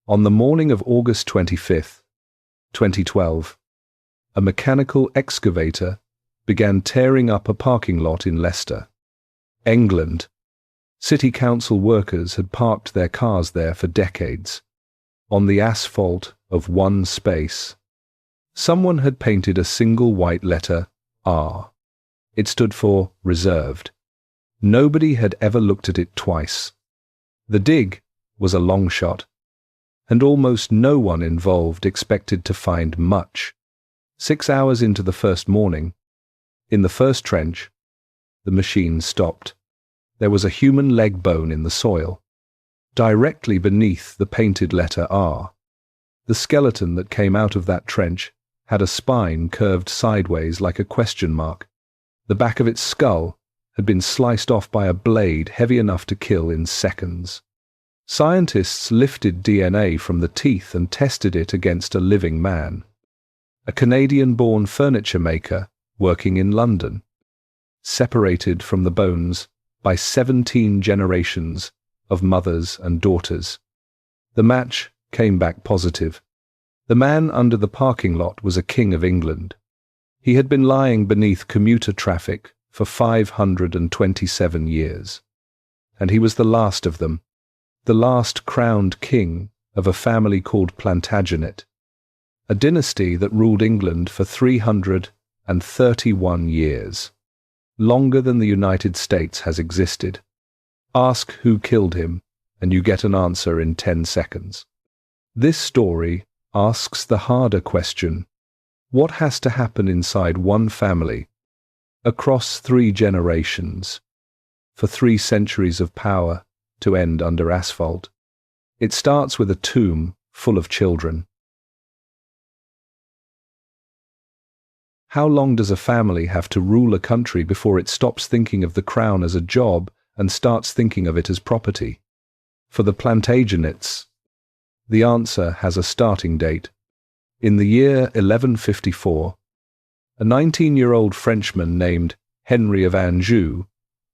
On the morning of August 25th, 2012, a mechanical excavator began tearing up a parking lot in Leicester, England. City council workers had parked their cars there for decades, on the asphalt of one space. Someone had painted a single white letter, R. It stood for reserved. Nobody had ever looked at it twice. The dig was a long shot, and almost no one involved expected to find much. 6 hours into the first morning, in the first trench, the machine stopped. There was a human leg bone in the soil, directly beneath the painted letter R. The skeleton that came out of that trench had a spine curved sideways like a question mark. The back of its skull had been sliced off by a blade heavy enough to kill in seconds. Scientists lifted DNA from the teeth and tested it against a living man, a Canadian-born furniture maker working in London, separated from the bones by 17 generations of mothers and daughters. The match came back positive. The man under the parking lot was a king of England. He had been lying beneath commuter traffic for 527 years, and he was the last of them, the last crowned king of a family called Plantagenet, a dynasty that ruled England for 331 years, longer than the United States has existed. Ask who killed him, and you get an answer in 10 seconds. This story asks the harder question: what has to happen inside one family, across 3 generations, for 3 centuries of power to end under asphalt? It starts with a tomb full of children. How long does a family have to rule a country before it stops thinking of the crown as a job and starts thinking of it as property? For the Plantagenets, the answer has a starting date. In the year 1154, a 19-year-old Frenchman named Henry of Anjou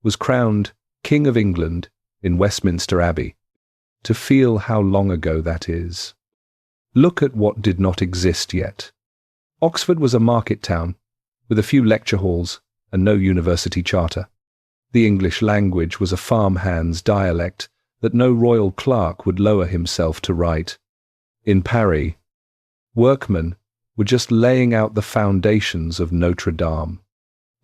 was crowned King of England in Westminster Abbey. To feel how long ago that is, look at what did not exist yet. Oxford was a market town, with a few lecture halls and no university charter. The English language was a farmhand's dialect that no royal clerk would lower himself to write. In Paris, workmen were just laying out the foundations of Notre Dame.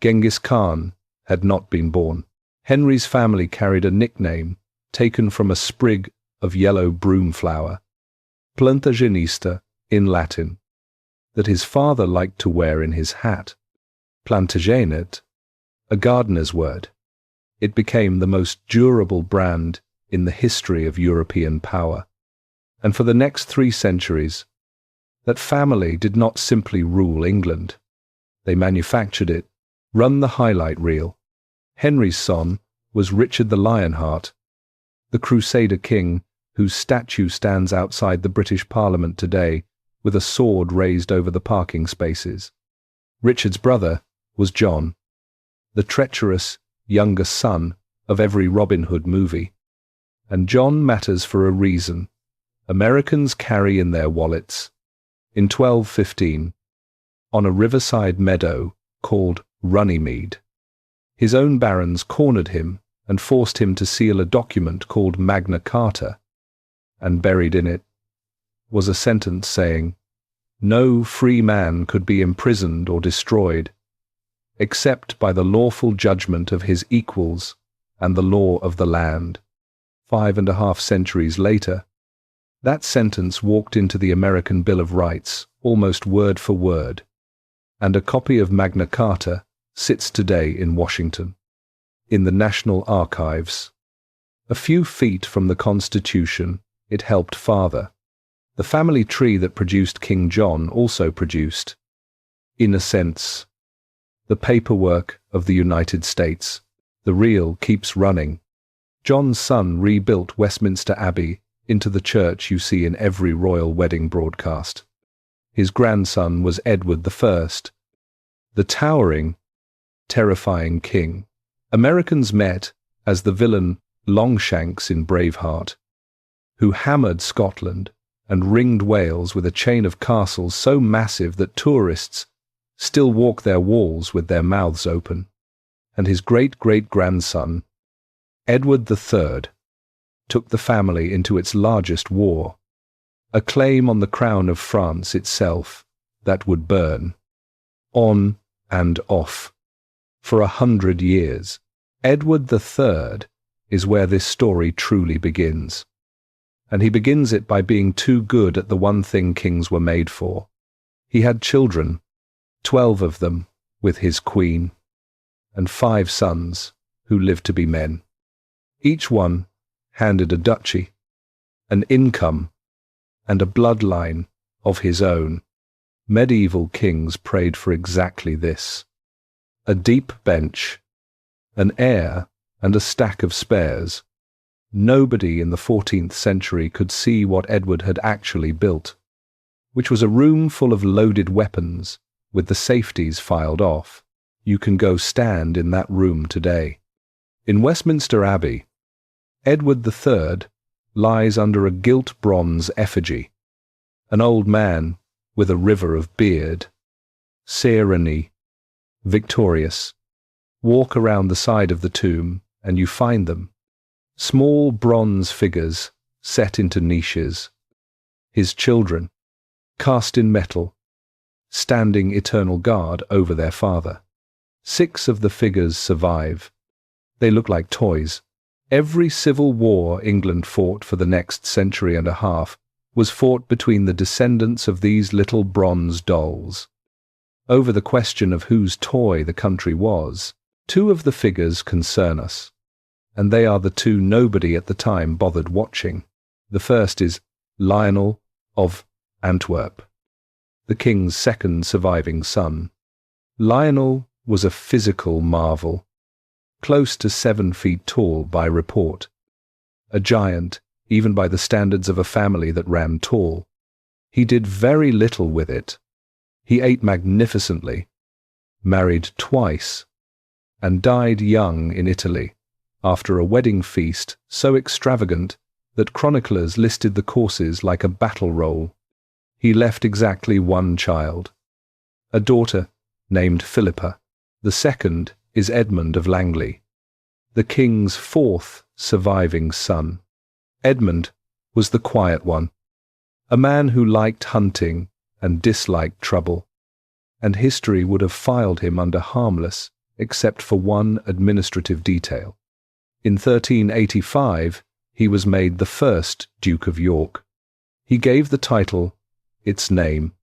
Genghis Khan had not been born. Henry's family carried a nickname taken from a sprig of yellow broom flower, Plantagenista in Latin, that his father liked to wear in his hat. Plantagenet, a gardener's word. It became the most durable brand in the history of European power. And for the next 3 centuries, that family did not simply rule England. They manufactured it, run the highlight reel. Henry's son was Richard the Lionheart, the Crusader king whose statue stands outside the British Parliament today with a sword raised over the parking spaces. Richard's brother was John, the treacherous younger son of every Robin Hood movie. And John matters for a reason. Americans carry in their wallets. In 1215, on a riverside meadow called Runnymede, his own barons cornered him and forced him to seal a document called Magna Carta, and buried in it was a sentence saying, no free man could be imprisoned or destroyed, except by the lawful judgment of his equals and the law of the land. 5.5 centuries later, that sentence walked into the American Bill of Rights, almost word for word, and a copy of Magna Carta sits today in Washington, in the National Archives. A few feet from the Constitution, it helped father. The family tree that produced King John also produced, in a sense, the paperwork of the United States. The reel keeps running. John's son rebuilt Westminster Abbey into the church you see in every royal wedding broadcast. His grandson was Edward I, the towering, terrifying king. Americans met as the villain Longshanks in Braveheart, who hammered Scotland and ringed Wales with a chain of castles so massive that tourists still walk their walls with their mouths open. And his great-great-grandson, Edward III, took the family into its largest war, a claim on the crown of France itself that would burn, on and off, for 100 years. Edward III is where this story truly begins. And he begins it by being too good at the one thing kings were made for. He had children, 12 of them, with his queen, and 5 sons who lived to be men. Each one handed a duchy, an income, and a bloodline of his own. Medieval kings prayed for exactly this: a deep bench, an heir, and a stack of spares. Nobody in the 14th century could see what Edward had actually built, which was a room full of loaded weapons with the safeties filed off. You can go stand in that room today. In Westminster Abbey, Edward III lies under a gilt bronze effigy, an old man with a river of beard, serene, victorious. Walk around the side of the tomb and you find them, small bronze figures set into niches, his children, cast in metal, standing eternal guard over their father. 6 of the figures survive. They look like toys. Every civil war England fought for the next century and a half was fought between the descendants of these little bronze dolls. Over the question of whose toy the country was, 2 of the figures concern us, and they are the 2 nobody at the time bothered watching. The first is Lionel of Antwerp, the king's 2nd surviving son. Lionel was a physical marvel, close to 7 feet tall by report, a giant even by the standards of a family that ran tall. He did very little with it. He ate magnificently, married twice, and died young in Italy after a wedding feast so extravagant that chroniclers listed the courses like a battle roll. He left exactly 1 child, a daughter named Philippa. The second is Edmund of Langley, the king's 4th surviving son. Edmund was the quiet one, a man who liked hunting and disliked trouble, and history would have filed him under harmless except for one administrative detail. In 1385, he was made the 1st Duke of York. He gave the title its name,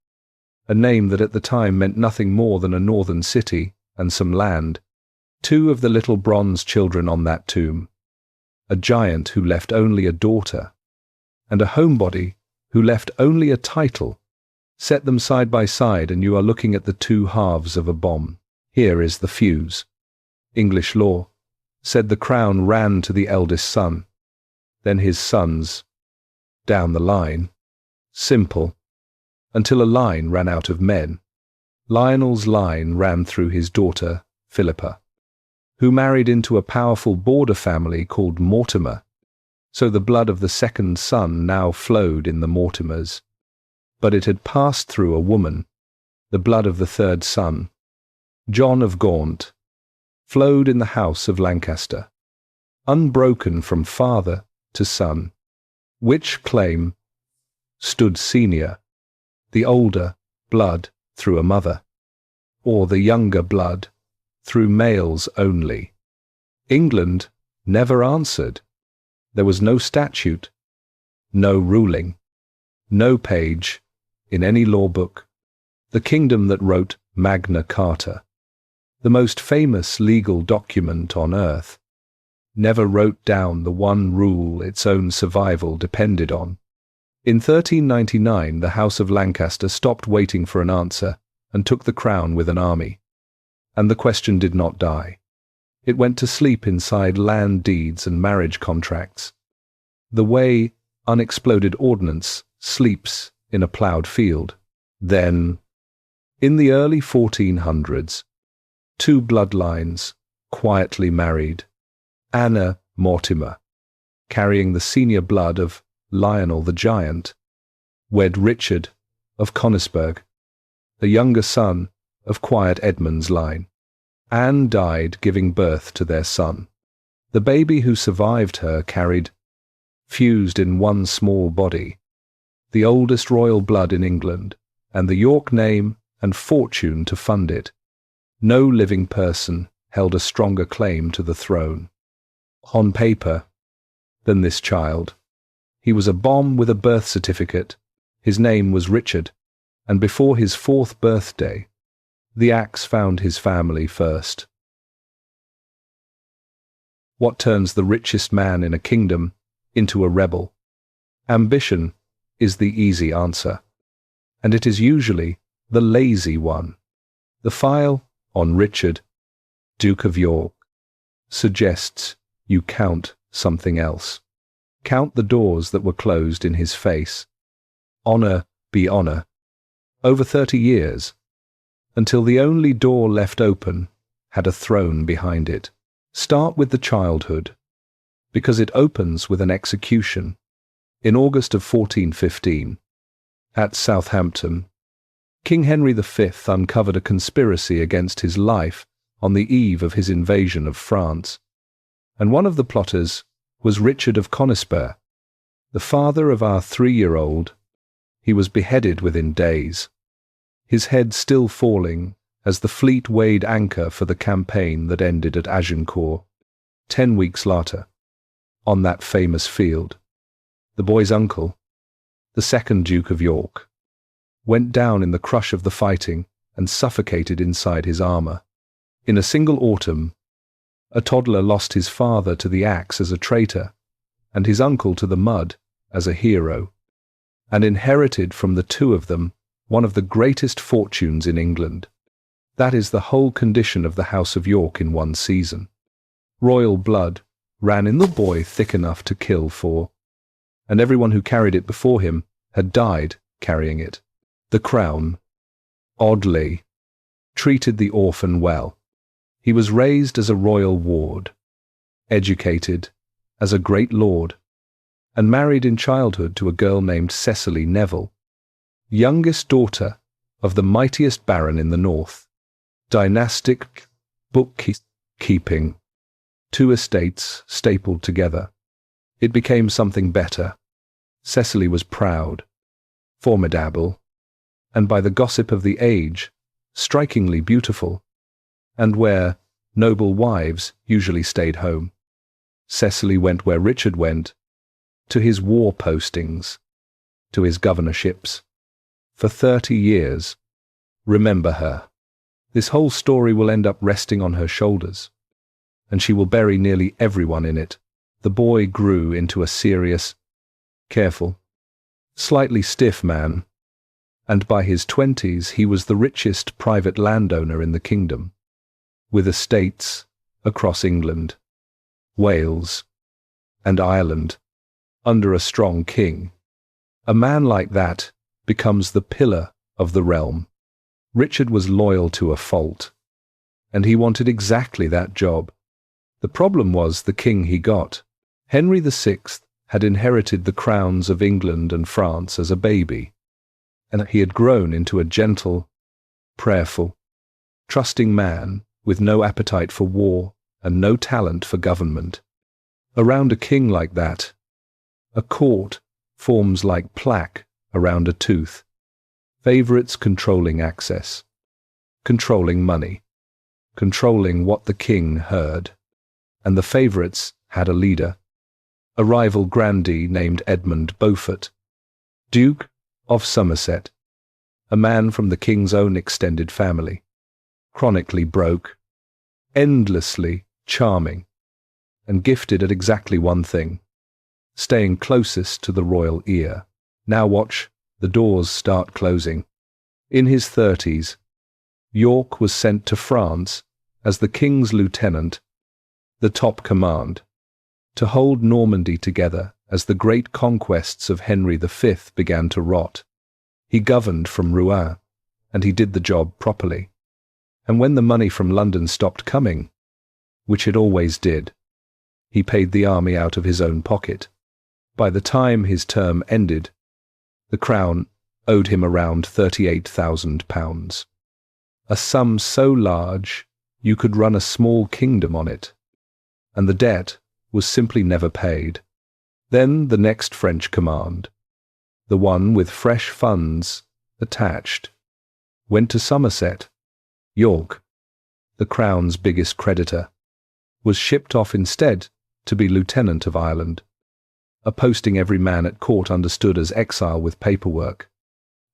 a name that at the time meant nothing more than a northern city and some land. 2 of the little bronze children on that tomb, a giant who left only a daughter, and a homebody who left only a title. Set them side by side and you are looking at the 2 halves of a bomb. Here is the fuse. English law said the crown ran to the eldest son, then his sons, down the line. Simple, until a line ran out of men. Lionel's line ran through his daughter, Philippa, who married into a powerful border family called Mortimer, so the blood of the 2nd son now flowed in the Mortimers. But it had passed through a woman. The blood of the 3rd son, John of Gaunt, flowed in the house of Lancaster, unbroken from father to son. Which claim stood senior, the older blood through a mother, or the younger blood through males only? England never answered. There was no statute, no ruling, no page in any law book. The kingdom that wrote Magna Carta, the most famous legal document on earth, never wrote down the one rule its own survival depended on. In 1399, the House of Lancaster stopped waiting for an answer and took the crown with an army. And the question did not die. It went to sleep inside land deeds and marriage contracts, the way unexploded ordnance sleeps in a ploughed field. Then, in the early 1400s, 2 bloodlines quietly married. Anna Mortimer, carrying the senior blood of Lionel the Giant, wed Richard of Conisburg, the younger son of quiet Edmund's line. Anne died giving birth to their son. The baby who survived her carried, fused in one small body, the oldest royal blood in England, and the York name and fortune to fund it. No living person held a stronger claim to the throne, on paper, than this child. He was a bomb with a birth certificate. His name was Richard, and before his 4th birthday, the axe found his family first. What turns the richest man in a kingdom into a rebel? Ambition is the easy answer, and it is usually the lazy one. The file on Richard, Duke of York, suggests you count something else. Count the doors that were closed in his face. Honour be honour. Over 30 years, until the only door left open had a throne behind it. Start with the childhood, because it opens with an execution. In August of 1415, at Southampton, King Henry V uncovered a conspiracy against his life on the eve of his invasion of France, and one of the plotters was Richard of Conisburg, the father of our 3-year-old. He was beheaded within days, his head still falling as the fleet weighed anchor for the campaign that ended at Agincourt. 10 weeks later, on that famous field, the boy's uncle, the 2nd Duke of York, went down in the crush of the fighting and suffocated inside his armour. In a single autumn, a toddler lost his father to the axe as a traitor, and his uncle to the mud as a hero, and inherited from the two of them one of the greatest fortunes in England. That is the whole condition of the House of York in one season. Royal blood ran in the boy thick enough to kill for, and everyone who carried it before him had died carrying it. The crown, oddly, treated the orphan well. He was raised as a royal ward, educated as a great lord, and married in childhood to a girl named Cecily Neville, youngest daughter of the mightiest baron in the north. Dynastic bookkeeping, 2 estates stapled together. It became something better. Cecily was proud, formidable, and by the gossip of the age, strikingly beautiful, and where noble wives usually stayed home. Cecily went where Richard went, to his war postings, to his governorships. For 30 years, remember her. This whole story will end up resting on her shoulders, and she will bury nearly everyone in it. The boy grew into a serious, careful, slightly stiff man, and by his 20s he was the richest private landowner in the kingdom, with estates across England, Wales, and Ireland, under a strong king. A man like that becomes the pillar of the realm. Richard was loyal to a fault, and he wanted exactly that job. The problem was the king he got. Henry VI had inherited the crowns of England and France as a baby, and he had grown into a gentle, prayerful, trusting man with no appetite for war and no talent for government. Around a king like that, a court forms like plaque around a tooth. Favourites controlling access, controlling money, controlling what the king heard, and the favourites had a leader, a rival grandee named Edmund Beaufort, Duke of Somerset, a man from the king's own extended family, chronically broke, endlessly charming, and gifted at exactly one thing, staying closest to the royal ear. Now watch the doors start closing. In his 30s, York was sent to France as the king's lieutenant, the top command, to hold Normandy together as the great conquests of Henry V began to rot. He governed from Rouen, and he did the job properly. And when the money from London stopped coming, which it always did, he paid the army out of his own pocket. By the time his term ended, The crown owed him around £38,000, a sum so large you could run a small kingdom on it, and the debt was simply never paid. Then the next French command, the one with fresh funds attached, went to Somerset. York, the crown's biggest creditor, was shipped off instead to be Lieutenant of Ireland, a posting every man at court understood as exile with paperwork.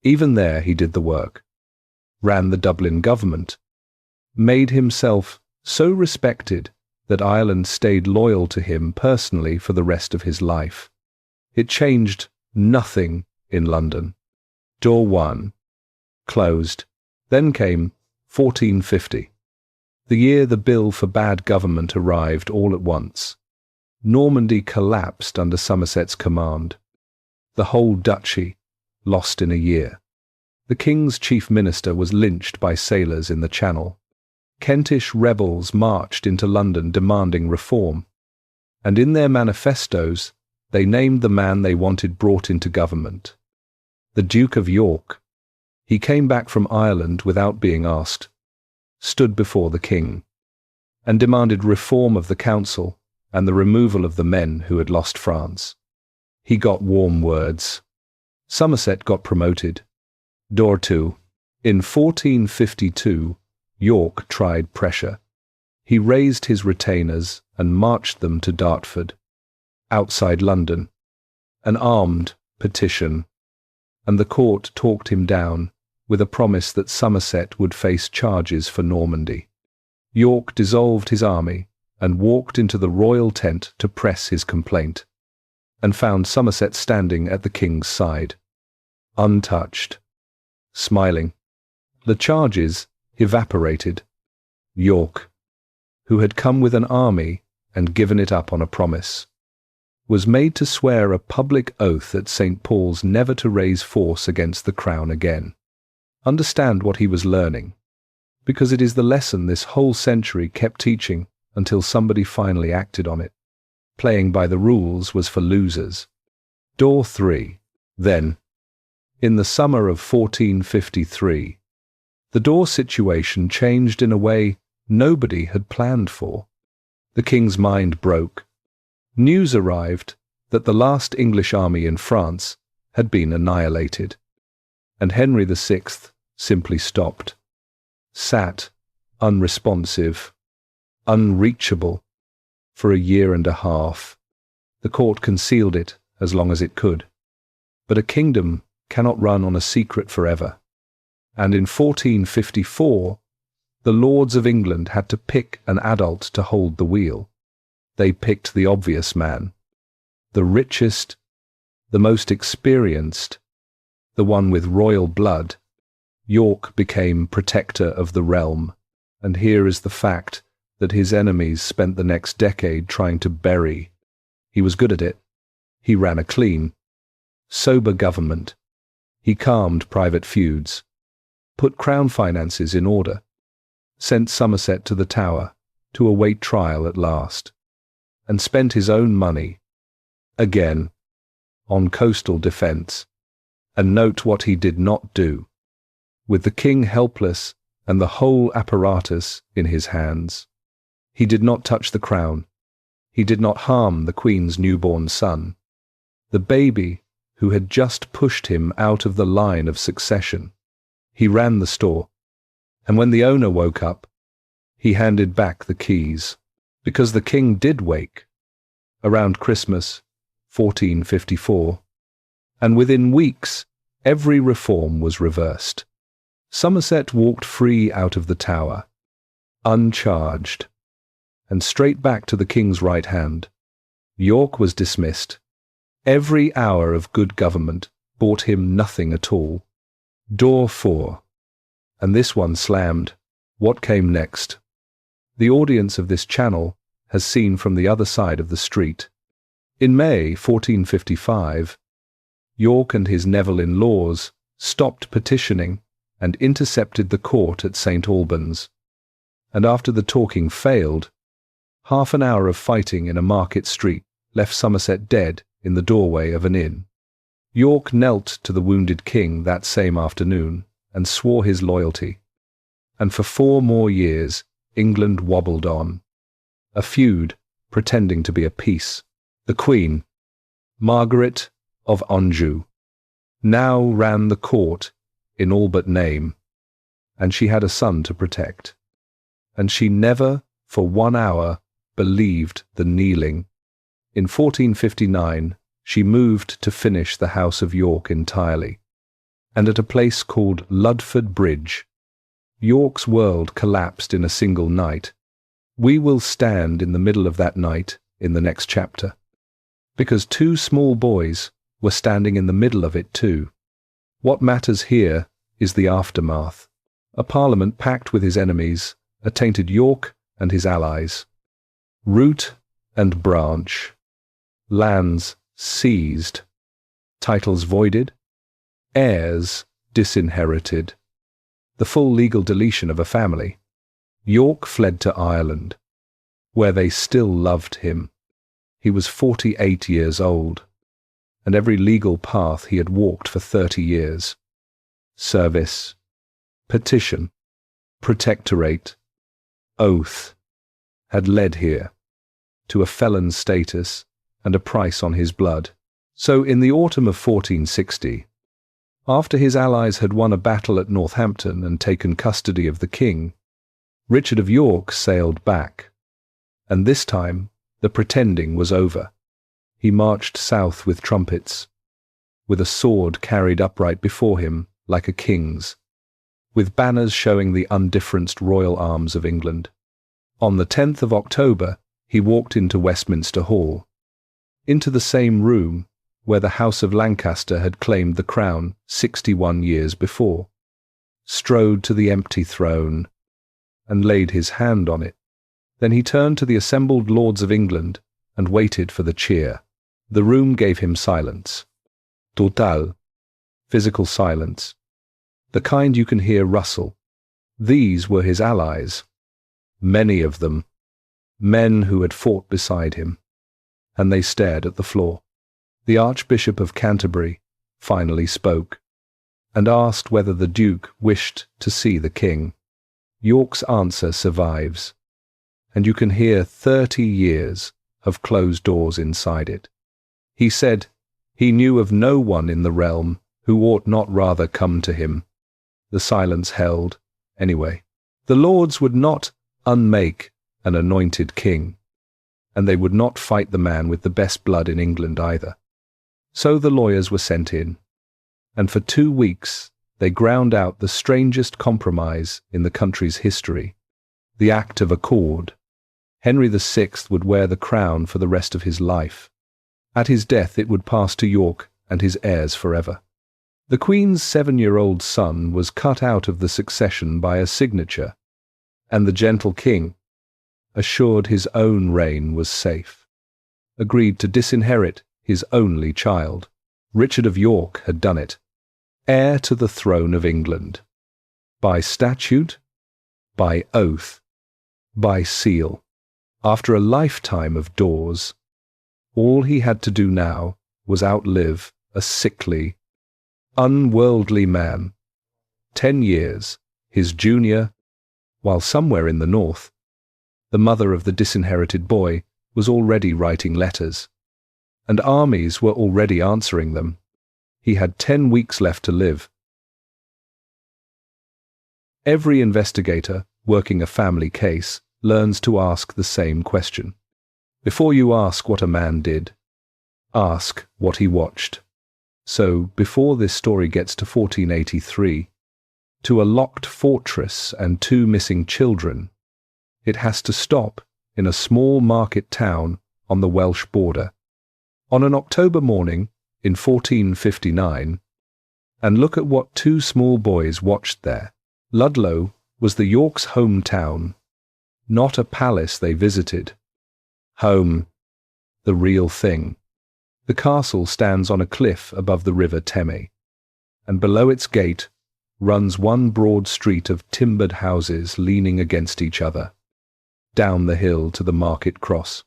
Even there he did the work, ran the Dublin government, made himself so respected that Ireland stayed loyal to him personally for the rest of his life. It changed nothing in London. Door 1 closed. Then came 1450, the year the bill for bad government arrived all at once. Normandy collapsed under Somerset's command. The whole duchy lost in a year. The king's chief minister was lynched by sailors in the Channel. Kentish rebels marched into London demanding reform, and in their manifestos they named the man they wanted brought into government, the Duke of York. He came back from Ireland without being asked, stood before the king, and demanded reform of the council and the removal of the men who had lost France. He got warm words. Somerset got promoted. Door 2. In 1452, York tried pressure. He raised his retainers and marched them to Dartford, outside London, an armed petition, and the court talked him down with a promise that Somerset would face charges for Normandy. York dissolved his army and walked into the royal tent to press his complaint, and found Somerset standing at the king's side, untouched, smiling. The charges evaporated. York, who had come with an army and given it up on a promise, was made to swear a public oath at St. Paul's never to raise force against the crown again. Understand what he was learning, because it is the lesson this whole century kept teaching until somebody finally acted on it. Playing by the rules was for losers. Door 3. Then, in the summer of 1453, the door situation changed in a way nobody had planned for. The king's mind broke. News arrived that the last English army in France had been annihilated, and Henry VI simply stopped, sat unresponsive, unreachable, for a year and a half. The court concealed it as long as it could. But a kingdom cannot run on a secret forever. And in 1454, the lords of England had to pick an adult to hold the wheel. They picked the obvious man, the richest, the most experienced, the one with royal blood. York became protector of the realm, and here is the fact that his enemies spent the next decade trying to bury. He was good at it. He ran a clean, sober government. He calmed private feuds, put crown finances in order, sent Somerset to the Tower to await trial at last, and spent his own money, again, on coastal defence. And note what he did not do. With the king helpless and the whole apparatus in his hands, he did not touch the crown. He did not harm the Queen's newborn son, the baby who had just pushed him out of the line of succession. He ran the store, and when the owner woke up, he handed back the keys, because the king did wake, around Christmas, 1454, and within weeks every reform was reversed. Somerset walked free out of the Tower, uncharged, and straight back to the king's right hand. York was dismissed. Every hour of good government bought him nothing at all. Door 4. And this one slammed. What came next? The audience of this channel has seen from the other side of the street. In May 1455, York and his Neville-in-laws stopped petitioning and intercepted the court at St. Albans. And after the talking failed, half an hour of fighting in a market street left Somerset dead in the doorway of an inn. York knelt to the wounded king that same afternoon and swore his loyalty. And for 4 more years, England wobbled on. A feud, pretending to be a peace. The Queen, Margaret of Anjou, now ran the court in all but name, and she had a son to protect. And she never, for 1 hour, believed the kneeling. In 1459, she moved to finish the House of York entirely, and at a place called Ludford Bridge, York's world collapsed in a single night. We will stand in the middle of that night in the next chapter, because 2 small boys were standing in the middle of it too. What matters here is the aftermath. A parliament packed with his enemies attainted York and his allies. Root and branch. Lands seized. Titles voided. Heirs disinherited. The full legal deletion of a family. York fled to Ireland, where they still loved him. He was 48 years old, and every legal path he had walked for 30 years. Service, petition, protectorate, oath, had led here, to a felon's status and a price on his blood. So in the autumn of 1460, after his allies had won a battle at Northampton and taken custody of the king, Richard of York sailed back, and this time the pretending was over. He marched south with trumpets, with a sword carried upright before him like a king's, with banners showing the undifferenced royal arms of England. On the 10th of October, he walked into Westminster Hall, into the same room where the House of Lancaster had claimed the crown 61 years before, strode to the empty throne, and laid his hand on it. Then he turned to the assembled lords of England and waited for the cheer. The room gave him silence. Total. Physical silence. The kind you can hear rustle. These were his allies. Many of them. Men who had fought beside him. And they stared at the floor. The Archbishop of Canterbury finally spoke, and asked whether the Duke wished to see the king. York's answer survives, and you can hear 30 years of closed doors inside it. He said he knew of no one in the realm who ought not rather come to him. The silence held, anyway. The lords would not unmake an anointed king, and they would not fight the man with the best blood in England either. So the lawyers were sent in, and for 2 weeks they ground out the strangest compromise in the country's history, the Act of Accord. Henry VI would wear the crown for the rest of his life. At his death it would pass to York and his heirs forever. The Queen's 7-year-old son was cut out of the succession by a signature, and the gentle king, assured his own reign was safe, agreed to disinherit his only child. Richard of York had done it, heir to the throne of England. By statute, by oath, by seal. After a lifetime of doors, all he had to do now was outlive a sickly, unworldly man, 10 years, his junior, while somewhere in the north, the mother of the disinherited boy was already writing letters, and armies were already answering them. He had 10 weeks left to live. Every investigator working a family case learns to ask the same question. Before you ask what a man did, ask what he watched. So, before this story gets to 1483, to a locked fortress and 2 missing children, it has to stop in a small market town on the Welsh border, on an October morning in 1459, and look at what 2 small boys watched there. Ludlow was the Yorks' hometown, not a palace they visited. Home, the real thing. The castle stands on a cliff above the River Teme, and below its gate runs one broad street of timbered houses leaning against each other, down the hill to the market cross.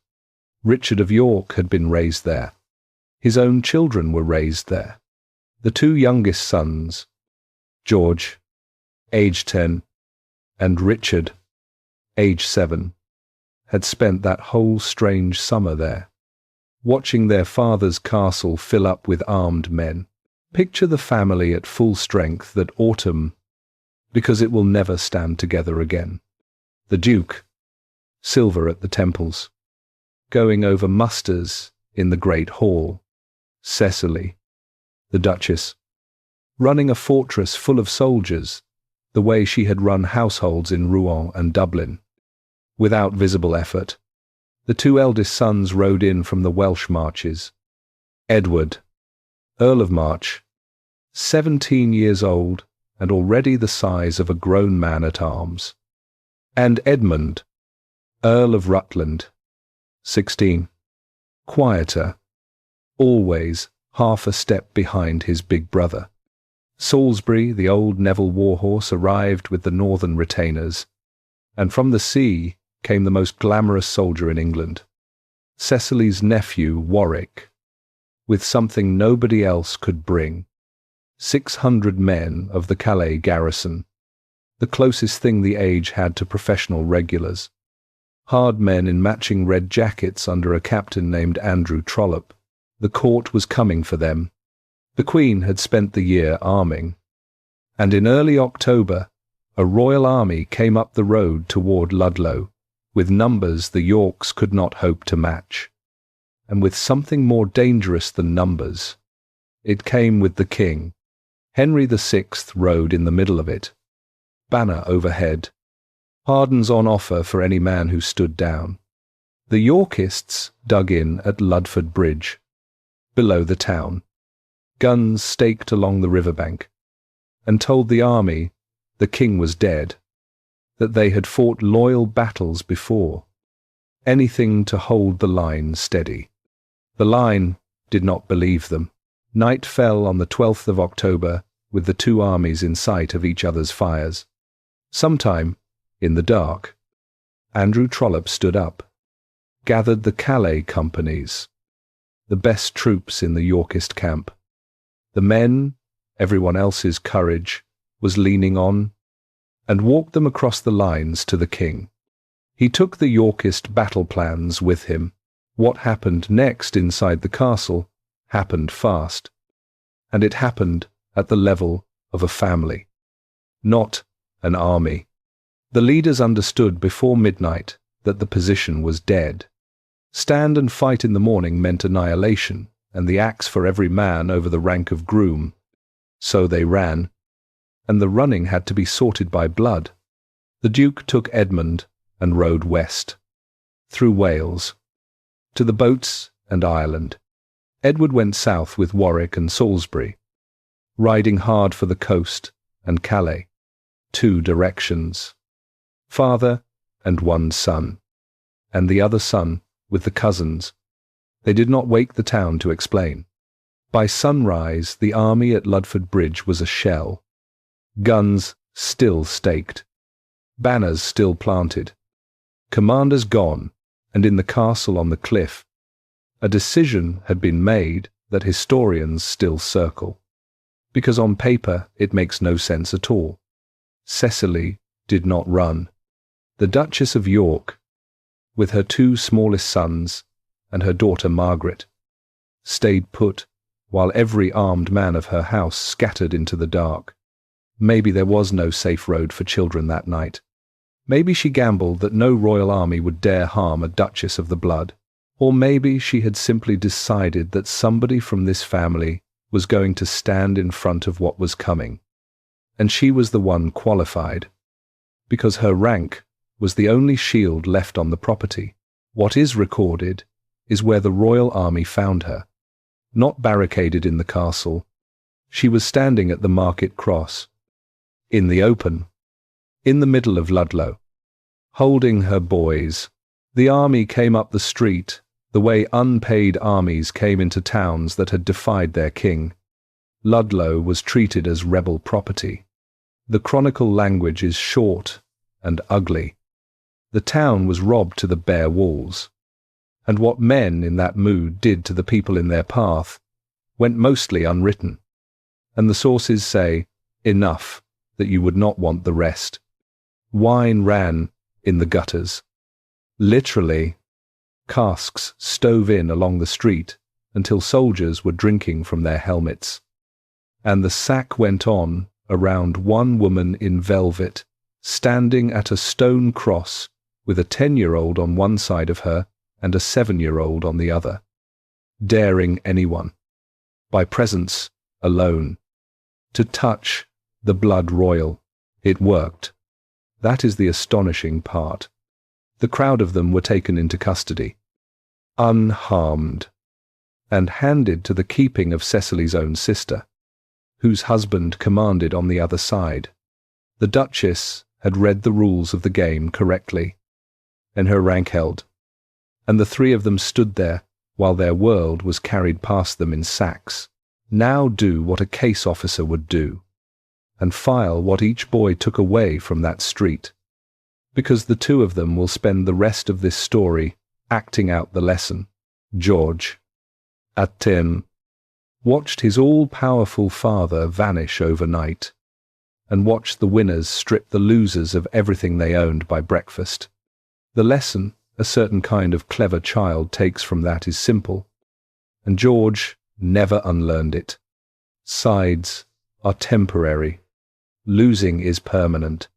Richard of York had been raised there. His own children were raised there. The two youngest sons, George, age 10, and Richard, age 7, had spent that whole strange summer there, watching their father's castle fill up with armed men. Picture the family at full strength that autumn, because it will never stand together again. The Duke, silver at the temples, going over musters in the great hall. Cecily, the Duchess, running a fortress full of soldiers, the way she had run households in Rouen and Dublin. Without visible effort, the two eldest sons rode in from the Welsh marches. Edward, Earl of March, 17 years old and already the size of a grown man-at-arms. And Edmund, Earl of Rutland, 16, quieter, always half a step behind his big brother. Salisbury, the old Neville warhorse, arrived with the northern retainers, and from the sea came the most glamorous soldier in England, Cecily's nephew Warwick, with something nobody else could bring, 600 men of the Calais garrison, the closest thing the age had to professional regulars, hard men in matching red jackets under a captain named Andrew Trollope. The court was coming for them. The Queen had spent the year arming, and in early October a royal army came up the road toward Ludlow, with numbers the Yorks could not hope to match, and with something more dangerous than numbers. It came with the King. Henry VI rode in the middle of it, banner overhead, pardons on offer for any man who stood down. The Yorkists dug in at Ludford Bridge, below the town, guns staked along the riverbank, and told the army the King was dead, that they had fought loyal battles before, anything to hold the line steady. The line did not believe them. Night fell on the 12th of October with the two armies in sight of each other's fires. Sometime, in the dark, Andrew Trollope stood up, gathered the Calais companies, the best troops in the Yorkist camp. The men everyone else's courage was leaning on, and walked them across the lines to the King. He took the Yorkist battle plans with him. What happened next inside the castle happened fast, and it happened at the level of a family, not an army. The leaders understood before midnight that the position was dead. Stand and fight in the morning meant annihilation, and the axe for every man over the rank of groom. So they ran, and the running had to be sorted by blood. The Duke took Edmund and rode west, through Wales, to the boats and Ireland. Edward went south with Warwick and Salisbury, riding hard for the coast and Calais, 2 directions. Father and one son, and the other son with the cousins. They did not wake the town to explain. By sunrise, the army at Ludford Bridge was a shell. Guns still staked, banners still planted, commanders gone, and in the castle on the cliff, a decision had been made that historians still circle, because on paper it makes no sense at all. Cecily did not run. The Duchess of York, with her 2 smallest sons and her daughter Margaret, stayed put while every armed man of her house scattered into the dark. Maybe there was no safe road for children that night. Maybe she gambled that no royal army would dare harm a Duchess of the blood. Or maybe she had simply decided that somebody from this family was going to stand in front of what was coming, and she was the one qualified, because her rank was the only shield left on the property. What is recorded is where the royal army found her, not barricaded in the castle. She was standing at the market cross, in the open, in the middle of Ludlow, holding her boys. The army came up the street the way unpaid armies came into towns that had defied their king. Ludlow was treated as rebel property. The chronicle language is short and ugly. The town was robbed to the bare walls, and what men in that mood did to the people in their path went mostly unwritten. and the sources say, enough, that you would not want the rest. Wine ran in the gutters. Literally, casks stove in along the street until soldiers were drinking from their helmets. And the sack went on around one woman in velvet, standing at a stone cross with a 10-year-old on one side of her and a 7-year-old on the other, daring anyone, by presence alone, to touch the blood royal. It worked. That is the astonishing part. The crowd of them were taken into custody, unharmed, and handed to the keeping of Cecily's own sister, whose husband commanded on the other side. The Duchess had read the rules of the game correctly, and her rank held, and the three of them stood there while their world was carried past them in sacks. Now do what a case officer would do, and file what each boy took away from that street, because the two of them will spend the rest of this story acting out the lesson. George, at 10, watched his all-powerful father vanish overnight, and watched the winners strip the losers of everything they owned by breakfast. The lesson a certain kind of clever child takes from that is simple, and George never unlearned it. Sides are temporary. Losing is permanent.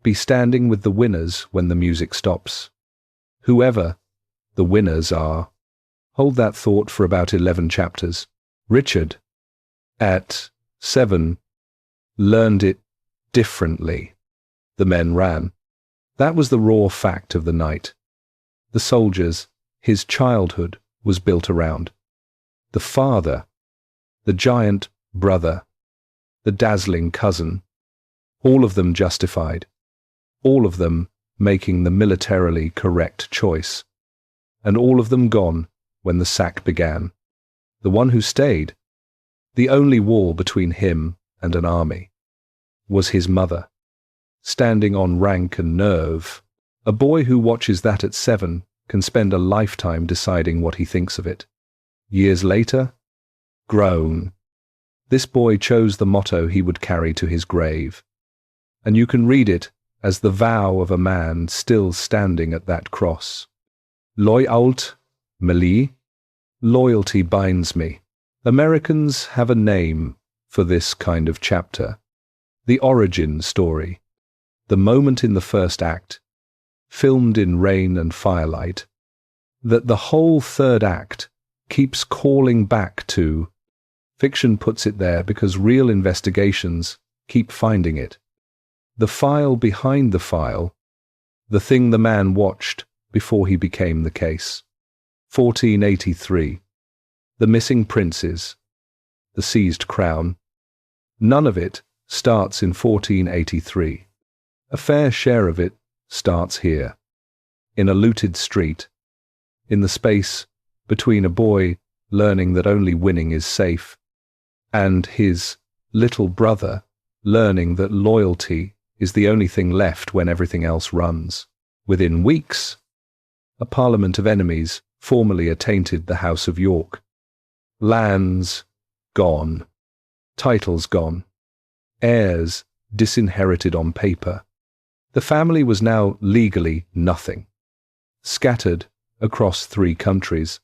Be standing with the winners when the music stops. Whoever the winners are. Hold that thought for about 11 chapters. Richard, at 7, learned it differently. The men ran. That was the raw fact of the night. The soldiers, his childhood was built around. The father, the giant brother, the dazzling cousin, all of them justified, all of them making the militarily correct choice, and all of them gone when the sack began. The one who stayed, the only wall between him and an army, was his mother, standing on rank and nerve. A boy who watches that at 7 can spend a lifetime deciding what he thinks of it. Years later, grown, this boy chose the motto he would carry to his grave, and you can read it as the vow of a man still standing at that cross. Loyault me, loyalty binds me. Americans have a name for this kind of chapter. The origin story. The moment in the first act, filmed in rain and firelight, that the whole third act keeps calling back to. Fiction puts it there because real investigations keep finding it. The file behind the file, the thing the man watched before he became the case. 1483. The missing princes. The seized crown. None of it starts in 1483. A fair share of it starts here, in a looted street, in the space between a boy learning that only winning is safe, and his little brother learning that loyalty is the only thing left when everything else runs. Within weeks, a parliament of enemies formally attainted the House of York. Lands gone, titles gone, heirs disinherited on paper. The family was now legally nothing, scattered across 3 countries,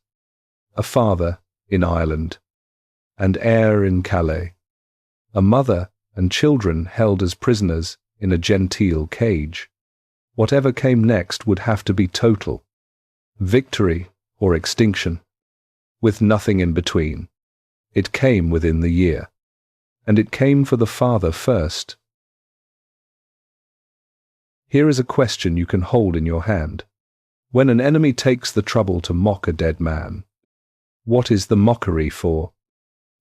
a father in Ireland, and heir in Calais, a mother and children held as prisoners in a genteel cage. Whatever came next would have to be total, victory or extinction, with nothing in between. It came within the year, and it came for the father first. Here is a question you can hold in your hand. When an enemy takes the trouble to mock a dead man, what is the mockery for?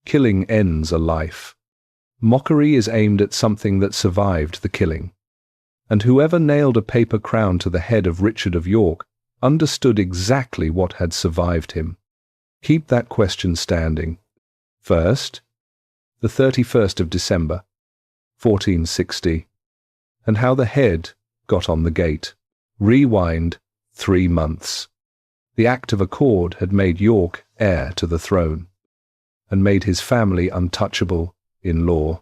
Killing ends a life. Mockery is aimed at something that survived the killing. And whoever nailed a paper crown to the head of Richard of York understood exactly what had survived him. Keep that question standing. First, the 31st of December, 1460, and how the head got on the gate. Rewind 3 months. The Act of Accord had made York heir to the throne, and made his family untouchable in law,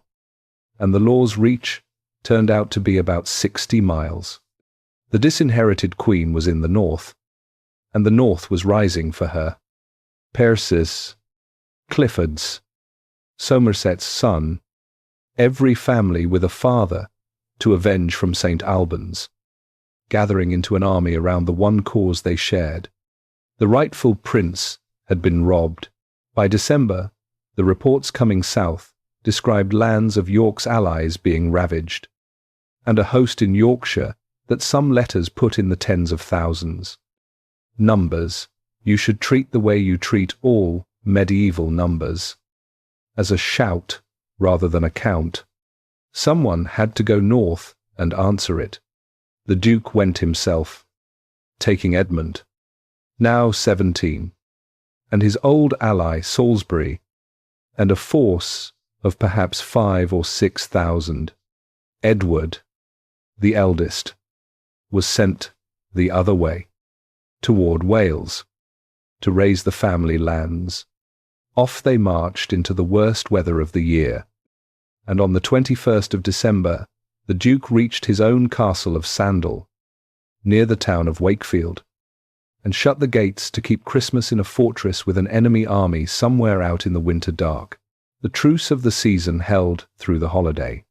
and the law's reach turned out to be about 60 miles. The disinherited queen was in the north, and the north was rising for her. Percy's, Clifford's, Somerset's son, every family with a father to avenge from St. Albans, gathering into an army around the one cause they shared. The rightful prince had been robbed. By December, the reports coming south described lands of York's allies being ravaged, and a host in Yorkshire that some letters put in the tens of thousands. Numbers, you should treat the way you treat all medieval numbers, as a shout rather than a count. Someone had to go north and answer it. The Duke went himself, taking Edmund, now 17, and his old ally Salisbury, and a force of perhaps 5,000 or 6,000. Edward, the eldest, was sent the other way, toward Wales, to raise the family lands. Off they marched into the worst weather of the year, and on the 21st of December the Duke reached his own castle of Sandal, near the town of Wakefield, and shut the gates to keep Christmas in a fortress with an enemy army somewhere out in the winter dark. The truce of the season held through the holiday,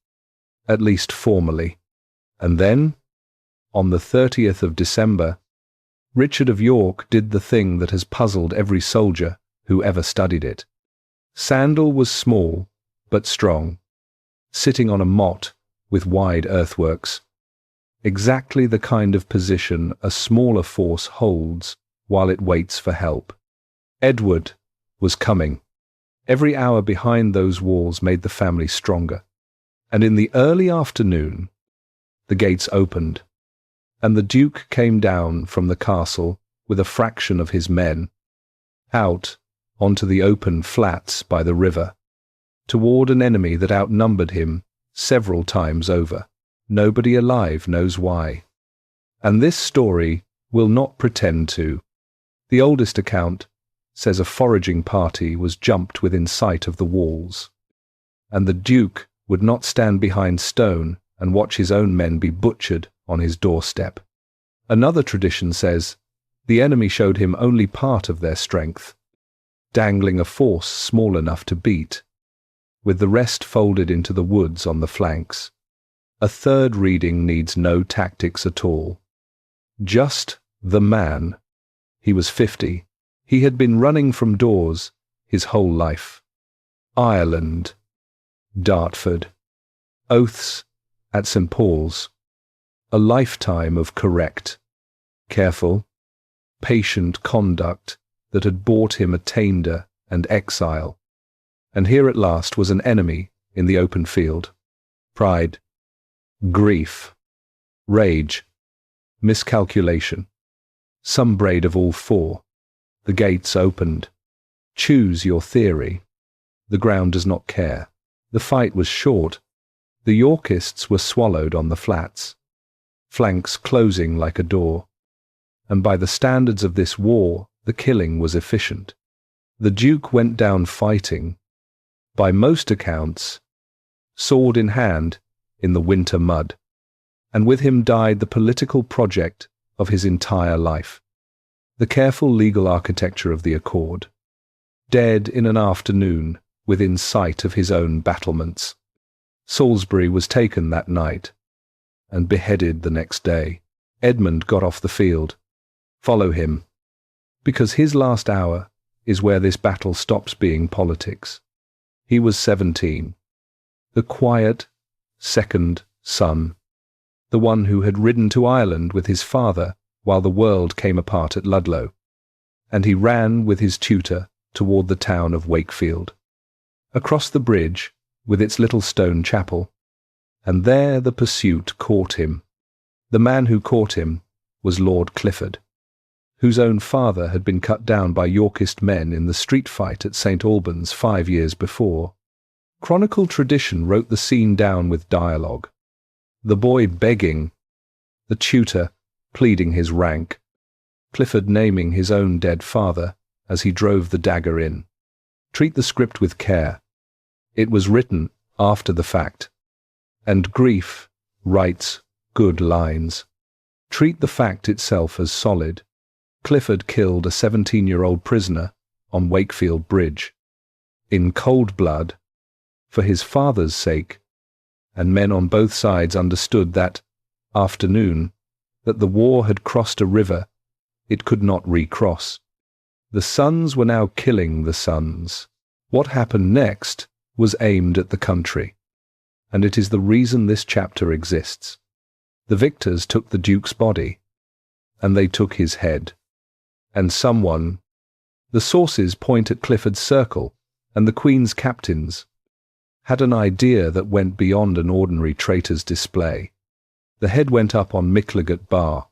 at least formally, and then, on the 30th of December, Richard of York did the thing that has puzzled every soldier who ever studied it. Sandal was small, but strong, sitting on a motte with wide earthworks, exactly the kind of position a smaller force holds while it waits for help. Edward was coming. Every hour behind those walls made the family stronger, and in the early afternoon the gates opened, and the Duke came down from the castle with a fraction of his men, out onto the open flats by the river, toward an enemy that outnumbered him several times over. Nobody alive knows why. And this story will not pretend to. The oldest account says a foraging party was jumped within sight of the walls, and the Duke would not stand behind stone and watch his own men be butchered on his doorstep. Another tradition says the enemy showed him only part of their strength, dangling a force small enough to beat, with the rest folded into the woods on the flanks. A third reading needs no tactics at all. Just the man. He was 50. He had been running from doors his whole life. Ireland, Dartford, oaths at St. Paul's, a lifetime of correct, careful, patient conduct that had bought him attainder and exile. And here at last was an enemy in the open field. Pride, grief, rage, miscalculation, some braid of all four. The gates opened. Choose your theory. The ground does not care. The fight was short. The Yorkists were swallowed on the flats, flanks closing like a door, and by the standards of this war, the killing was efficient. The Duke went down fighting, by most accounts, sword in hand, in the winter mud, and with him died the political project of his entire life, the careful legal architecture of the accord, dead in an afternoon within sight of his own battlements. Salisbury was taken that night and beheaded the next day. Edmund got off the field. Follow him, because his last hour is where this battle stops being politics. He was 17, the quiet second son, the one who had ridden to Ireland with his father while the world came apart at Ludlow, and he ran with his tutor toward the town of Wakefield, across the bridge with its little stone chapel, and there the pursuit caught him. The man who caught him was Lord Clifford, whose own father had been cut down by Yorkist men in the street fight at St. Albans 5 years before. Chronicle tradition wrote the scene down with dialogue, the boy begging, the tutor pleading his rank, Clifford naming his own dead father as he drove the dagger in. Treat the script with care. It was written after the fact. And grief writes good lines. Treat the fact itself as solid. Clifford killed a 17-year-old prisoner on Wakefield Bridge, in cold blood, for his father's sake, and men on both sides understood that afternoon that the war had crossed a river it could not recross. The sons were now killing the sons. What happened next was aimed at the country, and it is the reason this chapter exists. The victors took the Duke's body, and they took his head. And someone, the sources point at Clifford's circle and the Queen's captains, had an idea that went beyond an ordinary traitor's display. The head went up on Micklegat Bar,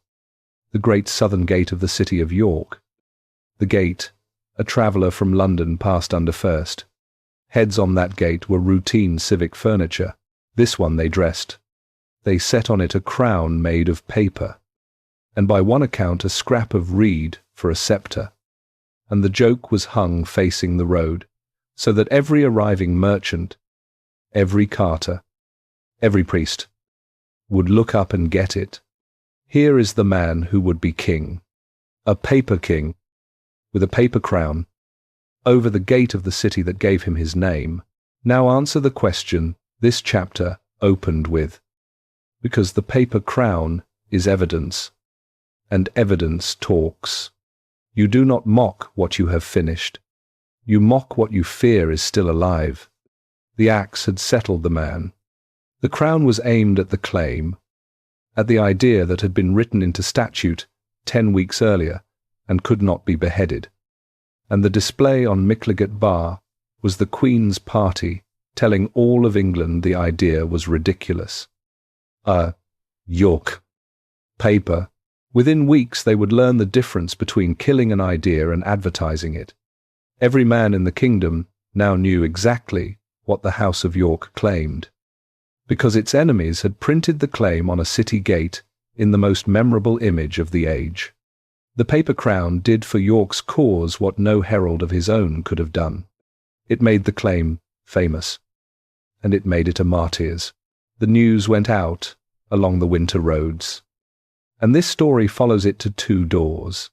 the great southern gate of the city of York. The gate, a traveller from London passed under first. Heads on that gate were routine civic furniture. This one they dressed. They set on it a crown made of paper, and by one account a scrap of reed for a sceptre, and the joke was hung facing the road, so that every arriving merchant, every carter, every priest, would look up and get it. Here is the man who would be king, a paper king, with a paper crown, over the gate of the city that gave him his name. Now answer the question this chapter opened with, because the paper crown is evidence, and evidence talks. You do not mock what you have finished. You mock what you fear is still alive. The axe had settled the man. The crown was aimed at the claim, at the idea that had been written into statute 10 weeks earlier and could not be beheaded. And the display on Micklegat Bar was the Queen's party telling all of England the idea was ridiculous. York. Paper. Within weeks they would learn the difference between killing an idea and advertising it. Every man in the kingdom now knew exactly what the House of York claimed, because its enemies had printed the claim on a city gate in the most memorable image of the age. The paper crown did for York's cause what no herald of his own could have done. It made the claim famous, and it made it a martyr's. The news went out along the winter roads, and this story follows it to 2 doors.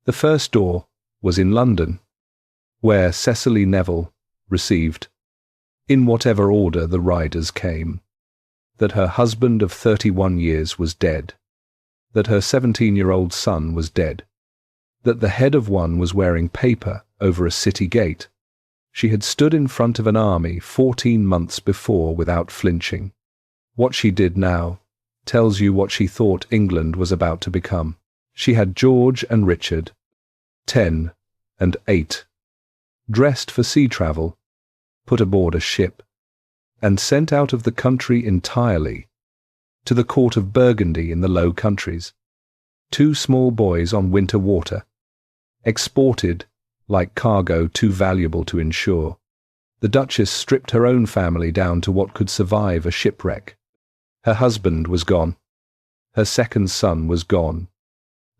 The first door was in London, where Cecily Neville received, in whatever order the riders came, that her husband of 31 years was dead, that her 17-year-old son was dead, that the head of one was wearing paper over a city gate. She had stood in front of an army 14 months before without flinching. What she did now tells you what she thought England was about to become. She had George and Richard, 10 and 8, dressed for sea travel, put aboard a ship, and sent out of the country entirely, to the court of Burgundy in the Low Countries. 2 small boys on winter water, exported like cargo too valuable to insure. The Duchess stripped her own family down to what could survive a shipwreck. Her husband was gone. Her second son was gone.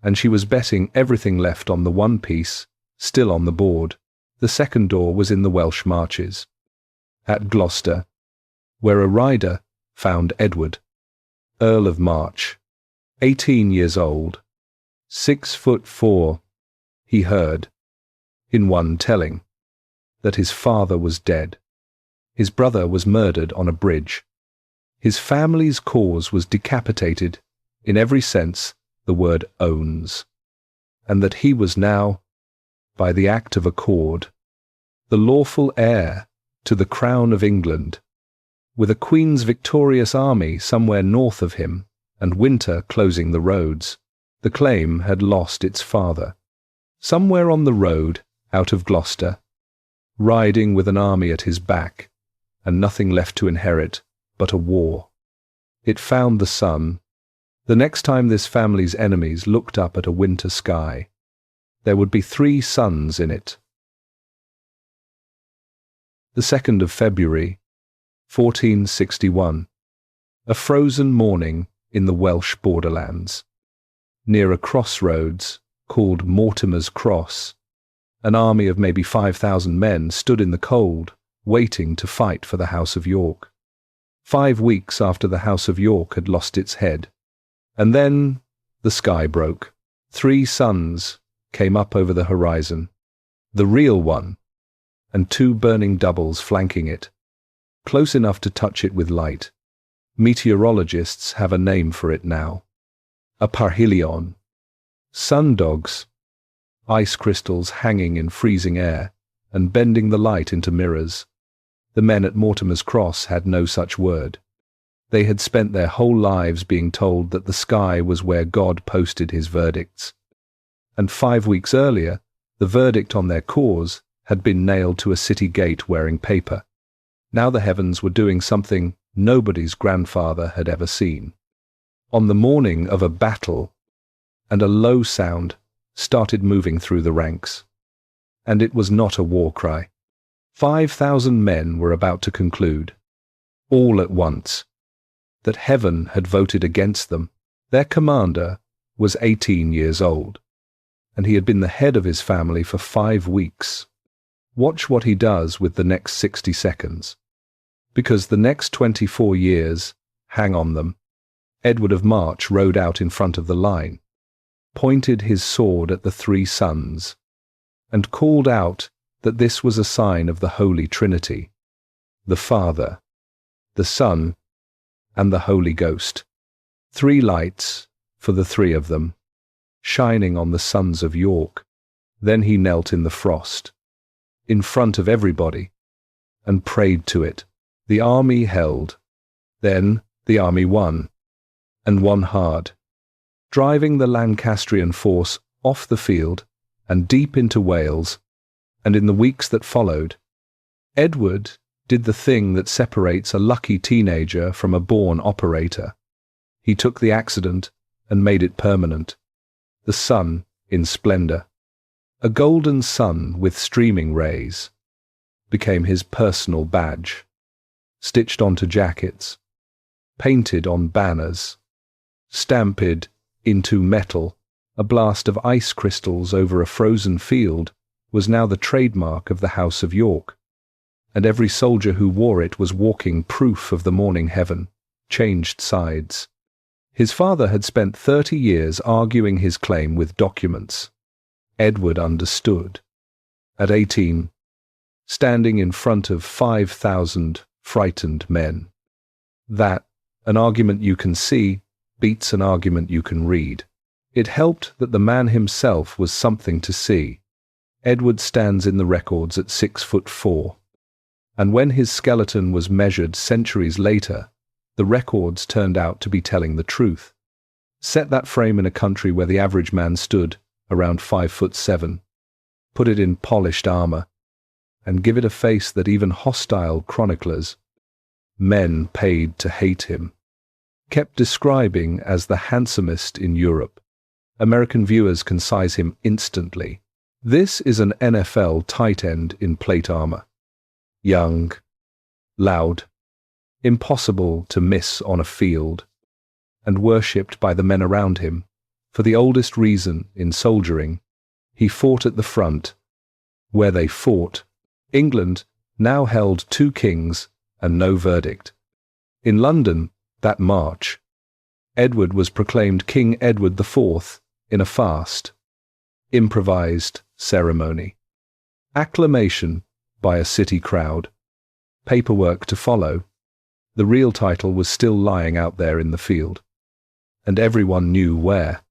And she was betting everything left on the one piece, still on the board. The second door was in the Welsh marches, at Gloucester, where a rider found Edward, Earl of March, 18 years old, 6'4". He heard, in one telling, that his father was dead. His brother was murdered on a bridge. His family's cause was decapitated, in every sense the word owns, and that he was now, by the act of accord, the lawful heir to the crown of England, with a Queen's victorious army somewhere north of him, and winter closing the roads. The claim had lost its father. Somewhere on the road, out of Gloucester, riding with an army at his back, and nothing left to inherit but a war. It found the sun. The next time this family's enemies looked up at a winter sky, there would be 3 suns in it. The 2nd of February, 1461. A frozen morning in the Welsh borderlands. Near a crossroads called Mortimer's Cross, an army of maybe 5,000 men stood in the cold, waiting to fight for the House of York. 5 weeks after the House of York had lost its head. And then the sky broke. 3 suns came up over the horizon. The real one, and 2 burning doubles flanking it, close enough to touch it with light. Meteorologists have a name for it now. A parhelion. Sundogs. Ice crystals hanging in freezing air and bending the light into mirrors. The men at Mortimer's Cross had no such word. They had spent their whole lives being told that the sky was where God posted his verdicts. And 5 weeks earlier, the verdict on their cause had been nailed to a city gate wearing paper. Now the heavens were doing something nobody's grandfather had ever seen. On the morning of a battle, and a low sound started moving through the ranks. And it was not a war cry. 5,000 men were about to conclude, all at once, that heaven had voted against them. Their commander was 18 years old, and he had been the head of his family for 5 weeks. Watch what he does with the next 60 seconds. Because the next 24 years hang on them. Edward of March rode out in front of the line, pointed his sword at the 3 suns, and called out that this was a sign of the Holy Trinity, the Father, the Son, and the Holy Ghost. 3 lights for the 3 of them, shining on the sons of York. Then he knelt in the frost, in front of everybody, and prayed to it. The army held. Then the army won, and won hard, driving the Lancastrian force off the field and deep into Wales. And in the weeks that followed, Edward did the thing that separates a lucky teenager from a born operator. He took the accident and made it permanent. The sun in splendor, a golden sun with streaming rays, became his personal badge, stitched onto jackets, painted on banners, stamped into metal. A blast of ice crystals over a frozen field was now the trademark of the House of York, and every soldier who wore it was walking proof of the morning heaven, changed sides. His father had spent 30 years arguing his claim with documents. Edward understood. At 18, standing in front of 5,000 frightened men, that an argument you can see beats an argument you can read. It helped that the man himself was something to see. Edward stands in the records at 6'4", and when his skeleton was measured centuries later, the records turned out to be telling the truth. Set that frame in a country where the average man stood around 5'7", put it in polished armor, and give it a face that even hostile chroniclers, men paid to hate him, kept describing as the handsomest in Europe. American viewers can size him instantly. This is an NFL tight end in plate armor. Young, loud, impossible to miss on a field, and worshipped by the men around him. For the oldest reason in soldiering, he fought at the front. Where they fought, England now held 2 kings and no verdict. In London, that March, Edward was proclaimed King Edward IV in a fast, improvised ceremony. Acclamation by a city crowd. Paperwork to follow. The real title was still lying out there in the field, and everyone knew where.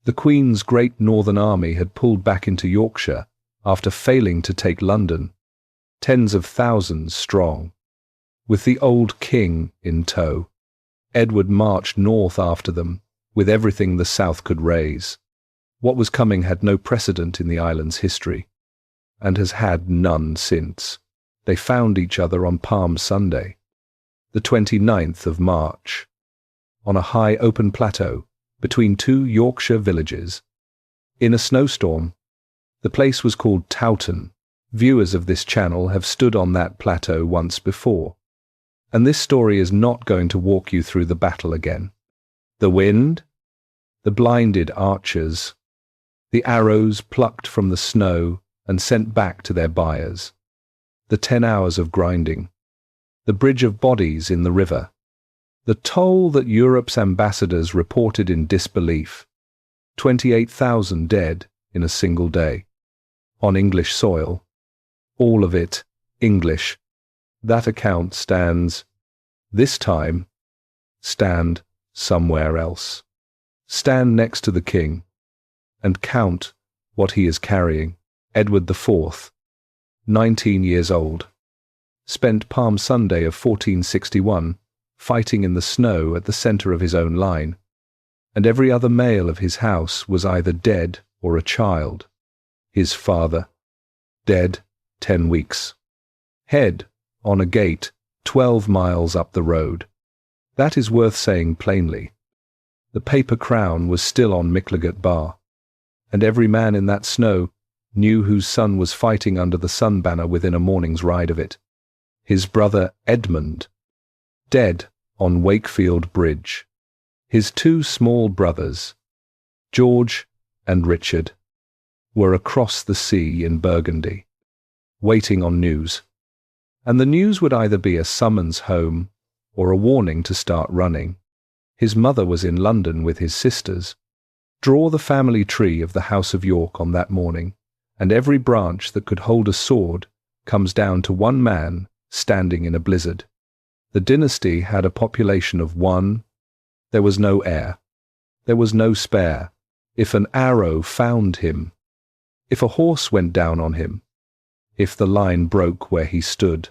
The Queen's great northern army had pulled back into Yorkshire after failing to take London, tens of thousands strong, with the old king in tow. Edward marched north after them, with everything the south could raise. What was coming had no precedent in the island's history, and has had none since. They found each other on Palm Sunday, the 29th of March, on a high open plateau between 2 Yorkshire villages. In a snowstorm, the place was called Towton. Viewers of this channel have stood on that plateau once before, and this story is not going to walk you through the battle again. The wind, the blinded archers, the arrows plucked from the snow and sent back to their buyers, the 10 hours of grinding, the bridge of bodies in the river, the toll that Europe's ambassadors reported in disbelief, 28,000 dead in a single day, on English soil, all of it English. That account stands, this time, stand somewhere else. Stand next to the king, and count what he is carrying. Edward IV, 19 years old, spent Palm Sunday of 1461 fighting in the snow at the centre of his own line, and every other male of his house was either dead or a child. His father, dead 10 weeks. Head on a gate 12 miles up the road. That is worth saying plainly. The paper crown was still on Micklegate Bar, and every man in that snow knew whose son was fighting under the sun banner within a morning's ride of it. His brother Edmund, dead on Wakefield Bridge. His 2 small brothers, George and Richard, were across the sea in Burgundy, waiting on news. And the news would either be a summons home or a warning to start running. His mother was in London with his sisters. Draw the family tree of the House of York on that morning, and every branch that could hold a sword comes down to one man standing in a blizzard. The dynasty had a population of 1. There was no heir. There was no spare. If an arrow found him, if a horse went down on him, if the line broke where he stood,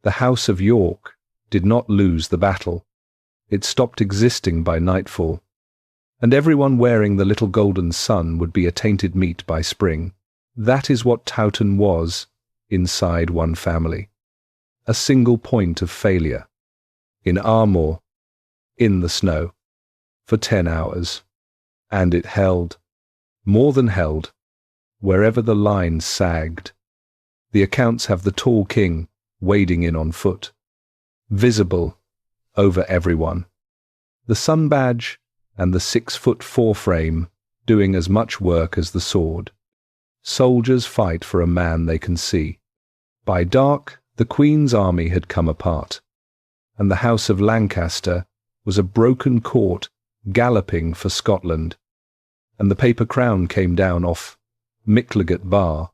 the House of York did not lose the battle. It stopped existing by nightfall, and everyone wearing the little golden sun would be a tainted meat by spring. That is what Towton was inside one family. A single point of failure. In armour, in the snow, for 10 hours. And it held, more than held, wherever the line sagged. The accounts have the tall king wading in on foot, visible over everyone. The sun badge and the 6'4" frame doing as much work as the sword. Soldiers fight for a man they can see. By dark, the Queen's army had come apart, and the House of Lancaster was a broken court galloping for Scotland, and the paper crown came down off Micklegate Bar.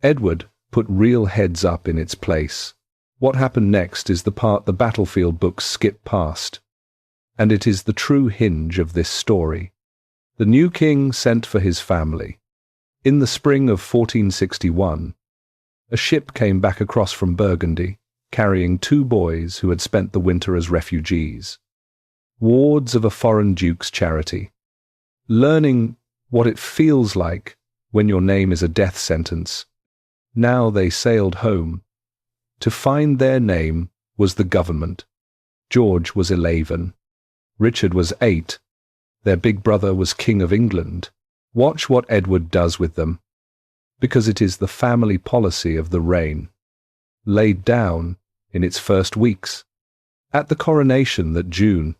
Edward put real heads up in its place. What happened next is the part the battlefield books skip past, and it is the true hinge of this story. The new king sent for his family. In the spring of 1461, a ship came back across from Burgundy, carrying 2 boys who had spent the winter as refugees, wards of a foreign duke's charity, learning what it feels like when your name is a death sentence. Now they sailed home. To find their name was the government. George was 11. Richard was 8. Their big brother was King of England. Watch what Edward does with them, because it is the family policy of the reign, laid down in its first weeks. At the coronation that June,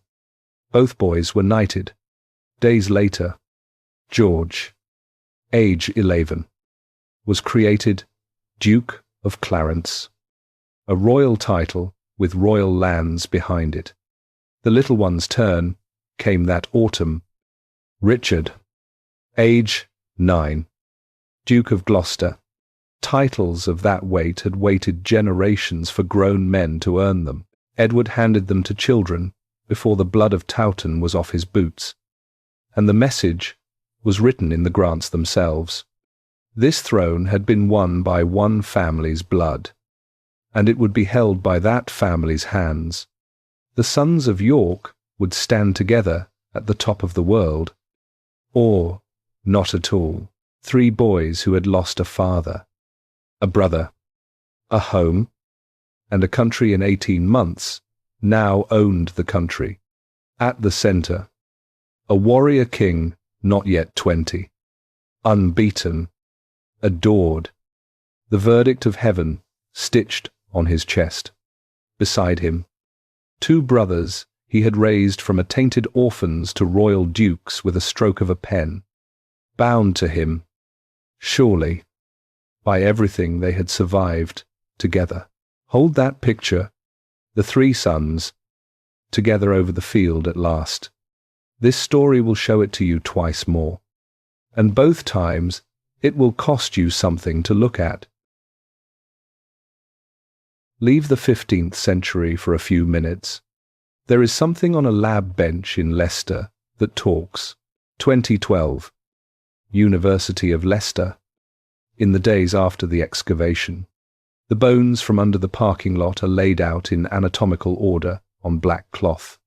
both boys were knighted. Days later, George, age 11, was created Duke of Clarence, a royal title with royal lands behind it. The little one's turn came that autumn. Richard, age 9, Duke of Gloucester. Titles of that weight had waited generations for grown men to earn them. Edward handed them to children before the blood of Towton was off his boots, and the message was written in the grants themselves. This throne had been won by one family's blood, and it would be held by that family's hands. The sons of York would stand together at the top of the world, or not at all. 3 boys who had lost a father, a brother, a home, and a country in 18 months now owned the country. At the centre, a warrior king not yet 20, unbeaten, adored, the verdict of heaven stitched on his chest. Beside him, 2 brothers he had raised from attainted orphans to royal dukes with a stroke of a pen, bound to him, surely, by everything they had survived together. Hold that picture, the three sons, together over the field at last. This story will show it to you twice more. And both times, it will cost you something to look at. Leave the 15th century for a few minutes. There is something on a lab bench in Leicester that talks. 2012. University of Leicester. In the days after the excavation, the bones from under the parking lot are laid out in anatomical order on black cloth,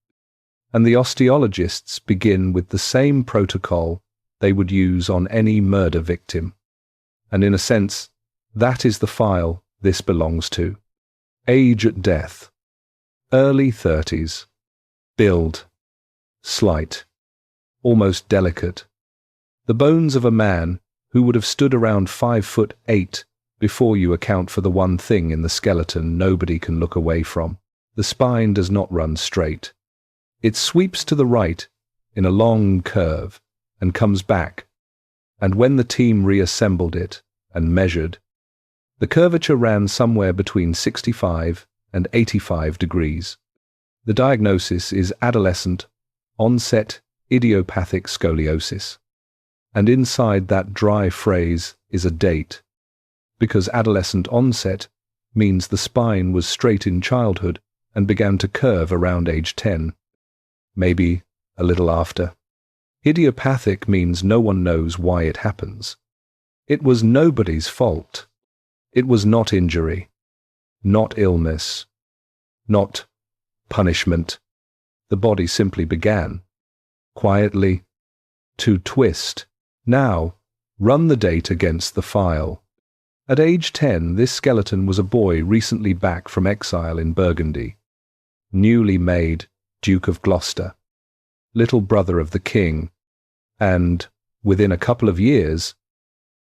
and the osteologists begin with the same protocol they would use on any murder victim. And in a sense, that is the file this belongs to. Age at death. Early 30s. Build. Slight. Almost delicate. The bones of a man who would have stood around 5'8" before you account for the one thing in the skeleton nobody can look away from. The spine does not run straight. It sweeps to the right in a long curve and comes back, and when the team reassembled it and measured, the curvature ran somewhere between 65 and 85 degrees. The diagnosis is adolescent onset idiopathic scoliosis. And inside that dry phrase is a date, because adolescent onset means the spine was straight in childhood and began to curve around age 10, maybe a little after. Idiopathic means no one knows why it happens. It was nobody's fault. It was not injury, not illness, not punishment. The body simply began, quietly, to twist. Now, run the date against the file. At age 10, this skeleton was a boy recently back from exile in Burgundy, newly made Duke of Gloucester, little brother of the king, and, within a couple of years,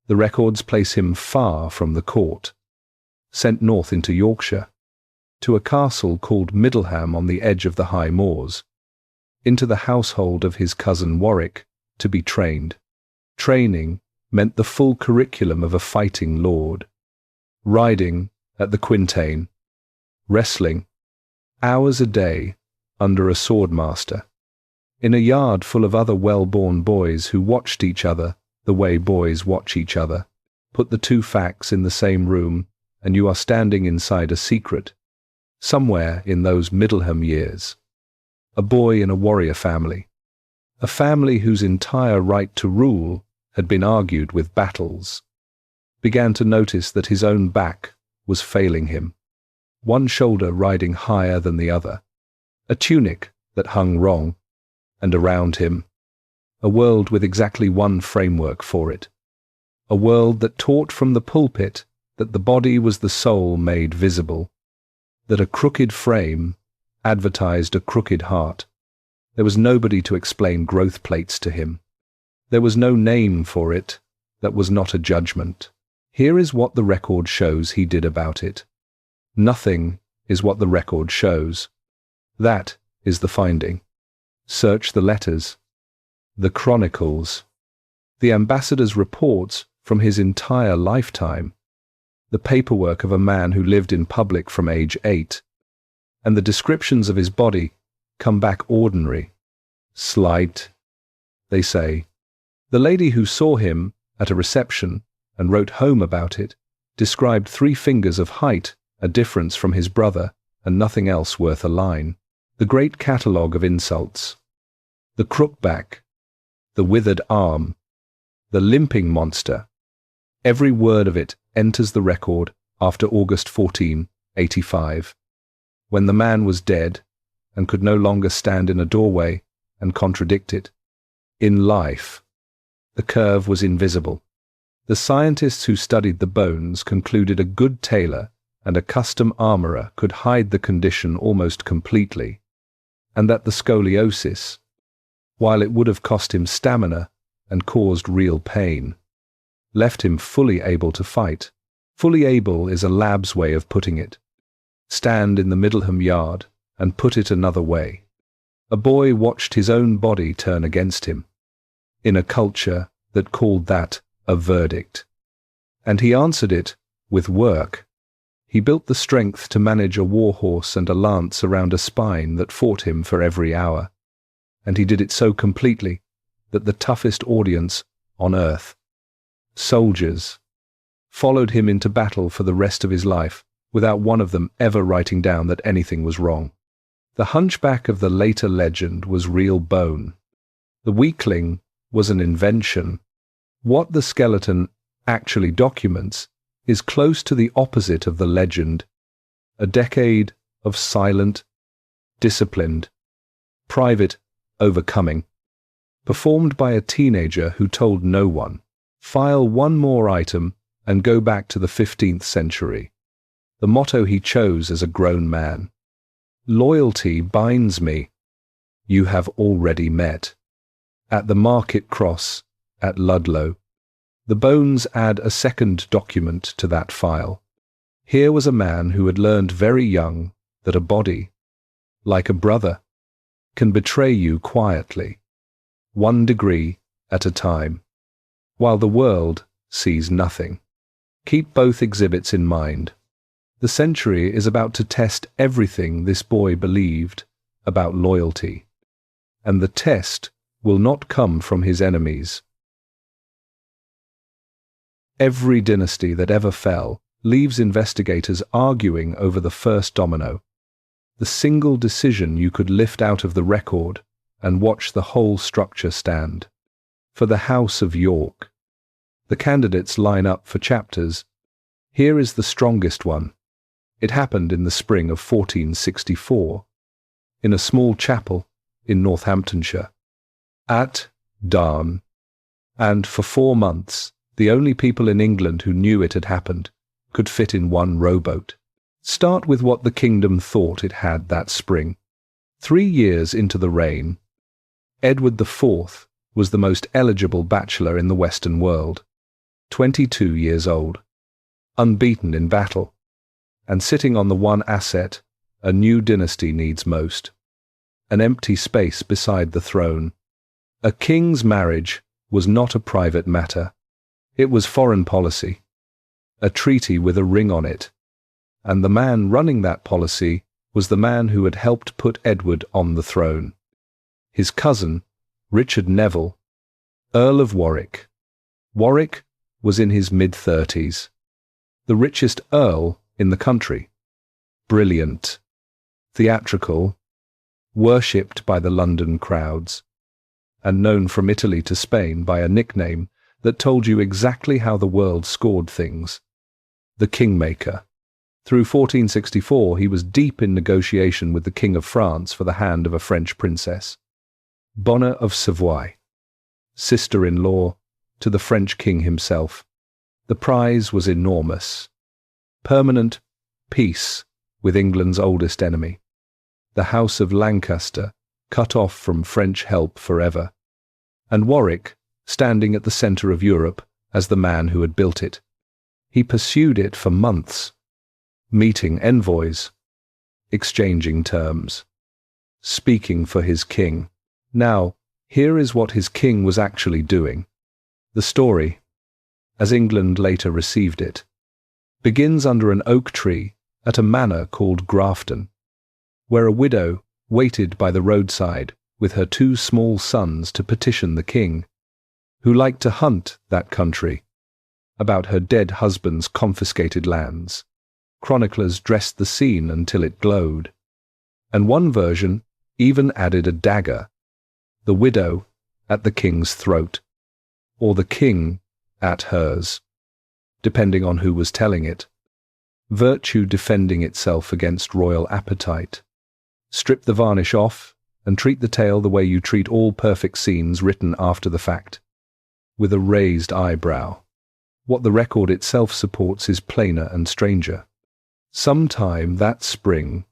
the records place him far from the court, sent north into Yorkshire, to a castle called Middleham on the edge of the high moors, into the household of his cousin Warwick, to be trained. Training meant the full curriculum of a fighting lord. Riding at the quintain, wrestling, hours a day under a swordmaster, in a yard full of other well-born boys who watched each other the way boys watch each other. Put the two facts in the same room, and you are standing inside a secret, somewhere in those Middleham years. A boy in a warrior family, a family whose entire right to rule had been argued with battles, began to notice that his own back was failing him, one shoulder riding higher than the other, a tunic that hung wrong, and around him, a world with exactly one framework for it, a world that taught from the pulpit that the body was the soul made visible, that a crooked frame advertised a crooked heart. There was nobody to explain growth plates to him. There was no name for it that was not a judgment. Here is what the record shows he did about it. Nothing is what the record shows. That is the finding. Search the letters, the chronicles, the ambassador's reports from his entire lifetime, the paperwork of a man who lived in public from age 8, and the descriptions of his body come back ordinary, slight, they say. The lady who saw him at a reception and wrote home about it described 3 fingers of height, a difference from his brother, and nothing else worth a line. The great catalogue of insults. The crook back, the withered arm, the limping monster. Every word of it enters the record after August 14, 85, when the man was dead and could no longer stand in a doorway and contradict it. In life, the curve was invisible. The scientists who studied the bones concluded a good tailor and a custom armourer could hide the condition almost completely, and that the scoliosis, while it would have cost him stamina and caused real pain, left him fully able to fight. Fully able is a lab's way of putting it. Stand in the Middleham yard and put it another way. A boy watched his own body turn against him, in a culture that called that a verdict. And he answered it with work. He built the strength to manage a war horse and a lance around a spine that fought him for every hour. And he did it so completely that the toughest audience on earth, soldiers, followed him into battle for the rest of his life without one of them ever writing down that anything was wrong. The hunchback of the later legend was real bone. The weakling was an invention. What the skeleton actually documents is close to the opposite of the legend, a decade of silent, disciplined, private overcoming, performed by a teenager who told no one. File one more item and go back to the 15th century. The motto he chose as a grown man. Loyalty binds me. You have already met. At the market cross at Ludlow. The bones add a second document to that file. Here was a man who had learned very young that a body, like a brother, can betray you quietly, 1 degree at a time, while the world sees nothing. Keep both exhibits in mind. The century is about to test everything this boy believed about loyalty, and the test will not come from his enemies. Every dynasty that ever fell leaves investigators arguing over the first domino, the single decision you could lift out of the record and watch the whole structure stand. For the House of York. The candidates line up for chapters. Here is the strongest one. It happened in the spring of 1464, in a small chapel in Northamptonshire, at dawn, and for 4 months, the only people in England who knew it had happened could fit in one rowboat. Start with what the kingdom thought it had that spring. 3 years into the reign, Edward IV was the most eligible bachelor in the Western world, 22 years old, unbeaten in battle, and sitting on the one asset a new dynasty needs most, an empty space beside the throne. A king's marriage was not a private matter. It was foreign policy, a treaty with a ring on it, and the man running that policy was the man who had helped put Edward on the throne. His cousin, Richard Neville, Earl of Warwick. Warwick was in his mid-30s, the richest earl in the country, brilliant, theatrical, worshipped by the London crowds, and known from Italy to Spain by a nickname that told you exactly how the world scored things, the Kingmaker. Through 1464 he was deep in negotiation with the King of France for the hand of a French princess, Bonne of Savoy, sister-in-law to the French king himself. The prize was enormous. Permanent peace with England's oldest enemy, the House of Lancaster, cut off from French help forever, and Warwick standing at the centre of Europe as the man who had built it. He pursued it for months, meeting envoys, exchanging terms, speaking for his king. Now, here is what his king was actually doing. The story, as England later received it, begins under an oak tree at a manor called Grafton, where a widow waited by the roadside with her 2 small sons to petition the king, who liked to hunt that country, about her dead husband's confiscated lands. Chroniclers dressed the scene until it glowed, and one version even added a dagger, the widow at the king's throat, or the king at hers, depending on who was telling it. Virtue defending itself against royal appetite. Strip the varnish off and treat the tale the way you treat all perfect scenes written after the fact, with a raised eyebrow. What the record itself supports is plainer and stranger. Sometime that spring,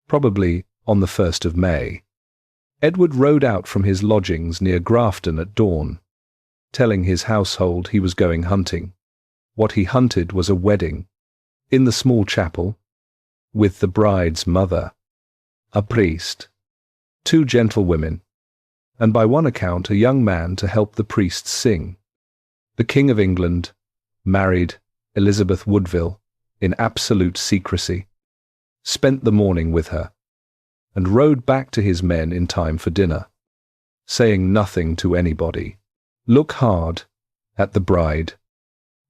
probably on the 1st of May, Edward rode out from his lodgings near Grafton at dawn, telling his household he was going hunting. What he hunted was a wedding, in the small chapel, with the bride's mother, a priest, 2 gentlewomen, and by one account a young man to help the priests sing. The King of England married Elizabeth Woodville in absolute secrecy, spent the morning with her, and rode back to his men in time for dinner, saying nothing to anybody. Look hard at the bride,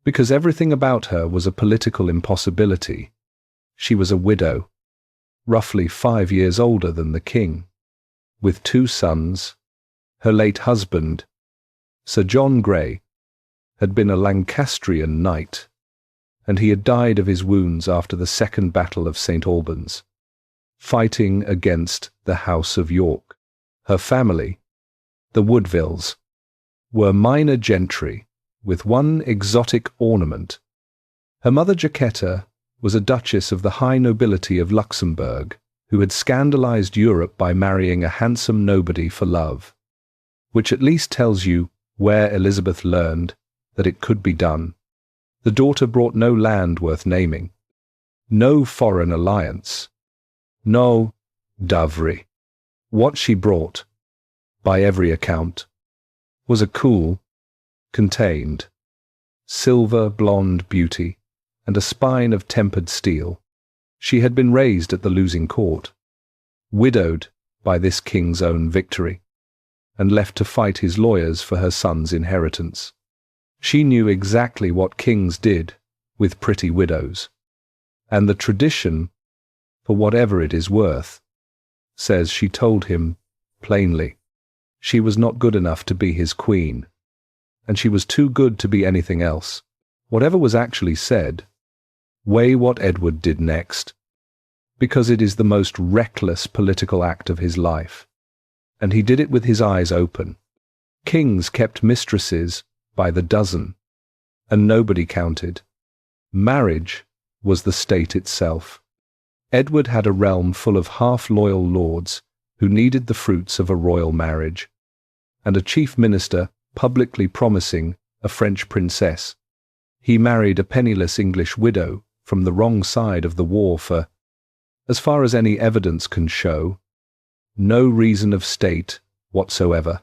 because everything about her was a political impossibility. She was a widow, roughly 5 years older than the king, with 2 sons. Her late husband, Sir John Grey, had been a Lancastrian knight, and he had died of his wounds after the Second Battle of St. Albans, fighting against the House of York. Her family, the Woodvilles, were minor gentry with one exotic ornament. Her mother Jacquetta was a duchess of the high nobility of Luxembourg, who had scandalized Europe by marrying a handsome nobody for love, which at least tells you where Elizabeth learned that it could be done. The daughter brought no land worth naming, no foreign alliance, no dowry. What she brought, by every account, was a cool, contained, silver blonde beauty and a spine of tempered steel. She had been raised at the losing court, widowed by this king's own victory, and left to fight his lawyers for her son's inheritance. She knew exactly what kings did with pretty widows, and the tradition, for whatever it is worth, says she told him plainly she was not good enough to be his queen, and she was too good to be anything else. Whatever was actually said, weigh what Edward did next, because it is the most reckless political act of his life, and he did it with his eyes open. Kings kept mistresses by the dozen, and nobody counted. Marriage was the state itself. Edward had a realm full of half-loyal lords who needed the fruits of a royal marriage, and a chief minister publicly promising a French princess. He married a penniless English widow from the wrong side of the war for, as far as any evidence can show, no reason of state whatsoever.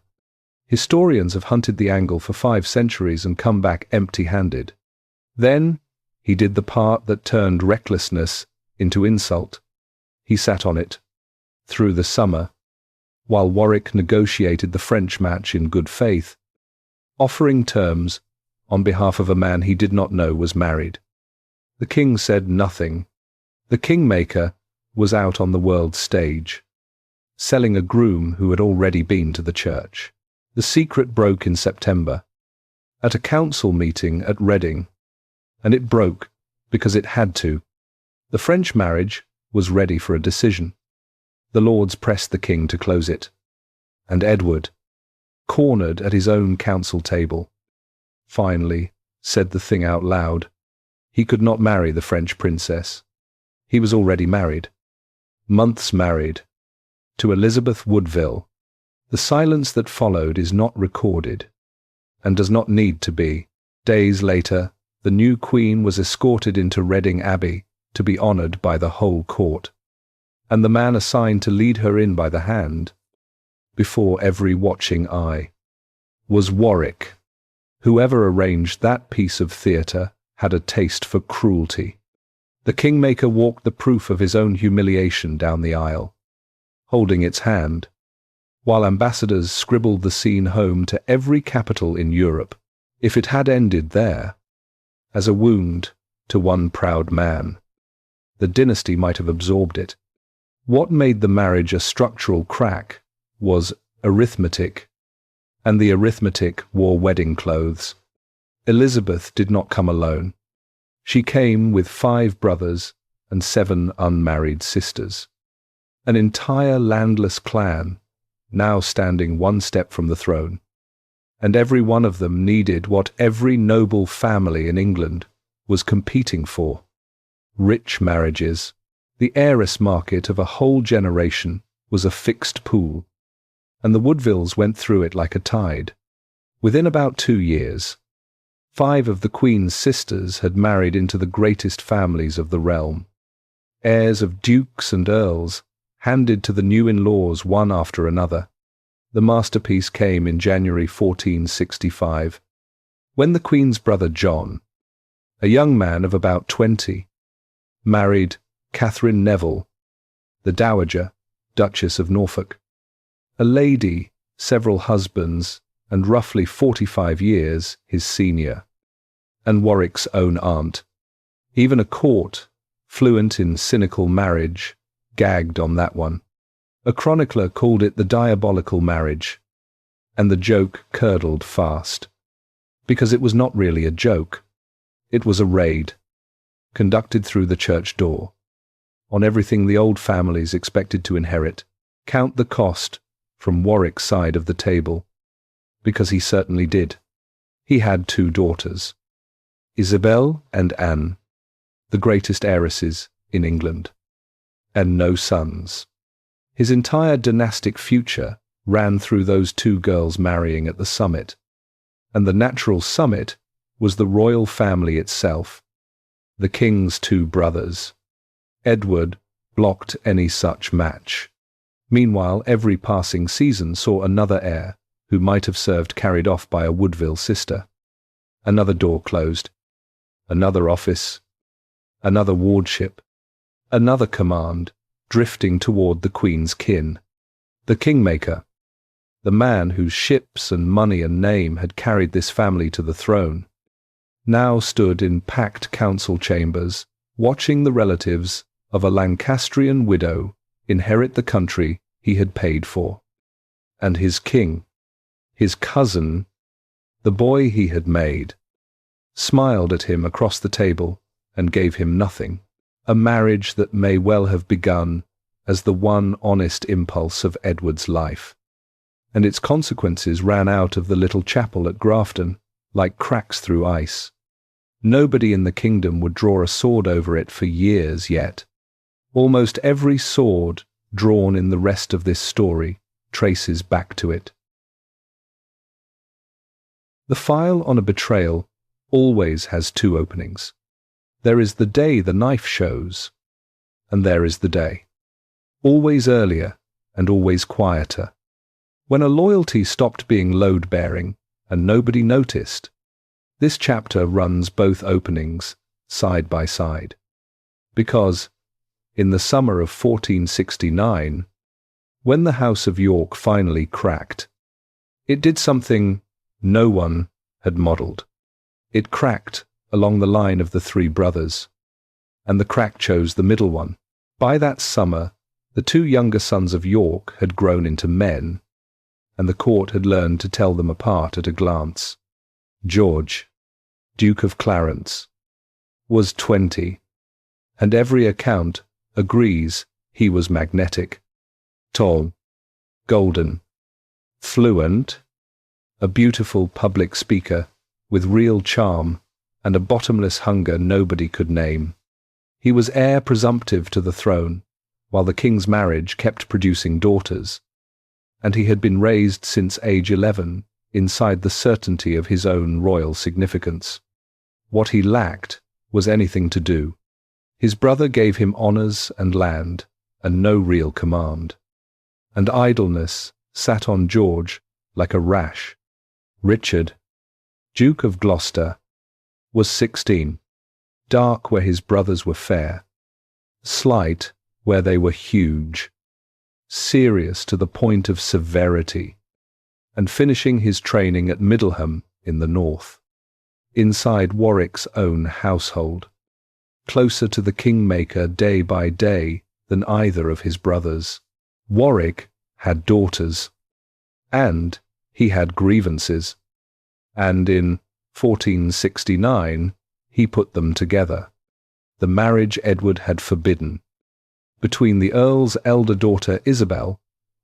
Historians have hunted the angle for 5 centuries and come back empty-handed. Then he did the part that turned recklessness into insult. He sat on it through the summer, while Warwick negotiated the French match in good faith, offering terms on behalf of a man he did not know was married. The king said nothing. The Kingmaker was out on the world stage, selling a groom who had already been to the church. The secret broke in September, at a council meeting at Reading, and it broke because it had to. The French marriage was ready for a decision. The lords pressed the king to close it, and Edward, cornered at his own council table, finally said the thing out loud. He could not marry the French princess. He was already married, months married, to Elizabeth Woodville. The silence that followed is not recorded, and does not need to be. Days later, the new queen was escorted into Reading Abbey to be honoured by the whole court, and the man assigned to lead her in by the hand, before every watching eye, was Warwick. Whoever arranged that piece of theatre had a taste for cruelty. The Kingmaker walked the proof of his own humiliation down the aisle, holding its hand, while ambassadors scribbled the scene home to every capital in Europe. If it had ended there, as a wound to one proud man, the dynasty might have absorbed it. What made the marriage a structural crack was arithmetic, and the arithmetic wore wedding clothes. Elizabeth did not come alone. She came with 5 brothers and 7 unmarried sisters, an entire landless clan now standing one step from the throne, and every one of them needed what every noble family in England was competing for: rich marriages. The heiress market of a whole generation was a fixed pool, and the Woodvilles went through it like a tide. Within about 2 years, 5 of the Queen's sisters had married into the greatest families of the realm, heirs of dukes and earls, handed to the new in-laws one after another. The masterpiece came in January 1465, when the Queen's brother John, a young man of about 20, married Catherine Neville, the Dowager, Duchess of Norfolk, a lady several husbands and roughly 45 years his senior, and Warwick's own aunt. Even a court, fluent in cynical marriage, gagged on that one. A chronicler called it the diabolical marriage, and the joke curdled fast. Because it was not really a joke. It was a raid, conducted through the church door, on everything the old families expected to inherit. Count the cost from Warwick's side of the table, because he certainly did. He had 2 daughters, Isabel and Anne, the greatest heiresses in England, and no sons. His entire dynastic future ran through those 2 girls marrying at the summit, and the natural summit was the royal family itself, the king's 2 brothers. Edward blocked any such match. Meanwhile, every passing season saw another heir who might have served carried off by a Woodville sister. Another door closed, another office, another wardship, another command drifting toward the Queen's kin. The Kingmaker, the man whose ships and money and name had carried this family to the throne, now stood in packed council chambers, watching the relatives of a Lancastrian widow inherit the country he had paid for. And his king, his cousin, the boy he had made, smiled at him across the table and gave him nothing, a marriage that may well have begun as the one honest impulse of Edward's life. And its consequences ran out of the little chapel at Grafton like cracks through ice. Nobody in the kingdom would draw a sword over it for years yet. Almost every sword drawn in the rest of this story traces back to it. The file on a betrayal always has 2 openings. There is the day the knife shows, and there is the day. Always earlier and always quieter. When a loyalty stopped being load-bearing and nobody noticed. This chapter runs both openings side by side. Because, in the summer of 1469, when the House of York finally cracked, it did something no one had modelled. It cracked along the line of the 3 brothers, and the crack chose the middle one. By that summer, the 2 younger sons of York had grown into men, and the court had learned to tell them apart at a glance. George, Duke of Clarence, was 20, and every account agrees he was magnetic, tall, golden, fluent, a beautiful public speaker with real charm and a bottomless hunger nobody could name. He was heir presumptive to the throne, while the king's marriage kept producing daughters, and he had been raised since age 11 inside the certainty of his own royal significance. What he lacked was anything to do. His brother gave him honours and land, and no real command. And idleness sat on George like a rash. Richard, Duke of Gloucester, was 16, dark where his brothers were fair, slight where they were huge, serious to the point of severity, and finishing his training at Middleham in the north, inside Warwick's own household, closer to the Kingmaker day by day than either of his brothers. Warwick had daughters, and he had grievances, and in 1469 he put them together, the marriage Edward had forbidden, between the Earl's elder daughter Isabel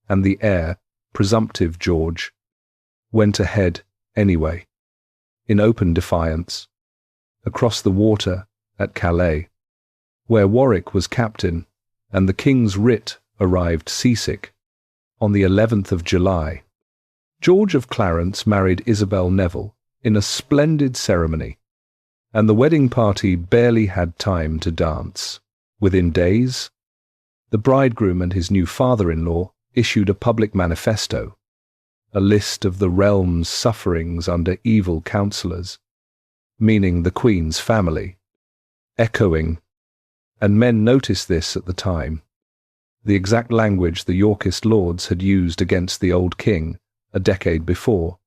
and the heir, presumptive George, went ahead anyway, in open defiance, across the water at Calais, where Warwick was captain, and the king's writ arrived seasick on the 11th of July. George of Clarence married Isabel Neville in a splendid ceremony, and the wedding party barely had time to dance. Within days, the bridegroom and his new father-in-law issued a public manifesto, a list of the realm's sufferings under evil counsellors, meaning the Queen's family, echoing and men noticed this at the time. The exact language the Yorkist lords had used against the old king a decade before.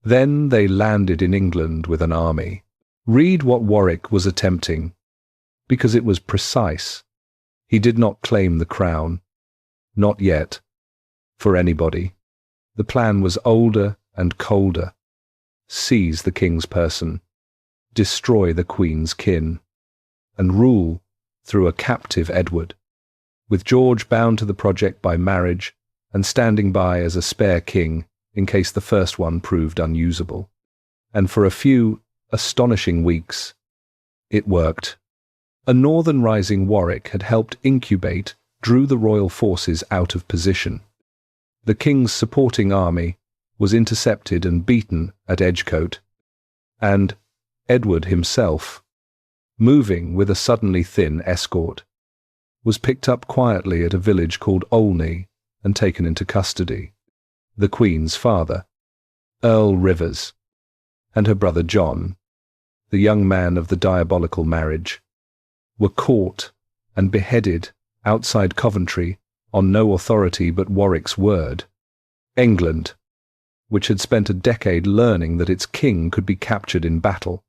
Then they landed in England with an army. Read what Warwick was attempting, because it was precise. He did not claim the crown. Not yet. For anybody. The plan was older and colder. Seize the king's person, destroy the queen's kin, and rule through a captive Edward, with George bound to the project by marriage and standing by as a spare king in case the first one proved unusable. And for a few astonishing weeks, it worked. A northern rising Warwick had helped incubate, drew the royal forces out of position. The king's supporting army was intercepted and beaten at Edgecote, and Edward himself, moving with a suddenly thin escort, was picked up quietly at a village called Olney and taken into custody. The Queen's father, Earl Rivers, and her brother John, the young man of the diabolical marriage, were caught and beheaded outside Coventry on no authority but Warwick's word. England, which had spent a decade learning that its king could be captured in battle,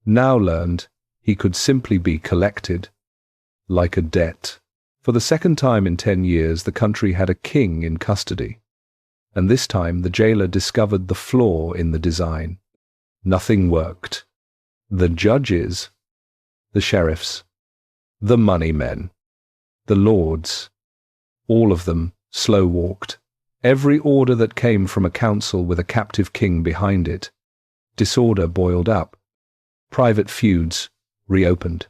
now learned he could simply be collected, like a debt. For the second time in 10 years, the country had a king in custody, and this time the jailer discovered the flaw in the design. Nothing worked. The judges, the sheriffs, the money men, the lords, all of them slow-walked. Every order that came from a council with a captive king behind it. Disorder boiled up. Private feuds reopened.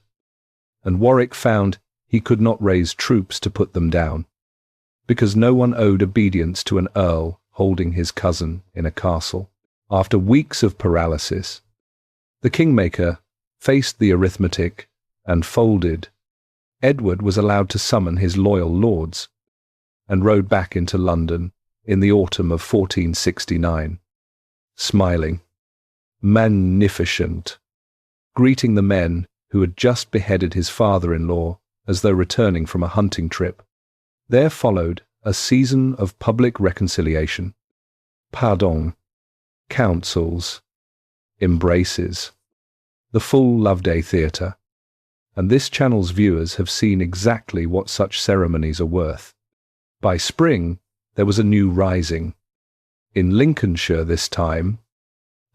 And Warwick found he could not raise troops to put them down, because no one owed obedience to an earl holding his cousin in a castle. After weeks of paralysis, the Kingmaker faced the arithmetic and folded. Edward was allowed to summon his loyal lords and rode back into London in the autumn of 1469, smiling, magnificent, greeting the men who had just beheaded his father-in-law as though returning from a hunting trip. There followed a season of public reconciliation, pardon, councils, embraces, the full Loveday Theatre, and this channel's viewers have seen exactly what such ceremonies are worth. By spring, there was a new rising, in Lincolnshire this time,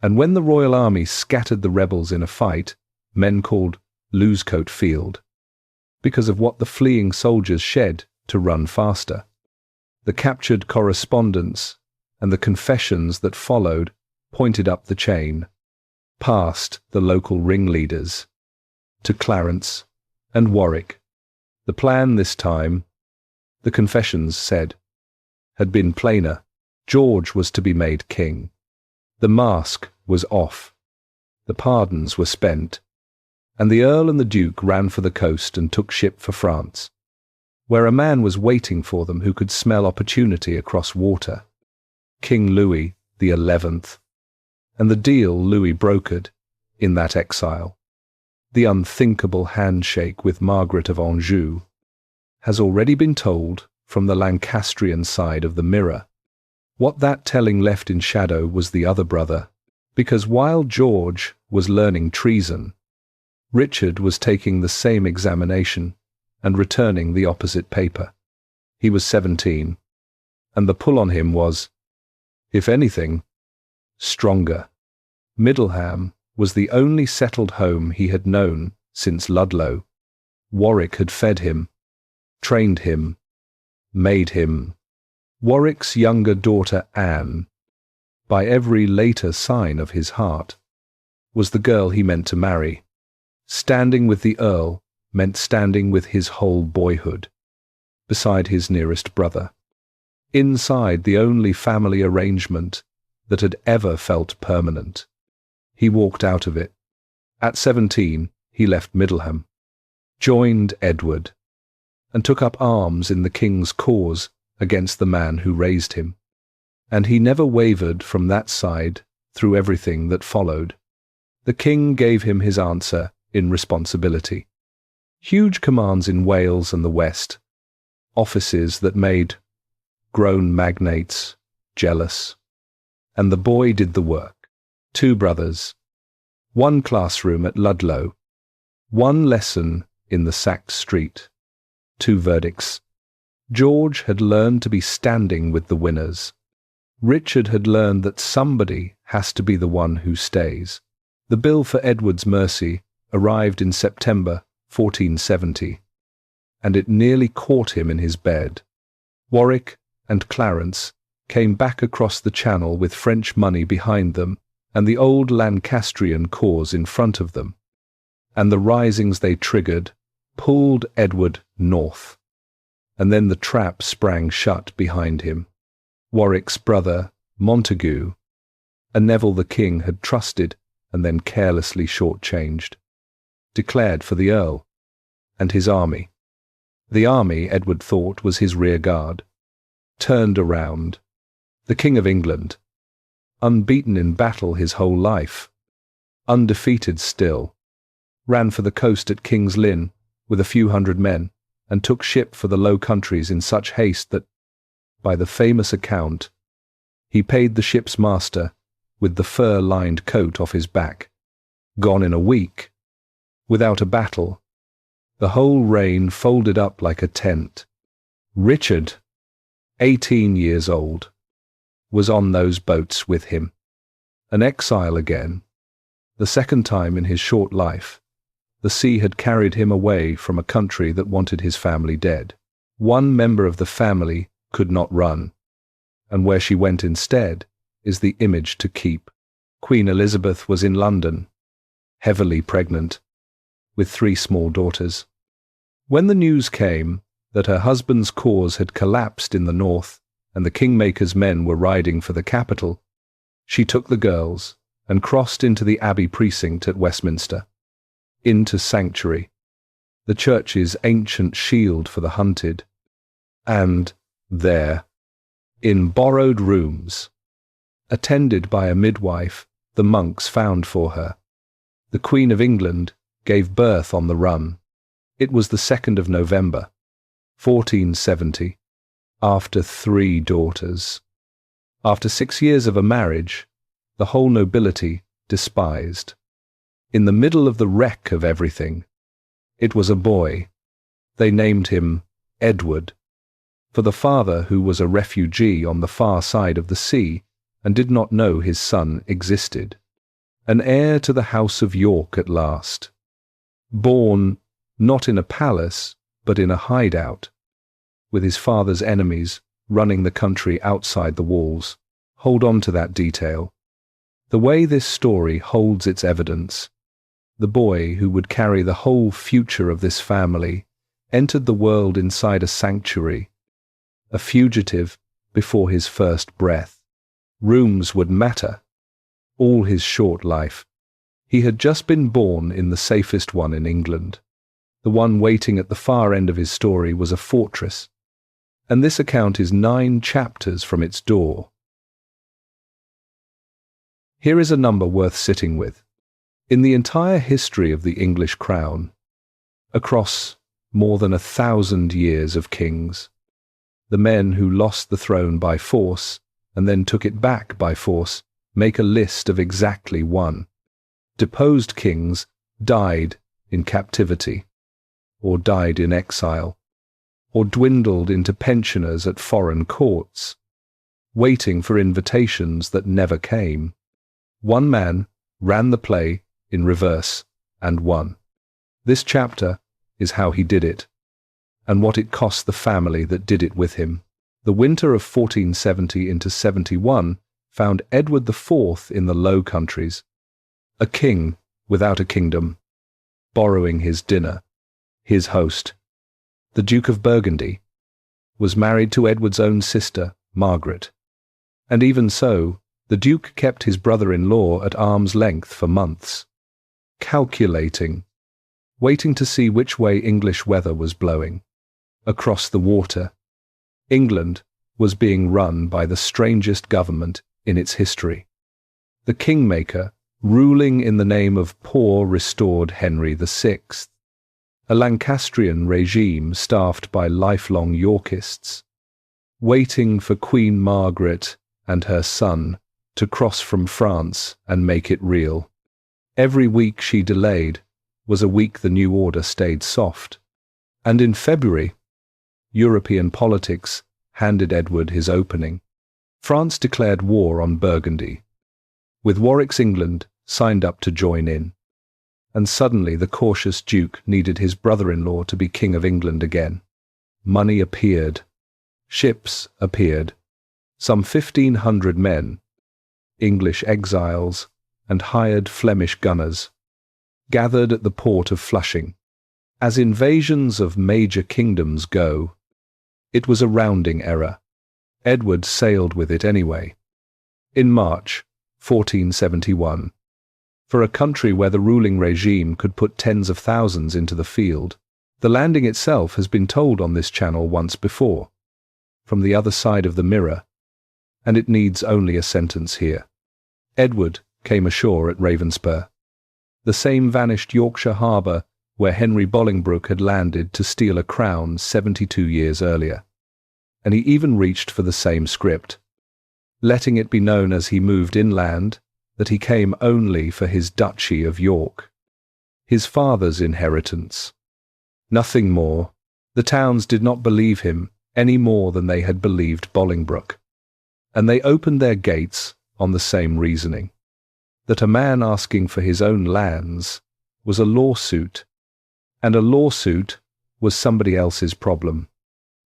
and when the royal army scattered the rebels in a fight, men called Losecoat Field, because of what the fleeing soldiers shed to run faster. The captured correspondence and the confessions that followed pointed up the chain, past the local ringleaders, to Clarence and Warwick. The plan this time, the confessions said, had been plainer. George was to be made king. The mask was off. The pardons were spent, and the Earl and the Duke ran for the coast and took ship for France, where a man was waiting for them who could smell opportunity across water. King Louis XI, and the deal Louis brokered in that exile, the unthinkable handshake with Margaret of Anjou, has already been told from the Lancastrian side of the mirror. What that telling left in shadow was the other brother, because while George was learning treason, Richard was taking the same examination and returning the opposite paper. He was 17, and the pull on him was, if anything, stronger. Middleham was the only settled home he had known since Ludlow. Warwick had fed him, trained him, made him. Warwick's younger daughter Anne, by every later sign of his heart, was the girl he meant to marry. Standing with the Earl meant standing with his whole boyhood, beside his nearest brother, inside the only family arrangement that had ever felt permanent. He walked out of it. At 17, he left Middleham, joined Edward, and took up arms in the king's cause against the man who raised him. And he never wavered from that side through everything that followed. The king gave him his answer in responsibility. Huge commands in Wales and the West, offices that made grown magnates jealous. And the boy did the work. 2 brothers, 1 classroom at Ludlow, 1 lesson in the sacked street, 2 verdicts. George had learned to be standing with the winners. Richard had learned that somebody has to be the one who stays. The bill for Edward's mercy arrived in September 1470, and it nearly caught him in his bed. Warwick and Clarence came back across the Channel with French money behind them and the old Lancastrian cause in front of them, and the risings they triggered pulled Edward north, and then the trap sprang shut behind him. Warwick's brother, Montague, a Neville the king had trusted and then carelessly shortchanged, declared for the Earl and his army. The army, Edward thought, was his rear guard. Turned around. The King of England, unbeaten in battle his whole life, undefeated still, ran for the coast at King's Lynn with a few hundred men, and took ship for the Low Countries in such haste that, by the famous account, he paid the ship's master with the fur-lined coat off his back. Gone in a week, without a battle, the whole reign folded up like a tent. Richard, 18 years old, was on those boats with him. An exile again, the second time in his short life. The sea had carried him away from a country that wanted his family dead. One member of the family could not run, and where she went instead is the image to keep. Queen Elizabeth was in London, heavily pregnant, with 3 small daughters. When the news came that her husband's cause had collapsed in the north and the Kingmaker's men were riding for the capital, she took the girls and crossed into the Abbey precinct at Westminster, into sanctuary, the church's ancient shield for the hunted, and there, in borrowed rooms, attended by a midwife the monks found for her, the Queen of England gave birth on the run. It was the 2nd of November, 1470, after 3 daughters. After 6 years of a marriage, the whole nobility despised. In the middle of the wreck of everything, it was a boy. They named him Edward, for the father, who was a refugee on the far side of the sea and did not know his son existed. An heir to the House of York at last. Born not in a palace, but in a hideout, with his father's enemies running the country outside the walls. Hold on to that detail. The way this story holds its evidence. The boy who would carry the whole future of this family entered the world inside a sanctuary, a fugitive before his first breath. Rooms would matter. All his short life. He had just been born in the safest one in England. The one waiting at the far end of his story was a fortress, and this account is 9 chapters from its door. Here is a number worth sitting with. In the entire history of the English crown, across more than 1,000 years of kings, the men who lost the throne by force and then took it back by force make a list of exactly 1. Deposed kings died in captivity, or died in exile, or dwindled into pensioners at foreign courts, waiting for invitations that never came. One man ran the play in reverse and won. This chapter is how he did it, and what it cost the family that did it with him. The winter of 1470 into 71 found Edward IV in the Low Countries, a king without a kingdom, borrowing his dinner. His host, the Duke of Burgundy, was married to Edward's own sister, Margaret, and even so, the Duke kept his brother-in-law at arm's length for months, calculating, waiting to see which way English weather was blowing. Across the water, England was being run by the strangest government in its history. The Kingmaker ruling in the name of poor restored Henry VI, a Lancastrian regime staffed by lifelong Yorkists, waiting for Queen Margaret and her son to cross from France and make it real. Every week she delayed was a week the new order stayed soft. And in February, European politics handed Edward his opening. France declared war on Burgundy, with Warwick's England signed up to join in. And suddenly the cautious Duke needed his brother-in-law to be King of England again. Money appeared. Ships appeared. Some 1,500 men, English exiles and hired Flemish gunners, gathered at the port of Flushing. As invasions of major kingdoms go, it was a rounding error. Edward sailed with it anyway. In March 1471, for a country where the ruling regime could put tens of thousands into the field, the landing itself has been told on this channel once before, from the other side of the mirror, and it needs only a sentence here. Edward came ashore at Ravenspur, the same vanished Yorkshire harbour where Henry Bolingbroke had landed to steal a crown 72 years earlier. And he even reached for the same script, letting it be known as he moved inland that he came only for his Duchy of York, his father's inheritance. Nothing more. The towns did not believe him any more than they had believed Bolingbroke, and they opened their gates on the same reasoning, that a man asking for his own lands was a lawsuit, and a lawsuit was somebody else's problem.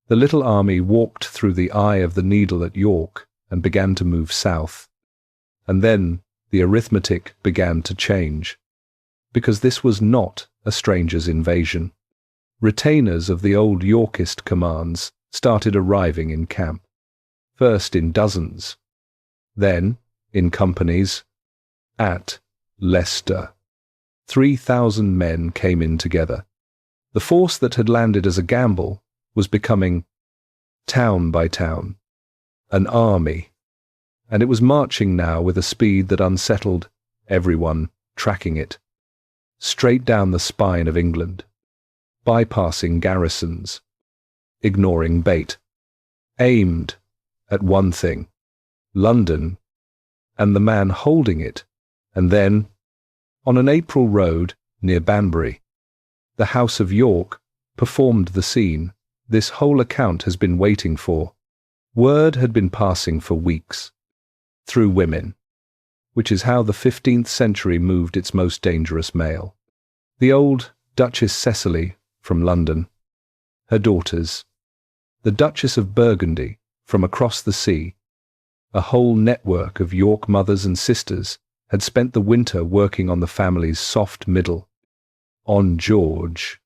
The little army walked through the eye of the needle at York and began to move south, and then the arithmetic began to change, because this was not a stranger's invasion. Retainers of the old Yorkist commands started arriving in camp, first in dozens, then in companies, at Leicester. 3,000 men came in together. The force that had landed as a gamble was becoming, town by town, an army, and it was marching now with a speed that unsettled everyone tracking it, straight down the spine of England, bypassing garrisons, ignoring bait, aimed at one thing, London, and the man holding it, and then, on an April road near Banbury, the House of York performed the scene this whole account has been waiting for. Word had been passing for weeks, through women, which is how the 15th century moved its most dangerous mail. The old Duchess Cecily from London, her daughters, the Duchess of Burgundy from across the sea, a whole network of York mothers and sisters had spent the winter working on the family's soft middle, on George,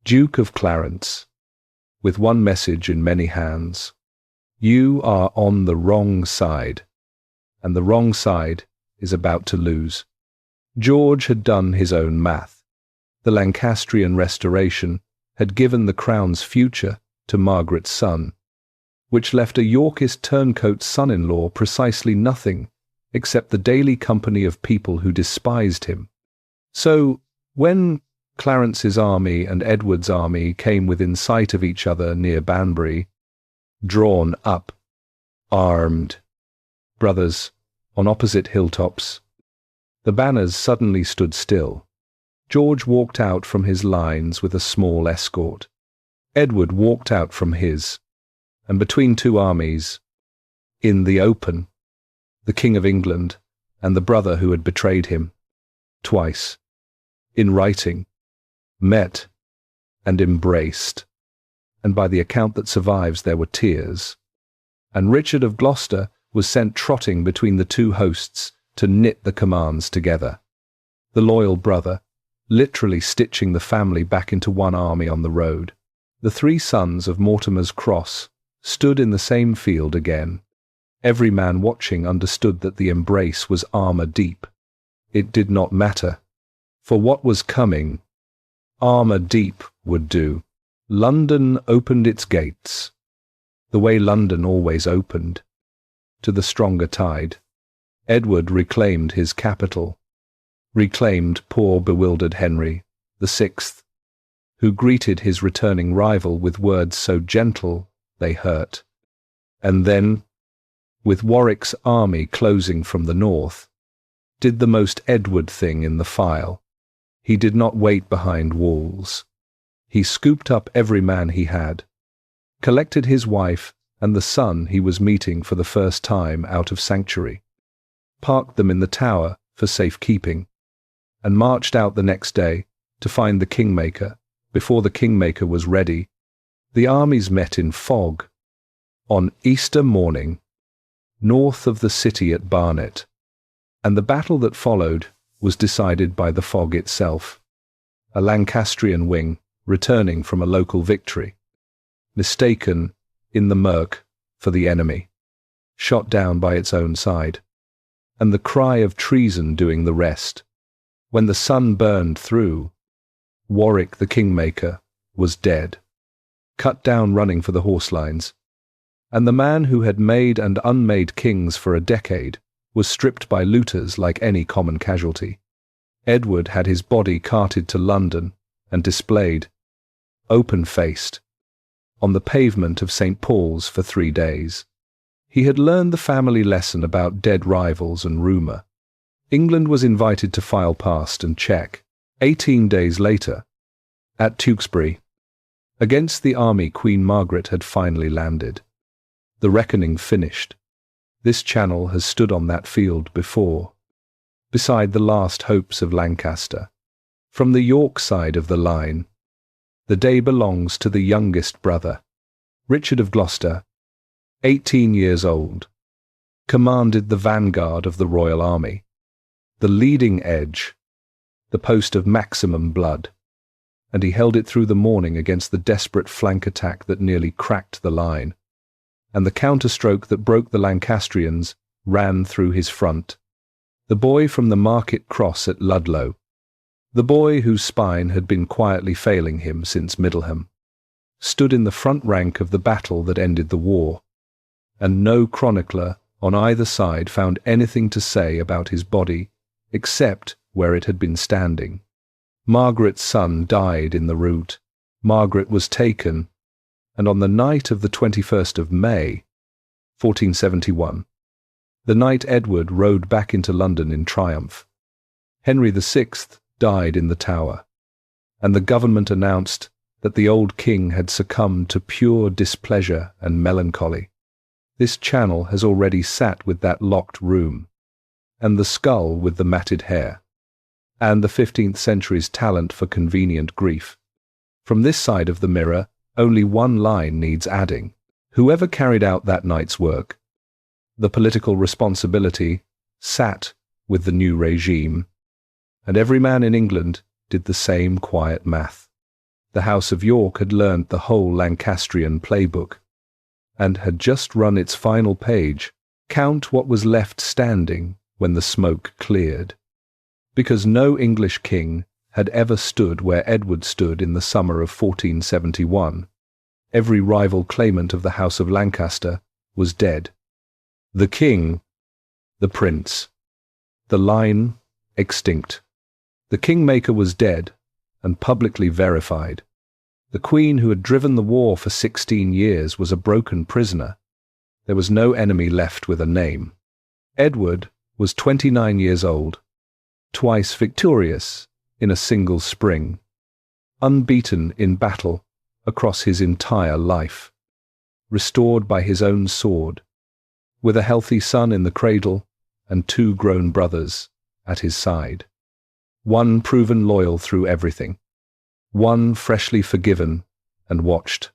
Duke of Clarence, with one message in many hands: you are on the wrong side, and the wrong side is about to lose. George had done his own math. The Lancastrian restoration had given the crown's future to Margaret's son, which left a Yorkist turncoat's son-in-law precisely nothing except the daily company of people who despised him. So, when Clarence's army and Edward's army came within sight of each other near Banbury, drawn up, armed, brothers, on opposite hilltops, the banners suddenly stood still. George walked out from his lines with a small escort. Edward walked out from his, and between two armies, in the open, the King of England and the brother who had betrayed him, twice, in writing, met and embraced, and by the account that survives there were tears, and Richard of Gloucester was sent trotting between the two hosts to knit the commands together. The loyal brother, literally stitching the family back into one army on the road. The three sons of Mortimer's Cross stood in the same field again. Every man watching understood that the embrace was armour deep. It did not matter, for what was coming, armour deep would do. London opened its gates, the way London always opened, to the stronger tide. Edward reclaimed his capital, reclaimed poor bewildered Henry the Sixth, who greeted his returning rival with words so gentle they hurt. And then, with Warwick's army closing from the north, did the most Edward thing in the file. He did not wait behind walls. He scooped up every man he had, collected his wife and the son he was meeting for the first time out of sanctuary, parked them in the tower for safekeeping, and marched out the next day to find the Kingmaker. Before the Kingmaker was ready, the armies met in fog on Easter morning, north of the city at Barnet, and the battle that followed was decided by the fog itself. A Lancastrian wing returning from a local victory, mistaken in the murk for the enemy, shot down by its own side, and the cry of treason doing the rest. When the sun burned through, Warwick the Kingmaker was dead, cut down running for the horse lines, and the man who had made and unmade kings for a decade was stripped by looters like any common casualty. Edward had his body carted to London and displayed, open-faced, on the pavement of St. Paul's for 3 days. He had learned the family lesson about dead rivals and rumour. England was invited to file past and check. 18 days later, at Tewkesbury, against the army Queen Margaret had finally landed. The reckoning finished. This channel has stood on that field before, beside the last hopes of Lancaster. From the York side of the line, the day belongs to the youngest brother, Richard of Gloucester, 18 years old, commanded the vanguard of the royal army, the leading edge, the post of maximum blood, and he held it through the morning against the desperate flank attack that nearly cracked the line, and the counterstroke that broke the Lancastrians ran through his front. The boy from the market cross at Ludlow, the boy whose spine had been quietly failing him since Middleham, stood in the front rank of the battle that ended the war, and no chronicler on either side found anything to say about his body except where it had been standing. Margaret's son died in the rout. Margaret was taken, and on the night of the 21st of May, 1471, the night Edward rode back into London in triumph, Henry VI died in the Tower, and the government announced that the old king had succumbed to pure displeasure and melancholy. This channel has already sat with that locked room, and the skull with the matted hair, and the 15th century's talent for convenient grief. From this side of the mirror, only one line needs adding. Whoever carried out that night's work, the political responsibility, sat with the new regime, and every man in England did the same quiet math. The House of York had learnt the whole Lancastrian playbook, and had just run its final page, count what was left standing when the smoke cleared. Because no English king had ever stood where Edward stood in the summer of 1471, every rival claimant of the House of Lancaster was dead. The king, the prince, the line extinct. The Kingmaker was dead and publicly verified. The queen who had driven the war for 16 years was a broken prisoner. There was no enemy left with a name. Edward was 29 years old, twice victorious in a single spring, unbeaten in battle across his entire life, restored by his own sword, with a healthy son in the cradle and 2 grown brothers at his side. One proven loyal through everything, one freshly forgiven and watched.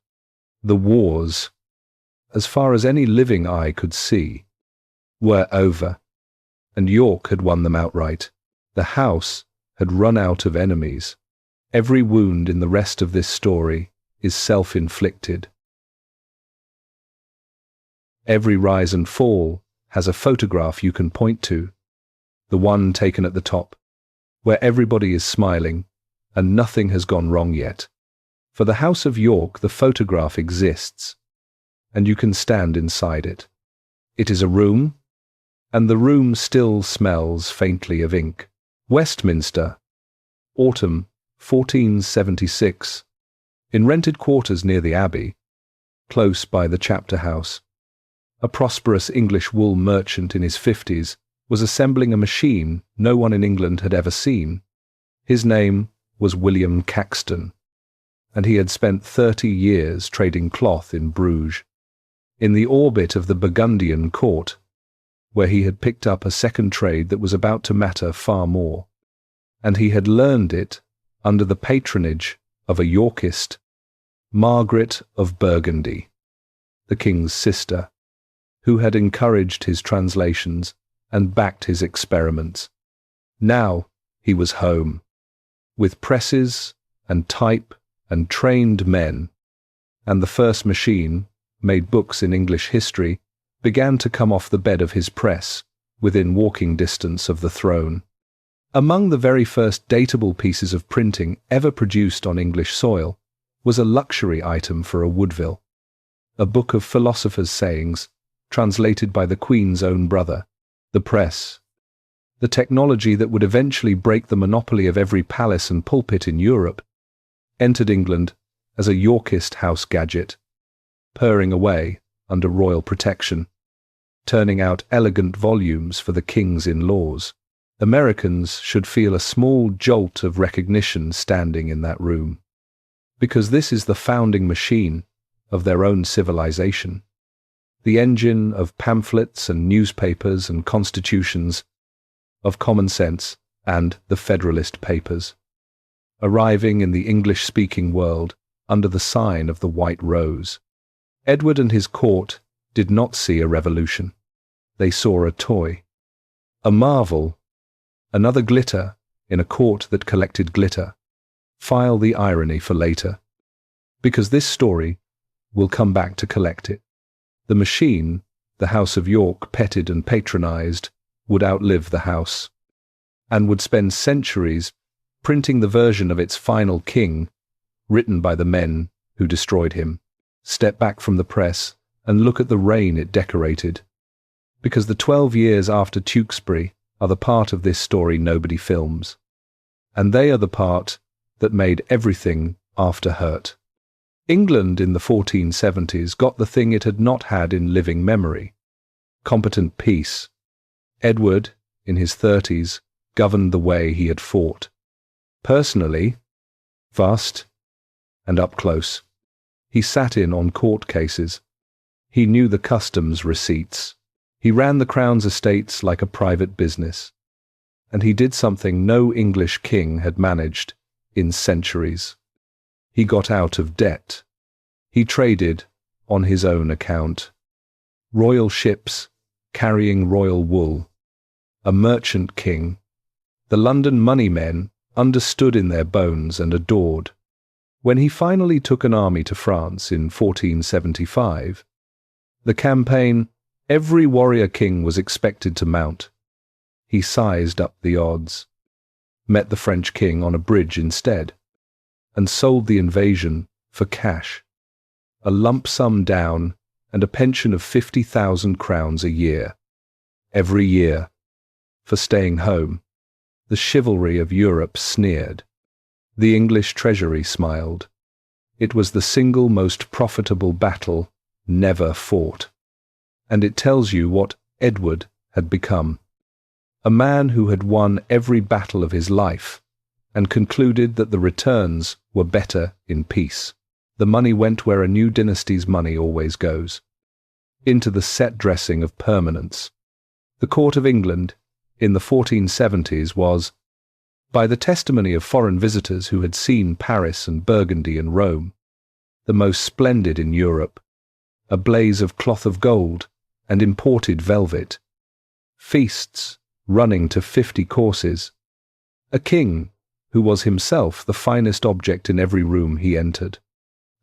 The wars, as far as any living eye could see, were over, and York had won them outright. The house had run out of enemies. Every wound in the rest of this story is self-inflicted. Every rise and fall has a photograph you can point to, the one taken at the top, where everybody is smiling and nothing has gone wrong yet. For the House of York, the photograph exists, and you can stand inside it. It is a room, and the room still smells faintly of ink. Westminster, autumn 1476, In rented quarters near the Abbey, close by the chapter house, a prosperous English wool merchant in his 50s was assembling a machine no one in England had ever seen. His name was William Caxton, and he had spent 30 years trading cloth in Bruges, in the orbit of the Burgundian court, where he had picked up a second trade that was about to matter far more, and he had learned it under the patronage of a Yorkist, Margaret of Burgundy, the king's sister, who had encouraged his translations and backed his experiments. Now he was home, with presses and type and trained men, and the first machine, made books in English history, began to come off the bed of his press, within walking distance of the throne. Among the very first datable pieces of printing ever produced on English soil was a luxury item for a Woodville, a book of philosophers' sayings, translated by the Queen's own brother, the press. The technology that would eventually break the monopoly of every palace and pulpit in Europe entered England as a Yorkist house gadget, purring away under royal protection, turning out elegant volumes for the kings in laws. Americans should feel a small jolt of recognition standing in that room, because this is the founding machine of their own civilization, the engine of pamphlets and newspapers and constitutions, of common sense and the Federalist Papers, arriving in the English-speaking world under the sign of the White Rose. Edward and his court did not see a revolution. They saw a toy, a marvel, another glitter in a court that collected glitter. File the irony for later, because this story will come back to collect it. The machine, the House of York petted and patronized, would outlive the house, and would spend centuries printing the version of its final king, written by the men who destroyed him. Step back from the press and look at the reign it decorated, because the 12 years after Tewkesbury are the part of this story nobody films, and they are the part that made everything after hurt. England in the 1470s got the thing it had not had in living memory: competent peace. Edward, in his 30s, governed the way he had fought. Personally, fast and up close. He sat in on court cases. He knew the customs receipts. He ran the Crown's estates like a private business. And he did something no English king had managed in centuries. He got out of debt. He traded on his own account. Royal ships carrying royal wool. A merchant king. The London money men understood in their bones and adored. When he finally took an army to France in 1475, the campaign every warrior king was expected to mount, he sized up the odds, met the French king on a bridge instead, and sold the invasion for cash, a lump sum down and a pension of 50,000 crowns a year, every year, for staying home. The chivalry of Europe sneered. The English treasury smiled. It was the single most profitable battle never fought. And it tells you what Edward had become. A man who had won every battle of his life and concluded that the returns were better in peace. The money went where a new dynasty's money always goes, into the set dressing of permanence. The court of England in the 1470s was, by the testimony of foreign visitors who had seen Paris and Burgundy and Rome, the most splendid in Europe, a blaze of cloth of gold and imported velvet, feasts running to 50 courses, a king who was himself the finest object in every room he entered.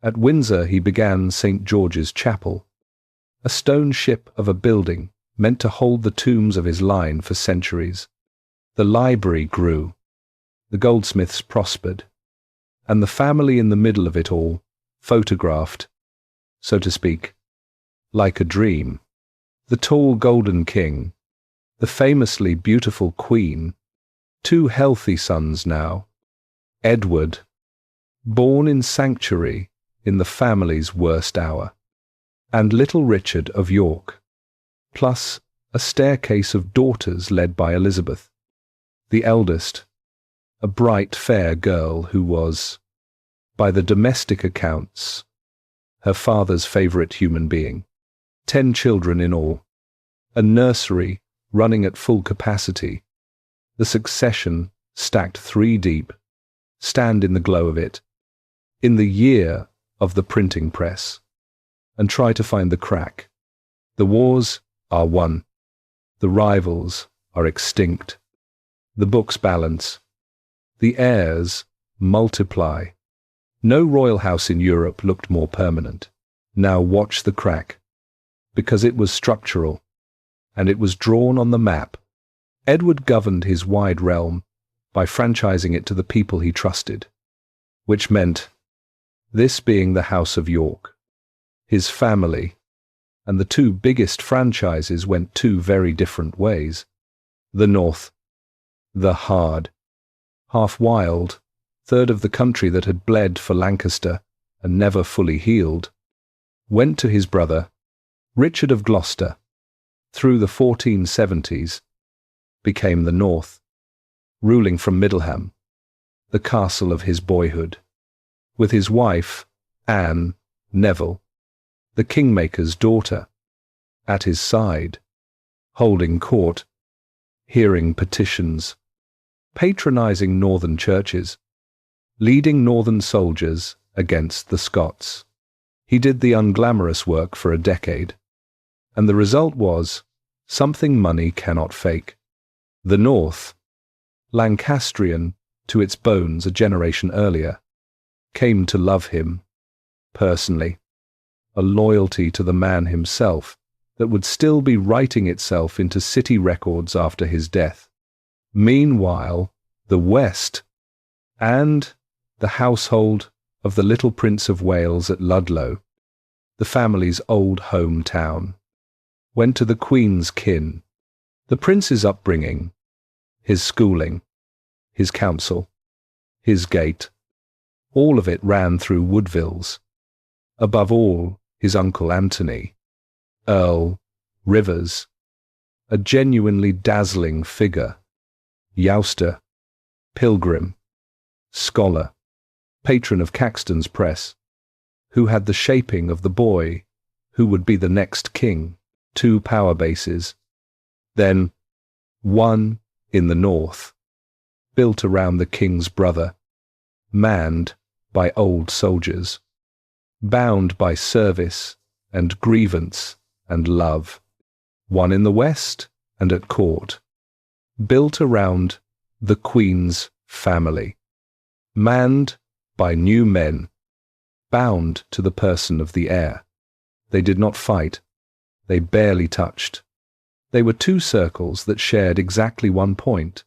At Windsor he began St. George's Chapel, a stone ship of a building meant to hold the tombs of his line for centuries. The library grew, the goldsmiths prospered, and the family in the middle of it all photographed, so to speak, like a dream. The tall golden king, the famously beautiful queen, two healthy sons now, Edward, born in sanctuary in the family's worst hour, and little Richard of York, plus a staircase of daughters led by Elizabeth, the eldest, a bright, fair girl who was, by the domestic accounts, her father's favourite human being. 10 children in all, a nursery running at full capacity, the succession stacked 3 deep, stand in the glow of it, in the year of the printing press, and try to find the crack. The wars are won, the rivals are extinct, the books balance, the heirs multiply. No royal house in Europe looked more permanent. Now watch the crack, because it was structural, and it was drawn on the map. Edward governed his wide realm by franchising it to the people he trusted, which meant this being the House of York, his family, and the 2 biggest franchises went 2 very different ways. The North, the hard, half-wild, third of the country that had bled for Lancaster and never fully healed, went to his brother, Richard of Gloucester, through the 1470s, became the North, ruling from Middleham, the castle of his boyhood, with his wife, Anne Neville, the Kingmaker's daughter, at his side, holding court, hearing petitions, patronizing northern churches, leading northern soldiers against the Scots. He did the unglamorous work for a decade, and the result was something money cannot fake. The North, Lancastrian to its bones a generation earlier, came to love him personally, a loyalty to the man himself that would still be writing itself into city records after his death. Meanwhile, the West, and the household of the little Prince of Wales at Ludlow, the family's old hometown, went to the Queen's kin. The Prince's upbringing, his schooling, his counsel, his gait, all of it ran through Woodvilles. Above all, his uncle Anthony, Earl Rivers, a genuinely dazzling figure, jouster, pilgrim, scholar, patron of Caxton's press, who had the shaping of the boy who would be the next king. 2 power bases, then 1 in the north, built around the king's brother, manned by old soldiers, bound by service and grievance and love. 1 in the west and at court, built around the Queen's family, manned by new men, bound to the person of the heir. They did not fight. They barely touched. They were 2 circles that shared exactly 1 point,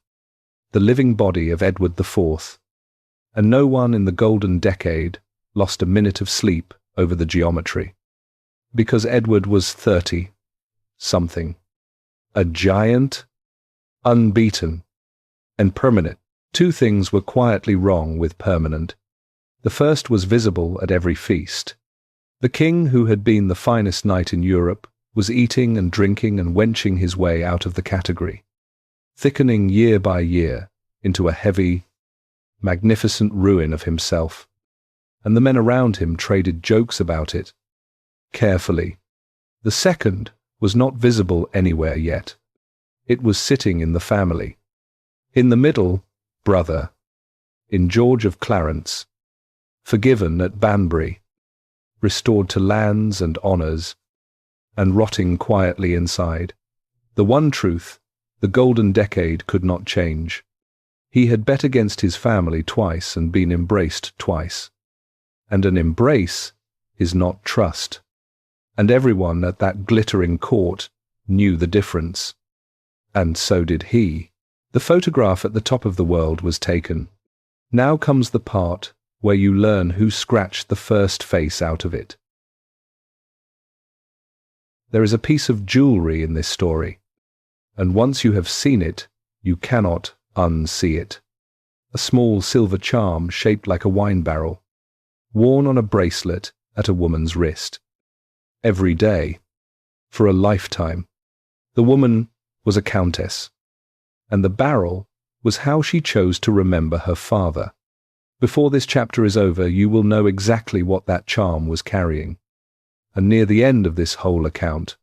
the living body of Edward IV, and no one in the golden decade lost a minute of sleep over the geometry. Because Edward was 30-something, a giant, unbeaten, and permanent. 2 things were quietly wrong with permanent. The first was visible at every feast. The king, who had been the finest knight in Europe, was eating and drinking and wenching his way out of the category, thickening year by year into a heavy, magnificent ruin of himself, and the men around him traded jokes about it, carefully. The second was not visible anywhere yet. It was sitting in the family. In the middle, brother, in George of Clarence, forgiven at Banbury, restored to lands and honours, and rotting quietly inside. The one truth, the golden decade could not change. He had bet against his family twice and been embraced twice. And an embrace is not trust. And everyone at that glittering court knew the difference. And so did he. The photograph at the top of the world was taken. Now comes the part where you learn who scratched the first face out of it. There is a piece of jewellery in this story, and once you have seen it, you cannot unsee it. A small silver charm shaped like a wine barrel, worn on a bracelet at a woman's wrist. Every day, for a lifetime. The woman was a countess, and the barrel was how she chose to remember her father. Before this chapter is over, you will know exactly what that charm was carrying. And near the end of this whole account,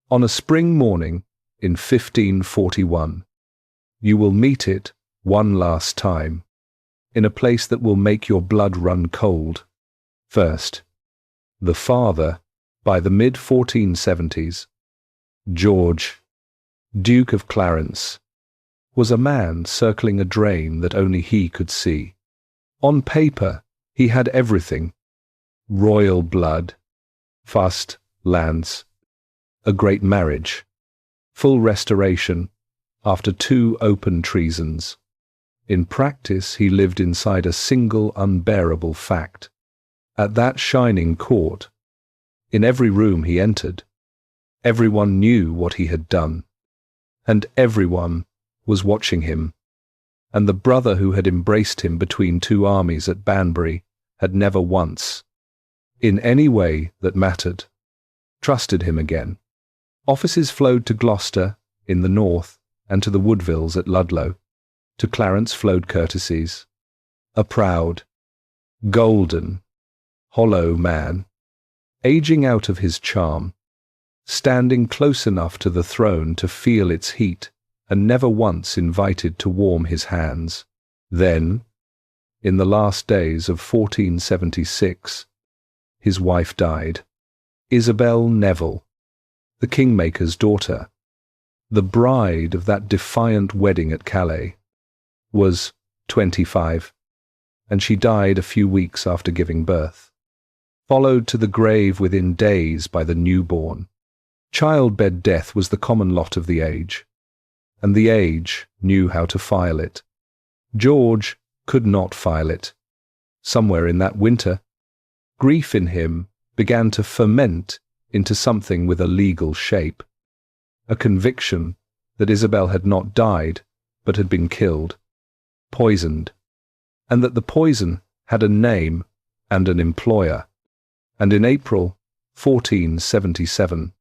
on a spring morning in 1541, you will meet it one last time, in a place that will make your blood run cold. First, the father, by the mid-1470s, George, Duke of Clarence, was a man circling a drain that only he could see. On paper, he had everything: royal blood, fast lands, a great marriage, full restoration after 2 open treasons. In practice, he lived inside a single unbearable fact. At that shining court, in every room he entered, everyone knew what he had done, and everyone was watching him, and the brother who had embraced him between 2 armies at Banbury had never once, in any way that mattered, trusted him again. Offices flowed to Gloucester in the north and to the Woodvilles at Ludlow. To Clarence flowed courtesies. A proud, golden, hollow man, aging out of his charm, standing close enough to the throne to feel its heat and never once invited to warm his hands. Then, in the last days of 1476, his wife died, Isabel Neville, the Kingmaker's daughter, the bride of that defiant wedding at Calais, was 25, and she died a few weeks after giving birth, followed to the grave within days by the newborn. Childbed death was the common lot of the age, and the age knew how to file it. George could not file it. Somewhere in that winter, grief in him began to ferment into something with a legal shape, a conviction that Isabel had not died but had been killed, poisoned, and that the poison had a name and an employer. And in April 1477,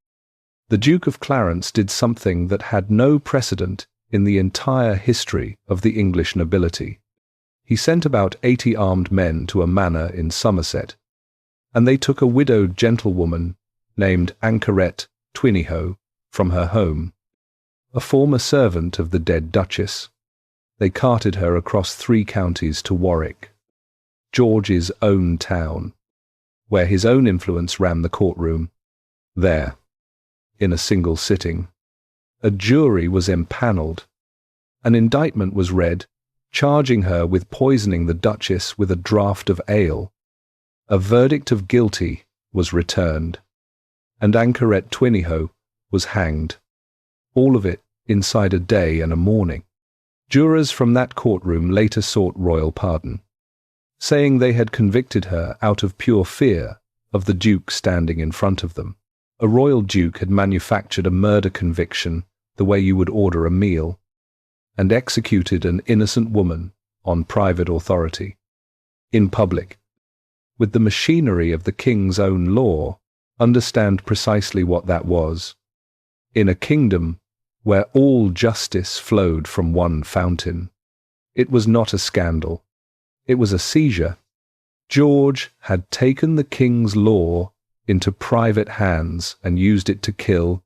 the Duke of Clarence did something that had no precedent in the entire history of the English nobility. He sent about 80 armed men to a manor in Somerset, and they took a widowed gentlewoman named Anchoret Twinihoe from her home, a former servant of the dead Duchess. They carted her across 3 counties to Warwick, George's own town, where his own influence ran the courtroom. There, in a single sitting, a jury was empanelled. An indictment was read, charging her with poisoning the Duchess with a draught of ale. A verdict of guilty was returned, and Anchoret Twinihoe was hanged. All of it inside a day and a morning. Jurors from that courtroom later sought royal pardon, saying they had convicted her out of pure fear of the Duke standing in front of them. A royal duke had manufactured a murder conviction the way you would order a meal, and executed an innocent woman on private authority, in public, with the machinery of the king's own law. Understand precisely what that was. In a kingdom where all justice flowed from one fountain, it was not a scandal. It was a seizure. George had taken the king's law into private hands and used it to kill,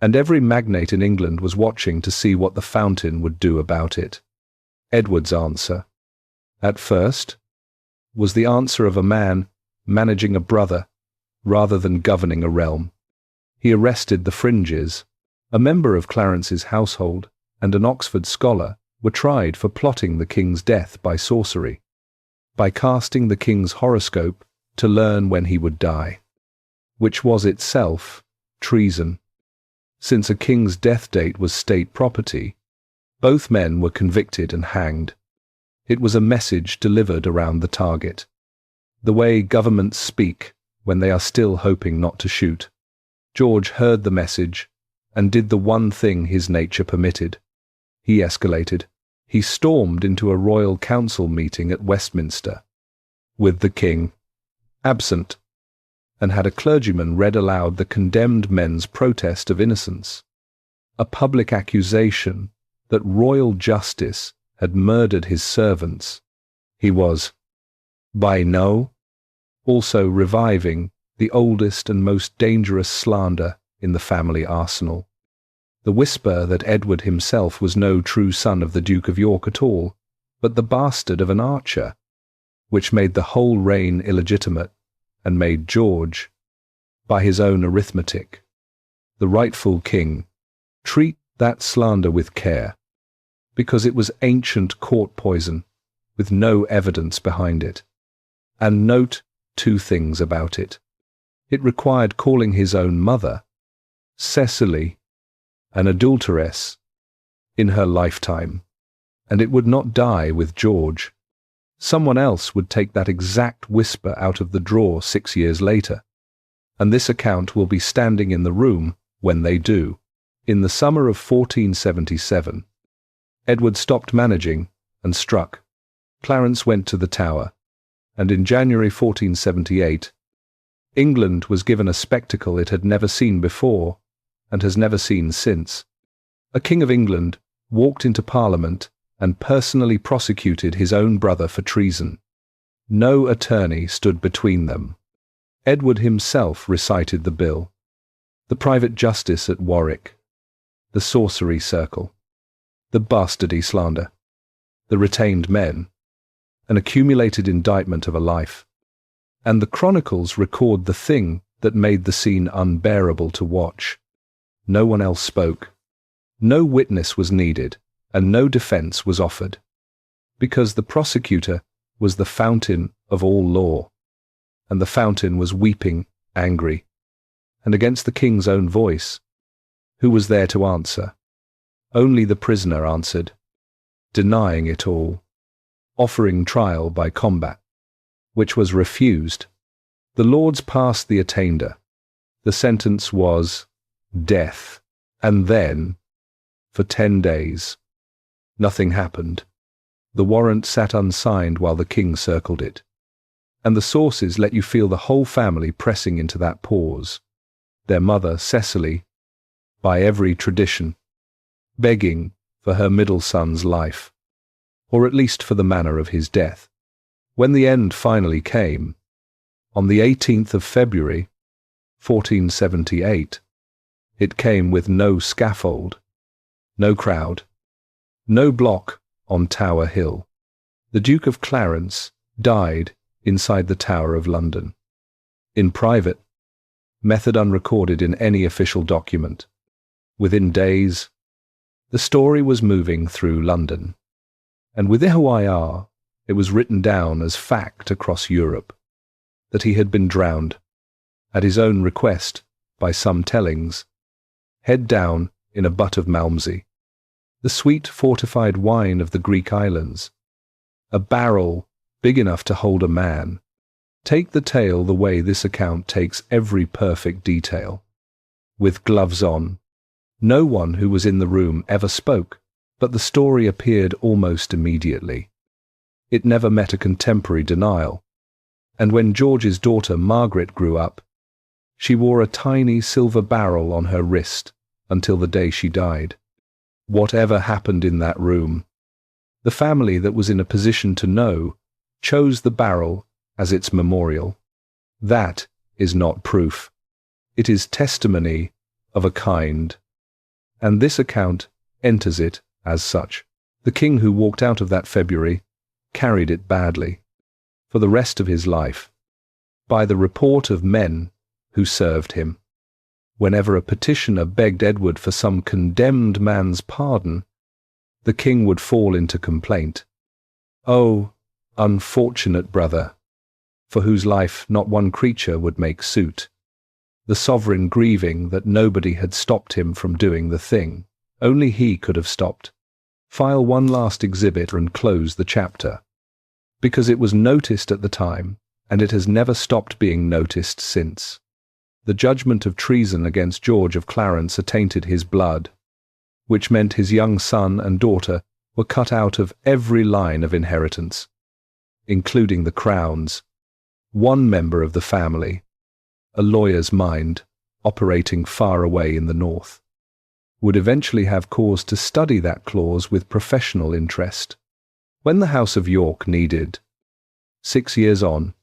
and every magnate in England was watching to see what the fountain would do about it. Edward's answer, at first, was the answer of a man managing a brother rather than governing a realm. He arrested the Fringes. A member of Clarence's household and an Oxford scholar were tried for plotting the king's death by sorcery, by casting the king's horoscope to learn when he would die, which was itself treason. Since a king's death date was state property, both men were convicted and hanged. It was a message delivered around the target, the way governments speak when they are still hoping not to shoot. George heard the message and did the one thing his nature permitted. He escalated. He stormed into a royal council meeting at Westminster, with the king, absent, and had a clergyman read aloud the condemned men's protest of innocence, a public accusation that royal justice had murdered his servants. He was, by no, also reviving the oldest and most dangerous slander in the family arsenal. The whisper that Edward himself was no true son of the Duke of York at all, but the bastard of an archer, which made the whole reign illegitimate and made George, by his own arithmetic, the rightful king. Treat that slander with care, because it was ancient court poison with no evidence behind it. And note two things about it. It required calling his own mother, Cecily, an adulteress, in her lifetime, and it would not die with George. Someone else would take that exact whisper out of the drawer 6 years later, and this account will be standing in the room when they do. In the summer of 1477, Edward stopped managing and struck. Clarence went to the Tower, and in January 1478, England was given a spectacle it had never seen before and has never seen since. A King of England walked into Parliament and personally prosecuted his own brother for treason. No attorney stood between them. Edward himself recited the bill. The private justice at Warwick, the sorcery circle, the bastardy slander, the retained men, an accumulated indictment of a life, and the chronicles record the thing that made the scene unbearable to watch. No one else spoke. No witness was needed, and no defense was offered, because the prosecutor was the fountain of all law, and the fountain was weeping, angry, and against the king's own voice. Who was there to answer? Only the prisoner answered, denying it all, offering trial by combat, which was refused. The Lords passed the attainder. The sentence was death, and then, for 10 days, nothing happened. The warrant sat unsigned while the king circled it, and the sources let you feel the whole family pressing into that pause. Their mother, Cecily, by every tradition, begging for her middle son's life, or at least for the manner of his death. When the end finally came, on the 18th of February, 1478, it came with no scaffold, no crowd, no block on Tower Hill. The Duke of Clarence died inside the Tower of London. In private, method unrecorded in any official document. Within days, the story was moving through London, and with Ihuayar, it was written down as fact across Europe that he had been drowned, at his own request, by some tellings, head down in a butt of Malmsey, the sweet fortified wine of the Greek islands, a barrel big enough to hold a man. Take the tale the way this account takes every perfect detail. With gloves on, no one who was in the room ever spoke, but the story appeared almost immediately. It never met a contemporary denial, and when George's daughter Margaret grew up, she wore a tiny silver barrel on her wrist until the day she died. Whatever happened in that room, the family that was in a position to know chose the barrel as its memorial. That is not proof. It is testimony of a kind, and this account enters it as such. The king who walked out of that February carried it badly, for the rest of his life, by the report of men who served him. Whenever a petitioner begged Edward for some condemned man's pardon, the king would fall into complaint. Oh, unfortunate brother, for whose life not one creature would make suit, the sovereign grieving that nobody had stopped him from doing the thing. Only he could have stopped. File one last exhibit and close the chapter, because it was noticed at the time, and it has never stopped being noticed since. The judgment of treason against George of Clarence attainted his blood, which meant his young son and daughter were cut out of every line of inheritance, including the crowns, One member of the family, a lawyer's mind operating far away in the north, would eventually have cause to study that clause with professional interest. When the House of York needed, 6 years on,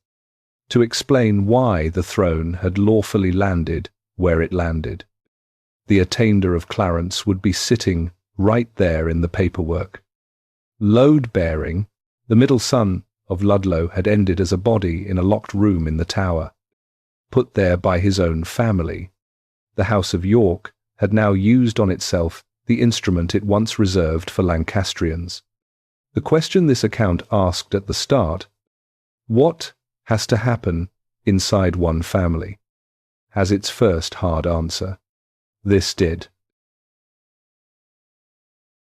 to explain why the throne had lawfully landed where it landed, the attainder of Clarence would be sitting right there in the paperwork. Load-bearing, the middle son of Ludlow had ended as a body in a locked room in the Tower, put there by his own family. The House of York had now used on itself the instrument it once reserved for Lancastrians. The question this account asked at the start, what has to happen inside one family, has its first hard answer. This did.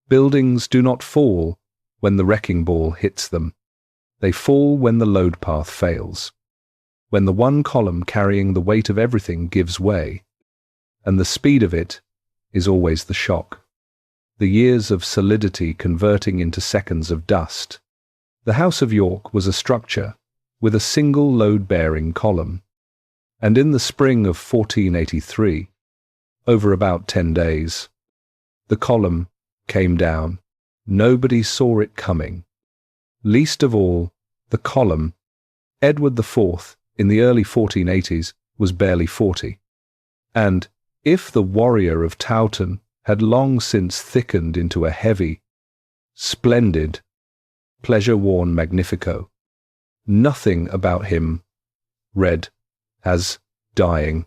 Buildings do not fall when the wrecking ball hits them. They fall when the load path fails, when the one column carrying the weight of everything gives way, and the speed of it is always the shock. The years of solidity converting into seconds of dust. The House of York was a structure with a single load-bearing column, and in the spring of 1483, over about 10 days, the column came down. Nobody saw it coming. Least of all, the column. Edward IV, in the early 1480s, was barely 40, and if the warrior of Towton had long since thickened into a heavy, splendid, pleasure-worn magnifico, nothing about him read as dying.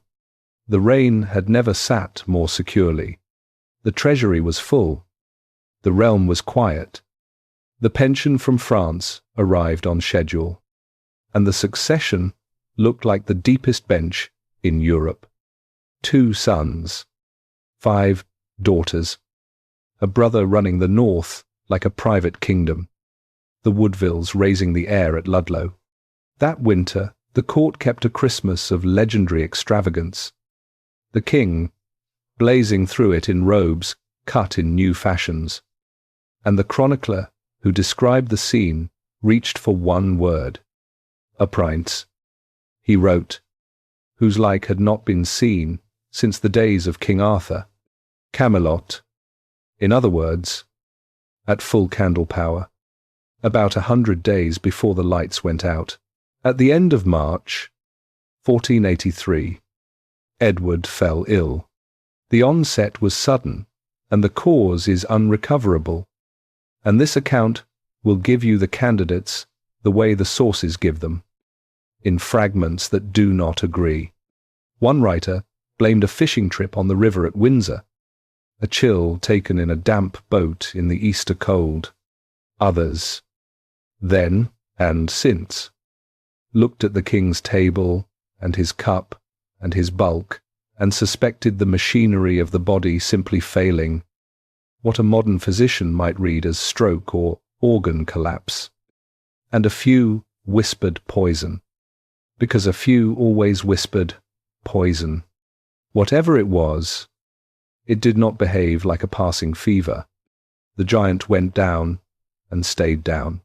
The reign had never sat more securely. The treasury was full. The realm was quiet. The pension from France arrived on schedule, and the succession looked like the deepest bench in Europe. 2 sons, 5 daughters, a brother running the north like a private kingdom, the Woodvilles raising the heir at Ludlow. That winter, the court kept a Christmas of legendary extravagance. The king, blazing through it in robes cut in new fashions, and the chronicler who described the scene reached for one word, a prince. He wrote, whose like had not been seen since the days of King Arthur, Camelot, in other words, at full candle power, about 100 days before the lights went out. At the end of March, 1483, Edward fell ill. The onset was sudden, and the cause is unrecoverable, and this account will give you the candidates the way the sources give them, in fragments that do not agree. One writer blamed a fishing trip on the river at Windsor, a chill taken in a damp boat in the Easter cold. Others, then and since, looked at the king's table and his cup and his bulk and suspected the machinery of the body simply failing, what a modern physician might read as stroke or organ collapse. And a few whispered poison, because a few always whispered poison. Whatever it was, it did not behave like a passing fever. The giant went down and stayed down.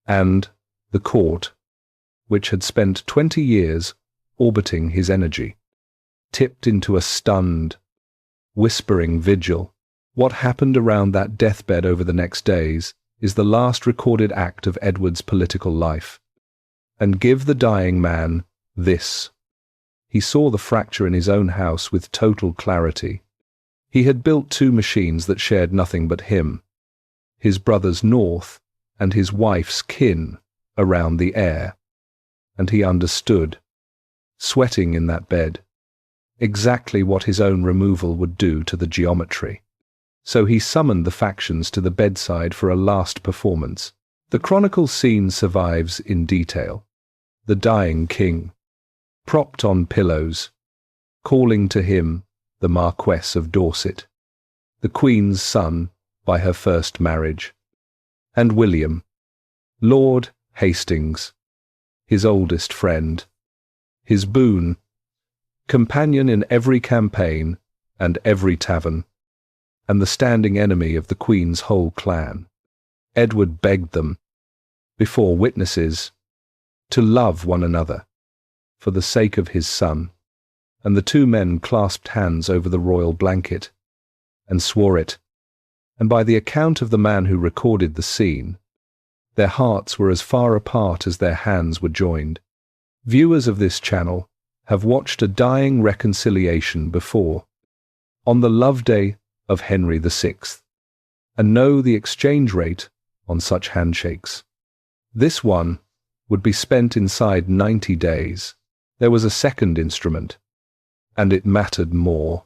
And the court, which had spent 20 years orbiting his energy, tipped into a stunned, whispering vigil. What happened around that deathbed over the next days is the last recorded act of Edward's political life. And give the dying man this. He saw the fracture in his own house with total clarity. He had built 2 machines that shared nothing but him, his brother's north and his wife's kin around the heir. And he understood, sweating in that bed, exactly what his own removal would do to the geometry. So he summoned the factions to the bedside for a last performance. The chronicle scene survives in detail. The dying king, propped on pillows, calling to him the Marquess of Dorset, the Queen's son by her first marriage, and William, Lord Hastings, his oldest friend, his boon, companion in every campaign and every tavern, and the standing enemy of the Queen's whole clan. Edward begged them, before witnesses, to love one another, for the sake of his son. And the two men clasped hands over the royal blanket, and swore it. And by the account of the man who recorded the scene, their hearts were as far apart as their hands were joined. Viewers of this channel have watched a dying reconciliation before, on the love day of Henry VI, and know the exchange rate on such handshakes. This one would be spent inside 90 days. There was a second instrument, and it mattered more,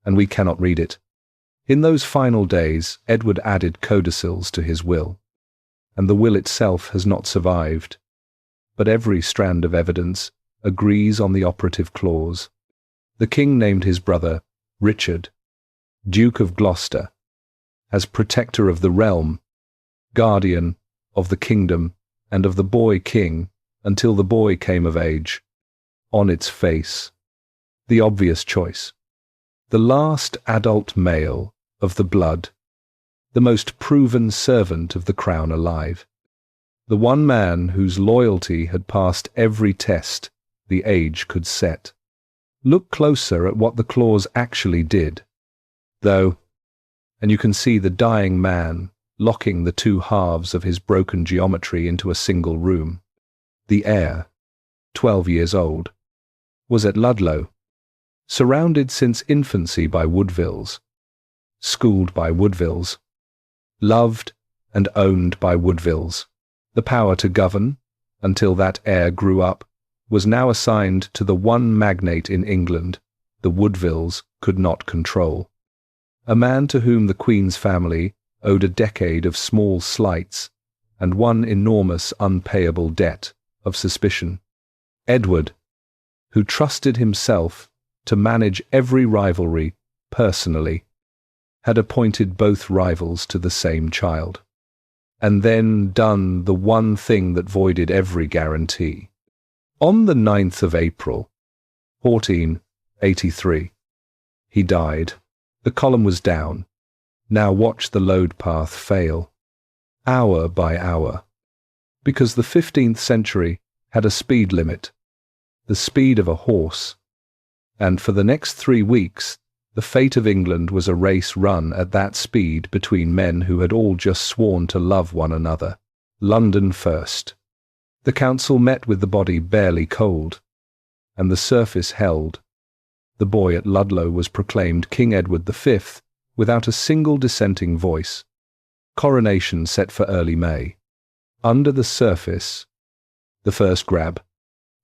and we cannot read it. In those final days, Edward added codicils to his will, and the will itself has not survived, but every strand of evidence agrees on the operative clause. The king named his brother Richard, Duke of Gloucester, as protector of the realm, guardian of the kingdom and of the boy king until the boy came of age. On its face, the obvious choice. The last adult male of the blood, the most proven servant of the crown alive, the one man whose loyalty had passed every test the age could set. Look closer at what the clause actually did, though, and you can see the dying man locking the two halves of his broken geometry into a single room. The heir, 12 years old, was at Ludlow, surrounded since infancy by Woodvilles, schooled by Woodvilles, loved and owned by Woodvilles. The power to govern, until that heir grew up, was now assigned to the one magnate in England the Woodvilles could not control, a man to whom the Queen's family owed a decade of small slights and one enormous unpayable debt of suspicion. Edward, who trusted himself to manage every rivalry personally, had appointed both rivals to the same child, and then done the one thing that voided every guarantee. On the 9th of April, 1483, he died. The column was down. Now watch the load path fail, hour by hour, because the 15th century had a speed limit, the speed of a horse, and for the next 3 weeks the fate of England was a race run at that speed between men who had all just sworn to love one another. London first. The council met with the body barely cold, and the surface held. The boy at Ludlow was proclaimed King Edward V without a single dissenting voice. Coronation set for early May. Under the surface, the first grab.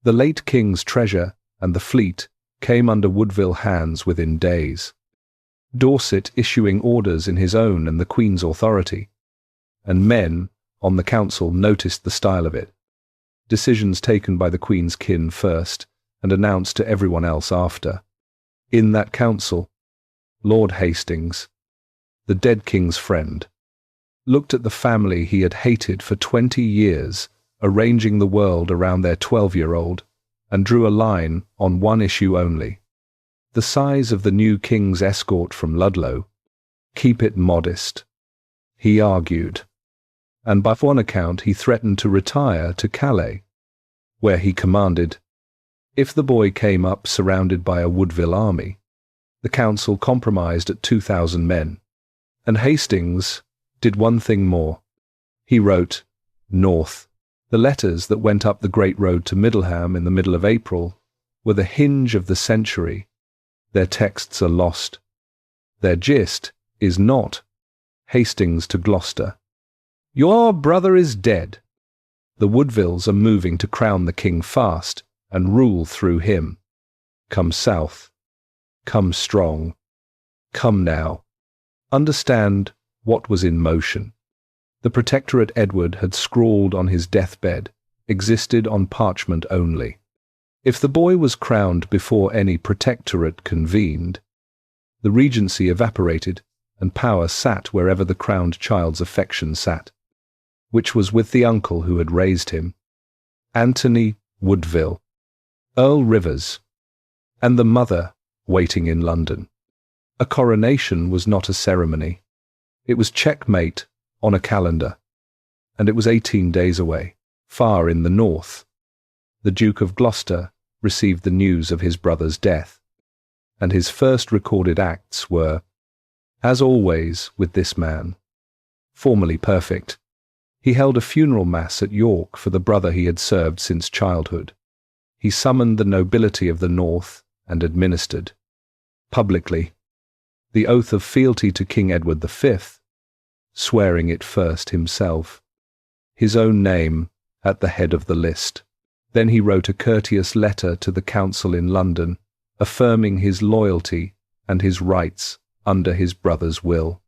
The late king's treasure and the fleet came under Woodville hands within days, Dorset issuing orders in his own and the Queen's authority, and men on the council noticed the style of it. Decisions taken by the Queen's kin first and announced to everyone else after. In that council, Lord Hastings, the dead king's friend, looked at the family he had hated for 20 years, arranging the world around their 12-year-old, and drew a line on one issue only: the size of the new king's escort from Ludlow. Keep it modest, he argued, and by one account he threatened to retire to Calais, where he commanded. If the boy came up surrounded by a Woodville army, the council compromised at 2,000 men, and Hastings did one thing more. He wrote, North. The letters that went up the great road to Middleham in the middle of April were the hinge of the century. Their texts are lost. Their gist is not Hastings to Gloucester. Your brother is dead. The Woodvilles are moving to crown the king fast and rule through him. Come south. Come strong. Come now. Understand what was in motion. The Protectorate Edward had scrawled on his deathbed existed on parchment only. If the boy was crowned before any Protectorate convened, the regency evaporated and power sat wherever the crowned child's affection sat, which was with the uncle who had raised him, Anthony Woodville, Earl Rivers, and the mother waiting in London. A coronation was not a ceremony. It was checkmate on a calendar, and it was 18 days away, far in the north, the Duke of Gloucester received the news of his brother's death, and his first recorded acts were, as always with this man, formally perfect. He held a funeral mass at York for the brother he had served since childhood. He summoned the nobility of the North and administered, publicly, the oath of fealty to King Edward V, swearing it first himself, his own name at the head of the list. Then he wrote a courteous letter to the council in London, affirming his loyalty and his rights under his brother's will,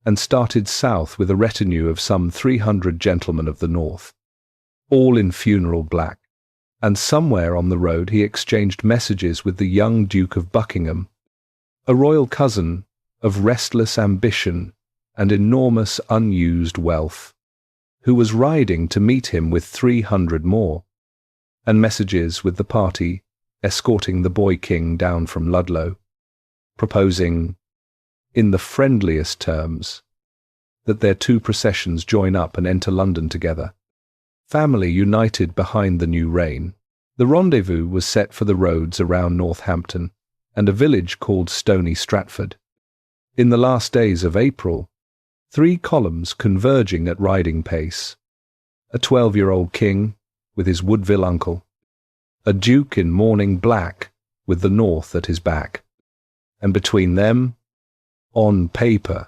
and started south with a retinue of some 300 gentlemen of the North, all in funeral black, and somewhere on the road he exchanged messages with the young Duke of Buckingham, a royal cousin of restless ambition and enormous unused wealth, who was riding to meet him with 300 more, and messages with the party escorting the boy king down from Ludlow, proposing, in the friendliest terms, that their two processions join up and enter London together. Family united behind the new reign. The rendezvous was set for the roads around Northampton and a village called Stony Stratford. In the last days of April, 3 columns converging at riding pace, a 12-year-old king with his Woodville uncle, a duke in mourning black with the North at his back, and between them, on paper,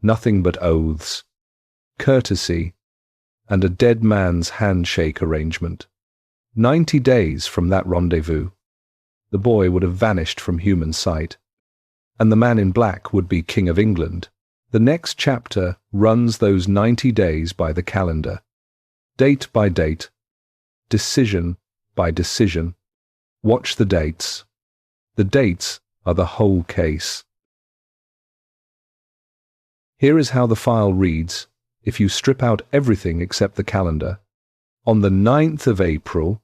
nothing but oaths, courtesy, and a dead man's handshake arrangement. 90 days from that rendezvous, the boy would have vanished from human sight, and the man in black would be King of England. The next chapter runs those 90 days by the calendar, date by date, decision by decision. Watch the dates. The dates are the whole case. Here is how the file reads if you strip out everything except the calendar. On the 9th of April,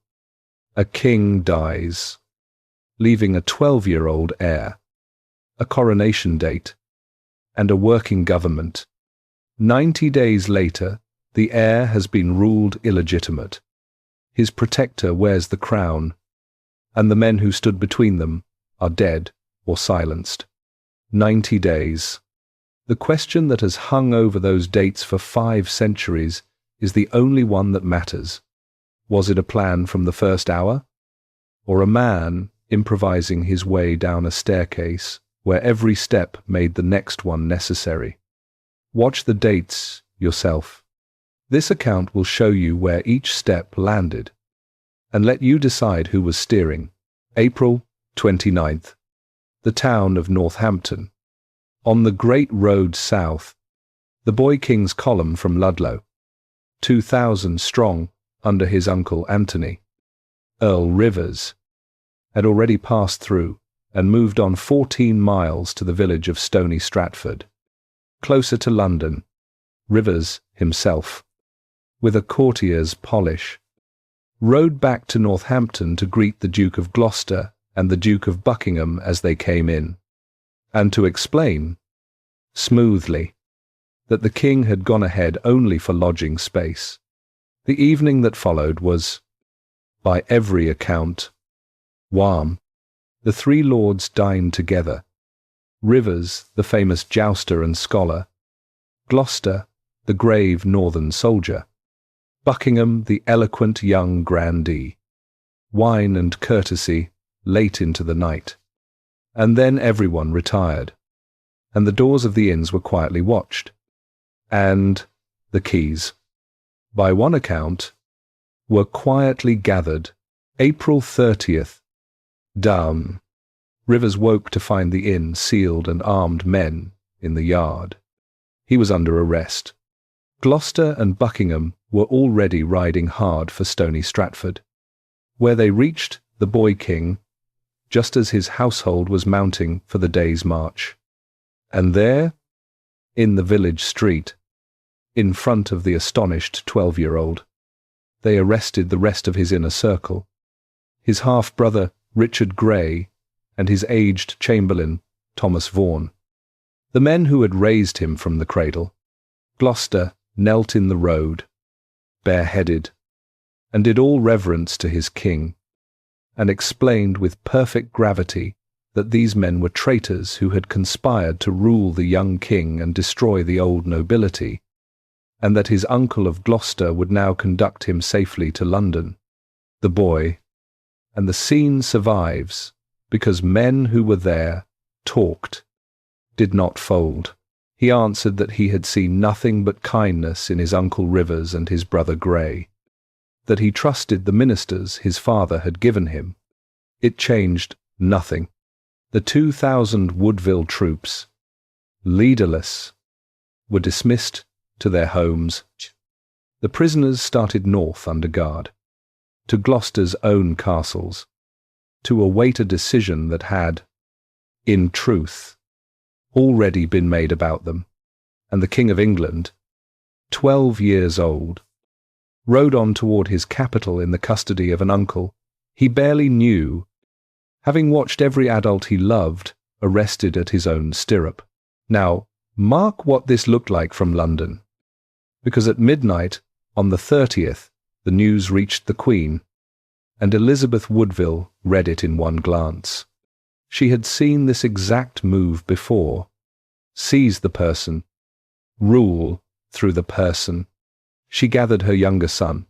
a king dies, leaving a 12-year-old heir, a coronation date, and a working government. 90 days later, the heir has been ruled illegitimate. His protector wears the crown, and the men who stood between them are dead or silenced. 90 days. The question that has hung over those dates for 5 centuries is the only one that matters. Was it a plan from the first hour? Or a man improvising his way down a staircase where every step made the next one necessary? Watch the dates yourself. This account will show you where each step landed, and let you decide who was steering. April 29th. The town of Northampton. On the great road south, the boy king's column from Ludlow, 2,000 strong under his uncle Anthony, Earl Rivers, had already passed through and moved on 14 miles to the village of Stony Stratford. Closer to London, Rivers himself, with a courtier's polish, rode back to Northampton to greet the Duke of Gloucester and the Duke of Buckingham as they came in, and to explain, smoothly, that the king had gone ahead only for lodging space. The evening that followed was, by every account, warm. The 3 lords dined together. Rivers, the famous jouster and scholar; Gloucester, the grave northern soldier; Buckingham, the eloquent young grandee. Wine and courtesy late into the night. And then everyone retired, and the doors of the inns were quietly watched. And the keys, by one account, were quietly gathered. April 30th. Down. Rivers woke to find the inn sealed and armed men in the yard. He was under arrest. Gloucester and Buckingham were already riding hard for Stony Stratford, where they reached the boy king just as his household was mounting for the day's march. And there, in the village street, in front of the astonished 12-year-old, they arrested the rest of his inner circle, his half-brother Richard Grey and his aged chamberlain Thomas Vaughan, the men who had raised him from the cradle. Gloucester knelt in the road, bareheaded, and did all reverence to his king, and explained with perfect gravity that these men were traitors who had conspired to rule the young king and destroy the old nobility, and that his uncle of Gloucester would now conduct him safely to London. The boy, and the scene survives because men who were there talked, did not fold. He answered that he had seen nothing but kindness in his uncle Rivers and his brother Grey, that he trusted the ministers his father had given him. It changed nothing. The 2,000 Woodville troops, leaderless, were dismissed to their homes. The prisoners started north under guard, to Gloucester's own castles, to await a decision that had, in truth, already been made about them, and the King of England, 12 years old, rode on toward his capital in the custody of an uncle he barely knew, having watched every adult he loved arrested at his own stirrup. Now, mark what this looked like from London, because at midnight on the 30th the news reached the Queen, and Elizabeth Woodville read it in one glance. She had seen this exact move before: seize the person, rule through the person. She gathered her younger son,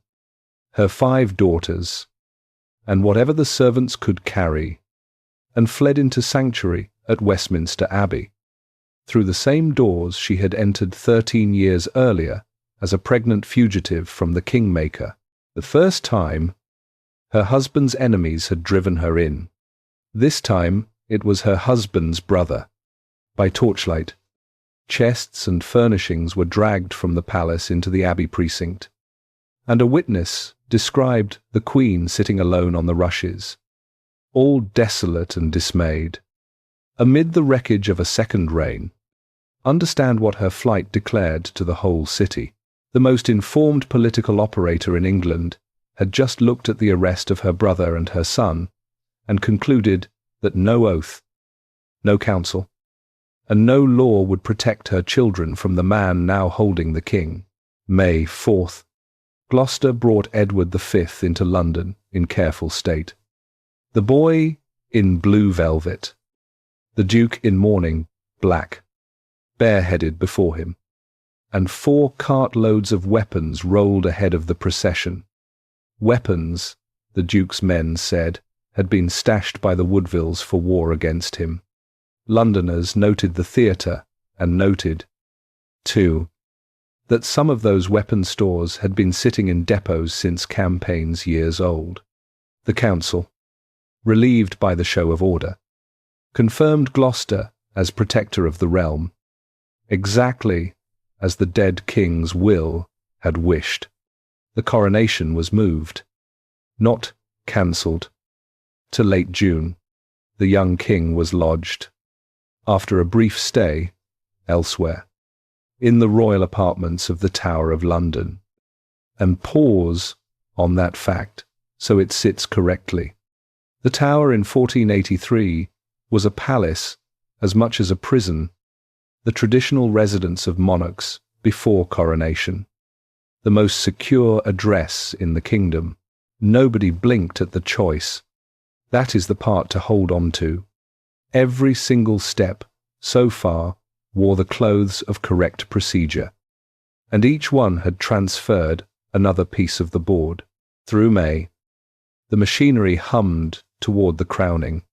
her 5 daughters, and whatever the servants could carry, and fled into sanctuary at Westminster Abbey, through the same doors she had entered 13 years earlier as a pregnant fugitive from the Kingmaker. The first time, her husband's enemies had driven her in. This time it was her husband's brother. By torchlight, chests and furnishings were dragged from the palace into the abbey precinct, and a witness described the Queen sitting alone on the rushes, all desolate and dismayed, amid the wreckage of a second reign. Understand what her flight declared to the whole city. The most informed political operator in England had just looked at the arrest of her brother and her son, and concluded that no oath, no council, and no law would protect her children from the man now holding the king. May 4th. Gloucester brought Edward V into London in careful state. The boy in blue velvet, the Duke in mourning black, bareheaded before him, and 4 cartloads of weapons rolled ahead of the procession. Weapons, the Duke's men said, had been stashed by the Woodvilles for war against him. Londoners noted the theatre, and noted, too, that some of those weapon stores had been sitting in depots since campaigns years old. The council, relieved by the show of order, confirmed Gloucester as protector of the realm, exactly as the dead king's will had wished. The coronation was moved, not cancelled, to late June. The young king was lodged, after a brief stay, elsewhere, in the royal apartments of the Tower of London. And pause on that fact so it sits correctly. The Tower in 1483 was a palace as much as a prison, the traditional residence of monarchs before coronation, the most secure address in the kingdom. Nobody blinked at the choice. That is the part to hold on to. Every single step, so far, wore the clothes of correct procedure, and each one had transferred another piece of the board. Through May, the machinery hummed toward the crowning.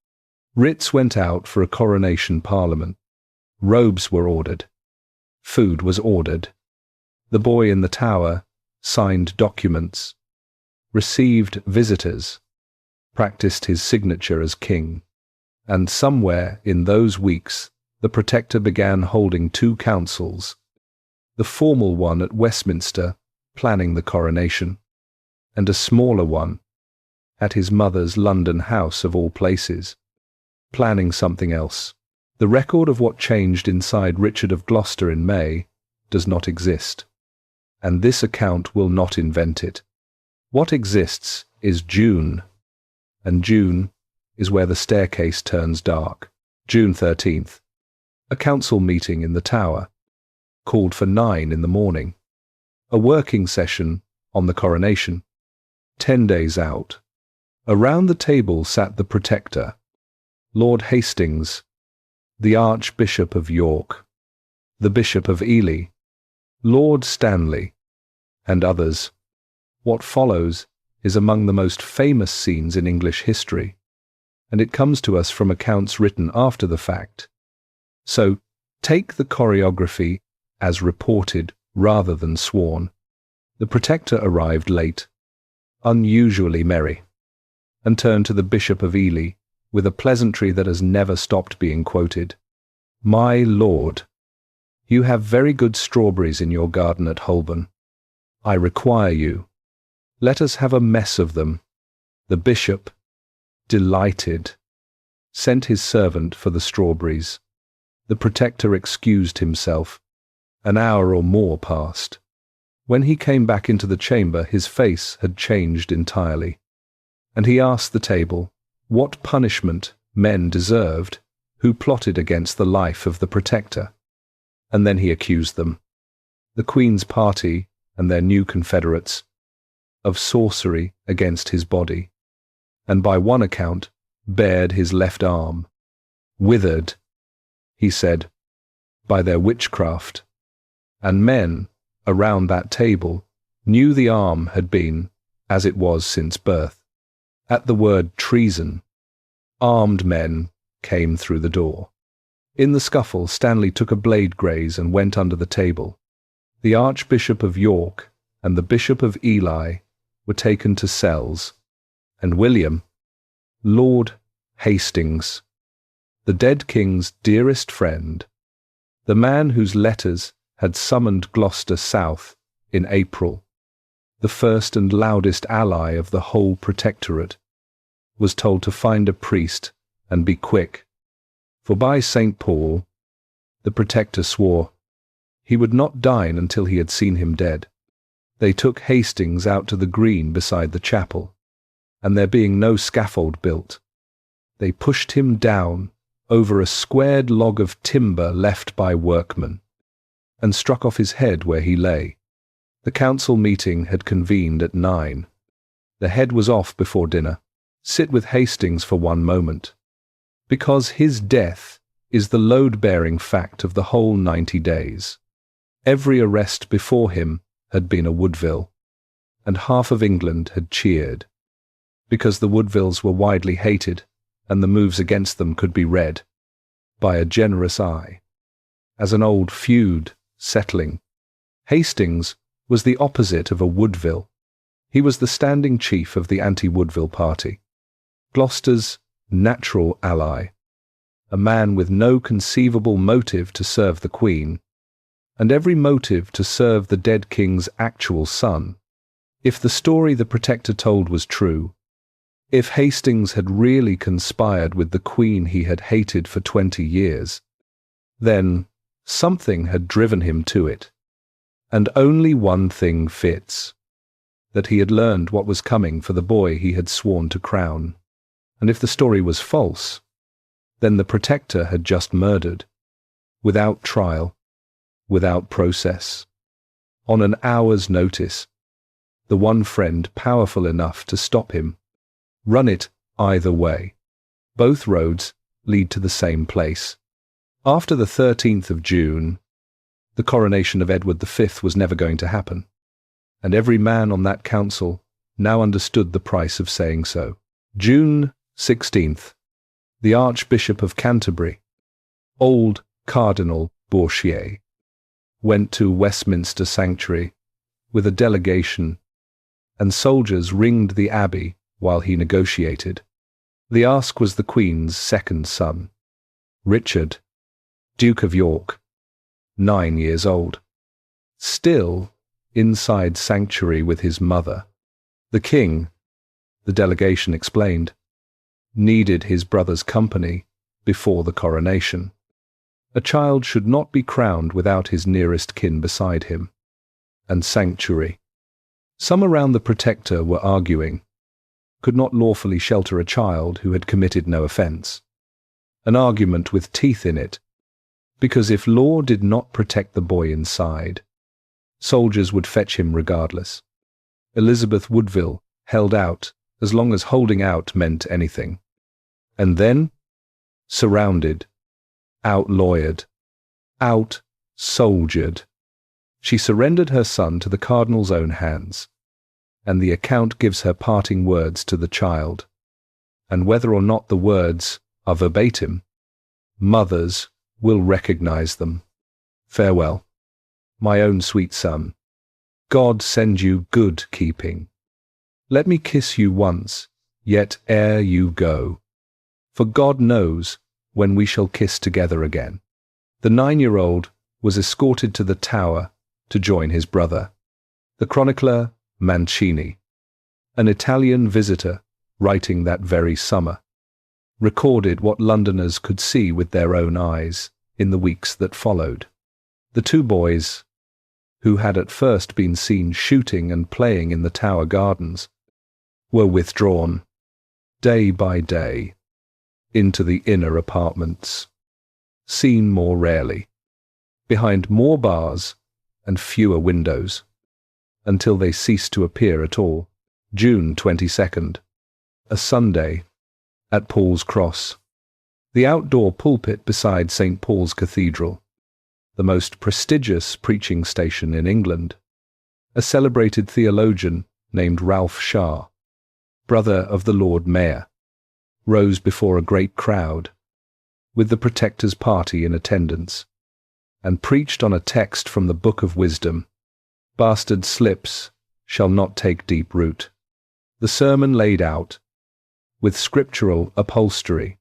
Writs went out for a coronation parliament. Robes were ordered. Food was ordered. The boy in the tower signed documents, received visitors, practiced his signature as king. And somewhere in those weeks, the protector began holding 2 councils, the formal one at Westminster, planning the coronation, and a smaller one at his mother's London house of all places, planning something else. The record of what changed inside Richard of Gloucester in May does not exist, and this account will not invent it. What exists is June, and June is where the staircase turns dark. June 13th. A council meeting in the Tower, called for 9 in the morning. A working session on the coronation. 10 days out. Around the table sat the Protector, Lord Hastings, the Archbishop of York, the Bishop of Ely, Lord Stanley, and others. What follows is among the most famous scenes in English history, and it comes to us from accounts written after the fact. So, take the choreography as reported rather than sworn. The Protector arrived late, unusually merry, and turned to the Bishop of Ely with a pleasantry that has never stopped being quoted. "My lord, you have very good strawberries in your garden at Holborn. I require you. Let us have a mess of them." The bishop, delighted, sent his servant for the strawberries. The Protector excused himself. An hour or more passed. When he came back into the chamber, his face had changed entirely, and he asked the table what punishment men deserved who plotted against the life of the Protector. And then he accused them, the Queen's party and their new confederates, of sorcery against his body, and by one account bared his left arm, withered, he said, by their witchcraft. And men around that table knew the arm had been as it was since birth. At the word treason, armed men came through the door. In the scuffle, Stanley took a blade graze and went under the table. The Archbishop of York and the Bishop of Ely were taken to cells, and William, Lord Hastings, the dead king's dearest friend, the man whose letters had summoned Gloucester south in April, the first and loudest ally of the whole Protectorate, was told to find a priest and be quick, for by St. Paul, the Protector swore, he would not dine until he had seen him dead. They took Hastings out to the green beside the chapel, and there being no scaffold built, they pushed him down over a squared log of timber left by workmen, and struck off his head where he lay. The council meeting had convened at 9. The head was off before dinner. Sit with Hastings for one moment, because his death is the load-bearing fact of the whole 90 days. Every arrest before him had been a Woodville, and half of England had cheered, because the Woodvilles were widely hated, and the moves against them could be read by a generous eye as an old feud settling. Hastings was the opposite of a Woodville. He was the standing chief of the anti-Woodville party, Gloucester's natural ally, a man with no conceivable motive to serve the Queen, and every motive to serve the dead king's actual son. If the story the Protector told was true, if Hastings had really conspired with the Queen he had hated for 20 years, then something had driven him to it, and only one thing fits, that he had learned what was coming for the boy he had sworn to crown. And if the story was false, then the Protector had just murdered, without trial, without process, on an hour's notice, the one friend powerful enough to stop him. Run it either way. Both roads lead to the same place. After the 13th of June, the coronation of Edward V was never going to happen, and every man on that council now understood the price of saying so. June 16th, the Archbishop of Canterbury, old Cardinal Bourchier, went to Westminster Sanctuary with a delegation, and soldiers ringed the abbey while he negotiated. The ask was the Queen's second son, Richard, Duke of York, 9 years old, still inside sanctuary with his mother. The king, the delegation explained, needed his brother's company before the coronation. A child should not be crowned without his nearest kin beside him. And sanctuary. Some around the Protector were arguing, could not lawfully shelter a child who had committed no offence. An argument with teeth in it, because if law did not protect the boy inside, soldiers would fetch him regardless. Elizabeth Woodville held out as long as holding out meant anything. And then, surrounded, out-lawyered, out-soldiered, she surrendered her son to the cardinal's own hands, and the account gives her parting words to the child. And whether or not the words are verbatim, mothers will recognize them. Farewell, my own sweet son. God send you good keeping. Let me kiss you once, yet ere you go, for God knows when we shall kiss together again. The 9-year-old was escorted to the Tower to join his brother. The chronicler Mancini, an Italian visitor writing that very summer, recorded what Londoners could see with their own eyes in the weeks that followed. The two boys, who had at first been seen shooting and playing in the Tower gardens, were withdrawn, day by day, into the inner apartments, seen more rarely, behind more bars and fewer windows, until they ceased to appear at all. June 22nd, a Sunday, at Paul's Cross, the outdoor pulpit beside St. Paul's Cathedral, the most prestigious preaching station in England. A celebrated theologian named Ralph Shah, brother of the Lord Mayor, rose before a great crowd, with the Protector's party in attendance, and preached on a text from the Book of Wisdom, "Bastard slips shall not take deep root." The sermon laid out, with scriptural upholstery,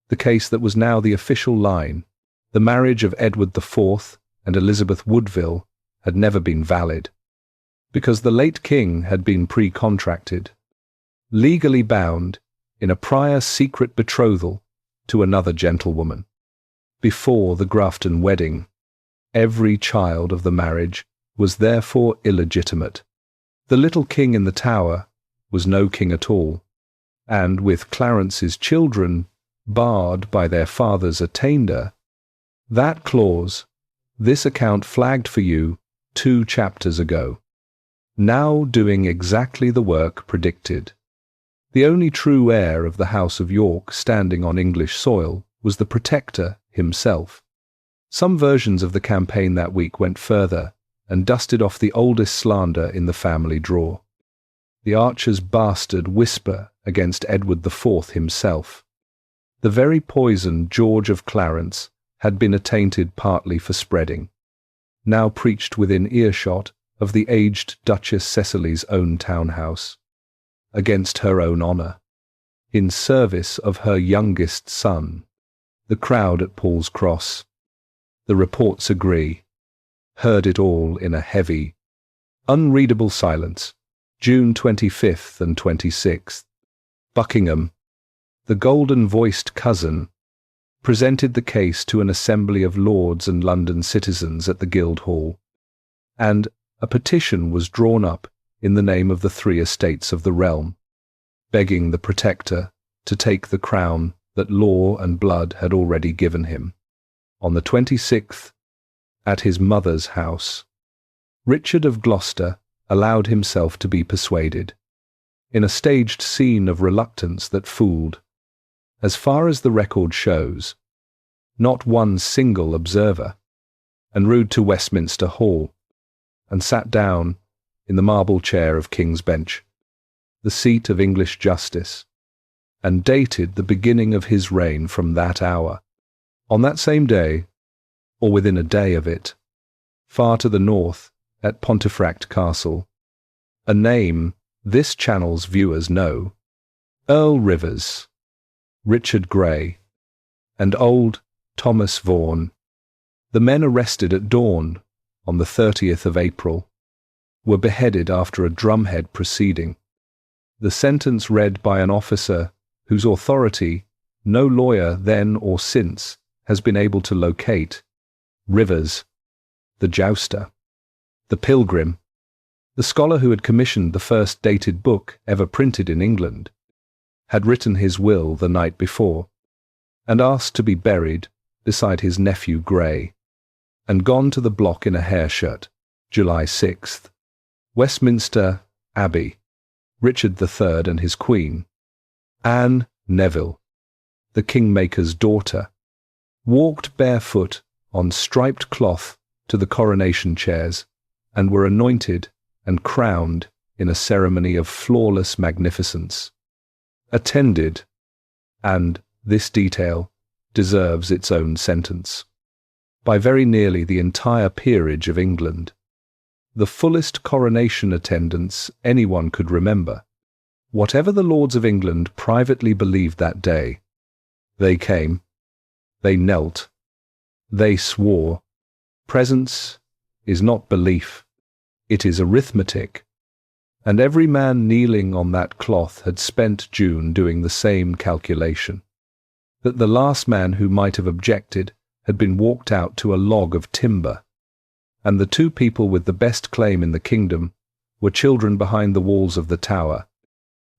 the case that was now the official line. The marriage of Edward IV and Elizabeth Woodville had never been valid, because the late king had been pre-contracted, legally bound in a prior secret betrothal to another gentlewoman. Before the Grafton wedding, every child of the marriage was therefore illegitimate. The little king in the Tower was no king at all, and with Clarence's children barred by their father's attainder, that clause, this account flagged for you 2 chapters ago, now doing exactly the work predicted. The only true heir of the House of York standing on English soil was the Protector himself. Some versions of the campaign that week went further and dusted off the oldest slander in the family drawer. The Archer's bastard whisper against Edward IV himself. The very poison George of Clarence had been attainted partly for spreading, now preached within earshot of the aged Duchess Cecily's own townhouse, against her own honour, in service of her youngest son. The crowd at Paul's Cross, the reports agree, heard it all in a heavy, unreadable silence. June 25th and 26th. Buckingham, the golden-voiced cousin, presented the case to an assembly of lords and London citizens at the Guildhall, and a petition was drawn up in the name of the 3 estates of the realm, begging the Protector to take the crown that law and blood had already given him. On the 26th, at his mother's house, Richard of Gloucester allowed himself to be persuaded, in a staged scene of reluctance that fooled, as far as the record shows, not one single observer, and rode to Westminster Hall, and sat down in the marble chair of King's Bench, the seat of English justice, and dated the beginning of his reign from that hour. On that same day, or within a day of it, far to the north, at Pontefract Castle, a name this channel's viewers know, Earl Rivers, Richard Grey, and old Thomas Vaughan, the men arrested at dawn on the 30th of April, were beheaded after a drumhead proceeding, the sentence read by an officer whose authority no lawyer then or since has been able to locate. Rivers, the jouster, the pilgrim, the scholar who had commissioned the first dated book ever printed in England, had written his will the night before, and asked to be buried beside his nephew Grey, and gone to the block in a hair shirt, July 6th. Westminster Abbey, Richard III and his queen, Anne Neville, the Kingmaker's daughter, walked barefoot on striped cloth to the coronation chairs and were anointed and crowned in a ceremony of flawless magnificence, attended, and this detail deserves its own sentence, by very nearly the entire peerage of England, the fullest coronation attendance anyone could remember. Whatever the Lords of England privately believed that day, they came, they knelt, they swore. Presence is not belief, it is arithmetic, and every man kneeling on that cloth had spent June doing the same calculation, that the last man who might have objected had been walked out to a log of timber, and the two people with the best claim in the kingdom were children behind the walls of the tower,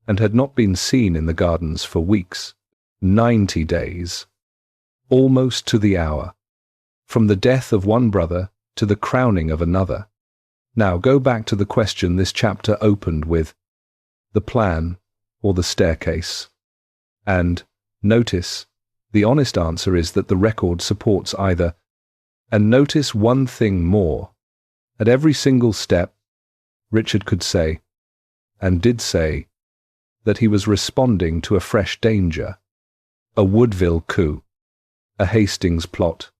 and had not been seen in the gardens for weeks, 90 days, almost to the hour, from the death of one brother to the crowning of another. Now go back to the question this chapter opened with, the plan or the staircase, and notice, the honest answer is that the record supports either. And notice one thing more. At every single step, Richard could say, and did say, that he was responding to a fresh danger, a Woodville coup, a Hastings plot,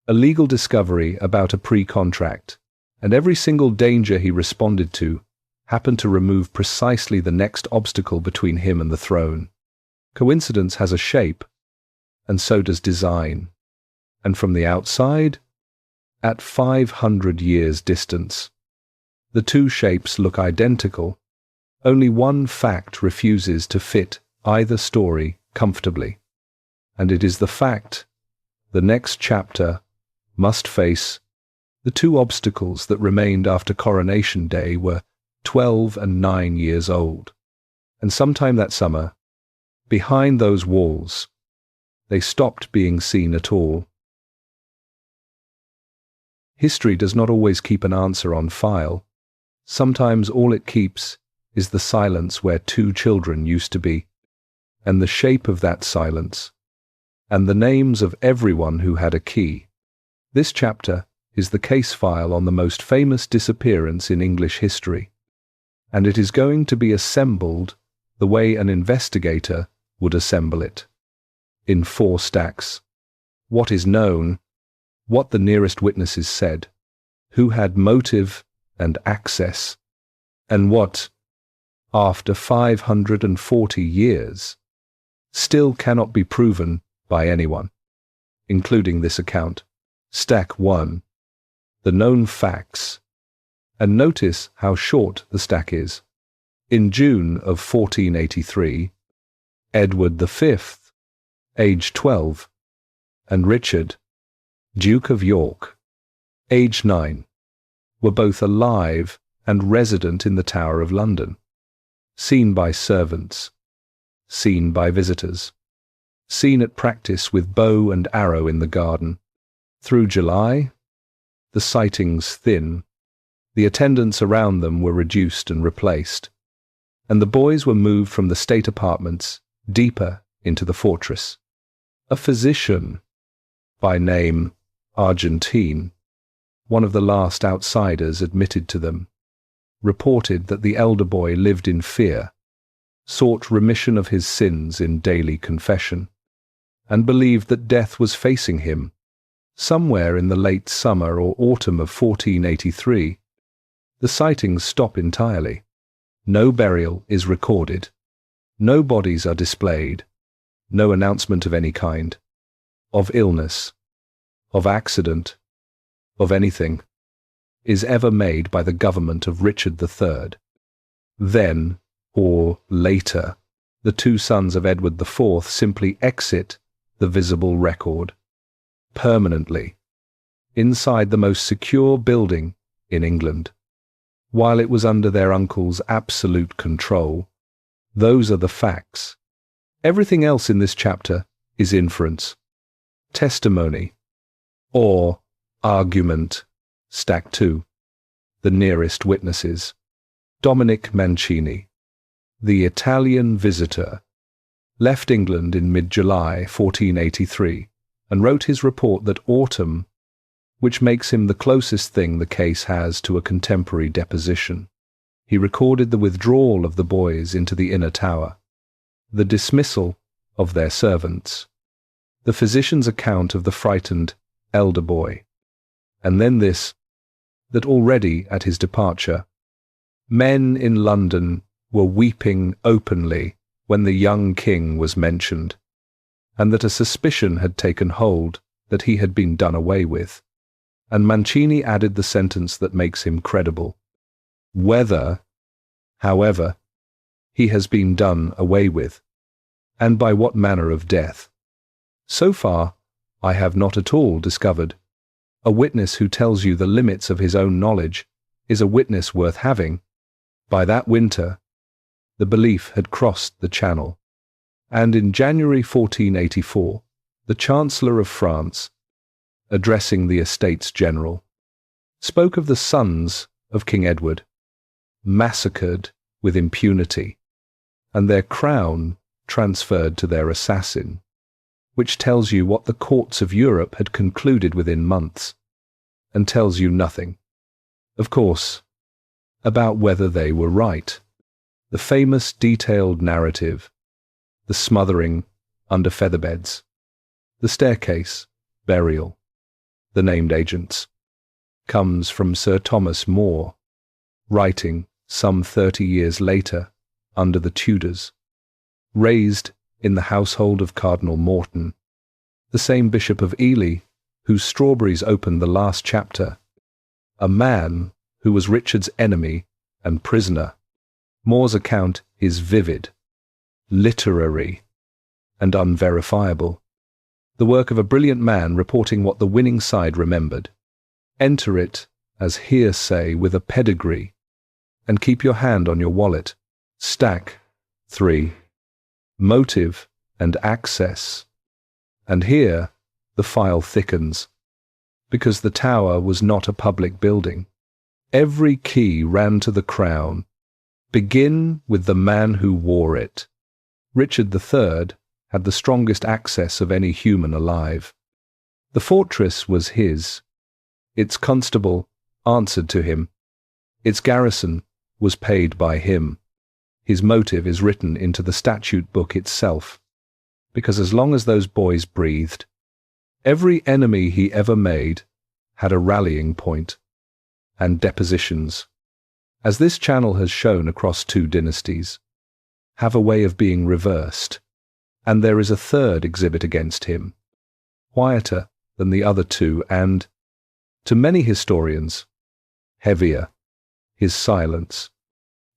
a legal discovery about a pre-contract, and every single danger he responded to happened to remove precisely the next obstacle between him and the throne. Coincidence has a shape, and so does design. And from the outside, at 500 years' distance, the two shapes look identical. Only one fact refuses to fit either story comfortably, and it is the fact the next chapter must face. The two obstacles that remained after Coronation Day were 12 and 9 years old, and sometime that summer, behind those walls, they stopped being seen at all. History does not always keep an answer on file. Sometimes all it keeps is the silence where two children used to be, and the shape of that silence, and the names of everyone who had a key. This chapter is the case file on the most famous disappearance in English history, and it is going to be assembled the way an investigator would assemble it, in 4 stacks. What is known, what the nearest witnesses said, who had motive and access, and what, after 540 years, still cannot be proven by anyone, including this account. Stack 1. The known facts, and notice how short the stack is. In June of 1483, Edward V, age 12, and Richard, Duke of York, age 9, were both alive and resident in the Tower of London, seen by servants, seen by visitors, seen at practice with bow and arrow in the garden. Through July, the sightings thin, the attendants around them were reduced and replaced, and the boys were moved from the state apartments deeper into the fortress. A physician, by name Argentine, one of the last outsiders admitted to them, reported that the elder boy lived in fear, sought remission of his sins in daily confession, and believed that death was facing him. Somewhere in the late summer or autumn of 1483, the sightings stop entirely. No burial is recorded. No bodies are displayed. No announcement of any kind, of illness, of accident, of anything, is ever made by the government of Richard III. Then, or later, the two sons of Edward IV simply exit the visible record, permanently, inside the most secure building in England, while it was under their uncle's absolute control. Those are the facts. Everything else in this chapter is inference, testimony, or argument. Stack 2. The nearest witnesses. Dominic Mancini, The Italian visitor left England in mid-July 1483 and wrote his report that autumn, which makes him the closest thing the case has to a contemporary deposition. He recorded the withdrawal of the boys into the inner tower, the dismissal of their servants, the physician's account of the frightened elder boy, and then this, that already at his departure, men in London were weeping openly when the young king was mentioned, and that a suspicion had taken hold that he had been done away with. And Mancini added the sentence that makes him credible. Whether, however, he has been done away with, and by what manner of death. So far, I have not at all discovered. A witness who tells you the limits of his own knowledge is a witness worth having. By that winter, the belief had crossed the Channel, and in January 1484, the Chancellor of France, addressing the Estates General, spoke of the sons of King Edward, massacred with impunity, and their crown transferred to their assassin, which tells you what the courts of Europe had concluded within months, and tells you nothing, of course, about whether they were right. The famous detailed narrative, the smothering under featherbeds, the staircase, burial, the named agents, comes from Sir Thomas More, writing some 30 years later under the Tudors, raised in the household of Cardinal Morton, the same Bishop of Ely whose Strawberries opened the last chapter, a man who was Richard's enemy and prisoner. More's account is vivid, literary, and unverifiable, the work of a brilliant man reporting what the winning side remembered. Enter it as hearsay with a pedigree, and keep your hand on your wallet. Stack 3. Motive and access. And here the file thickens, because the tower was not a public building. Every key ran to the crown. Begin with the man who wore it. Richard III had the strongest access of any human alive. The fortress was his. Its constable answered to him. Its garrison was paid by him. His motive is written into the statute book itself, because as long as those boys breathed, every enemy he ever made had a rallying point, and depositions, as this channel has shown across 2 dynasties, have a way of being reversed, and there is a third exhibit against him, quieter than the other 2 and, to many historians, heavier, his silence.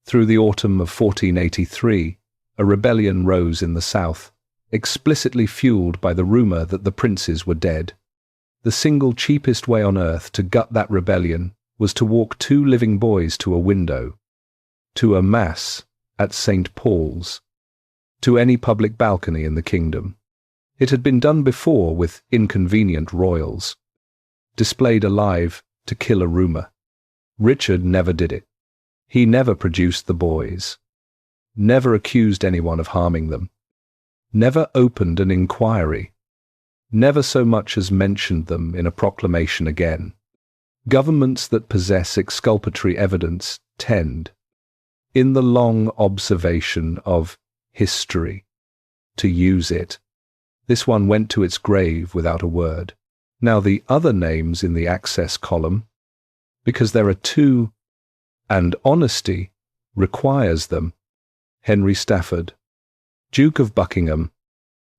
Through the autumn of 1483, a rebellion rose in the south, explicitly fueled by the rumour that the princes were dead. The single cheapest way on earth to gut that rebellion was to walk 2 living boys to a window, to a mass at St. Paul's, to any public balcony in the kingdom. It had been done before with inconvenient royals, displayed alive to kill a rumour. Richard never did it. He never produced the boys, never accused anyone of harming them, never opened an inquiry, never so much as mentioned them in a proclamation again. Governments that possess exculpatory evidence tend, in the long observation of history, to use it. This one went to its grave without a word. Now the other names in the access column, because there are 2, and honesty requires them. Henry Stafford, Duke of Buckingham,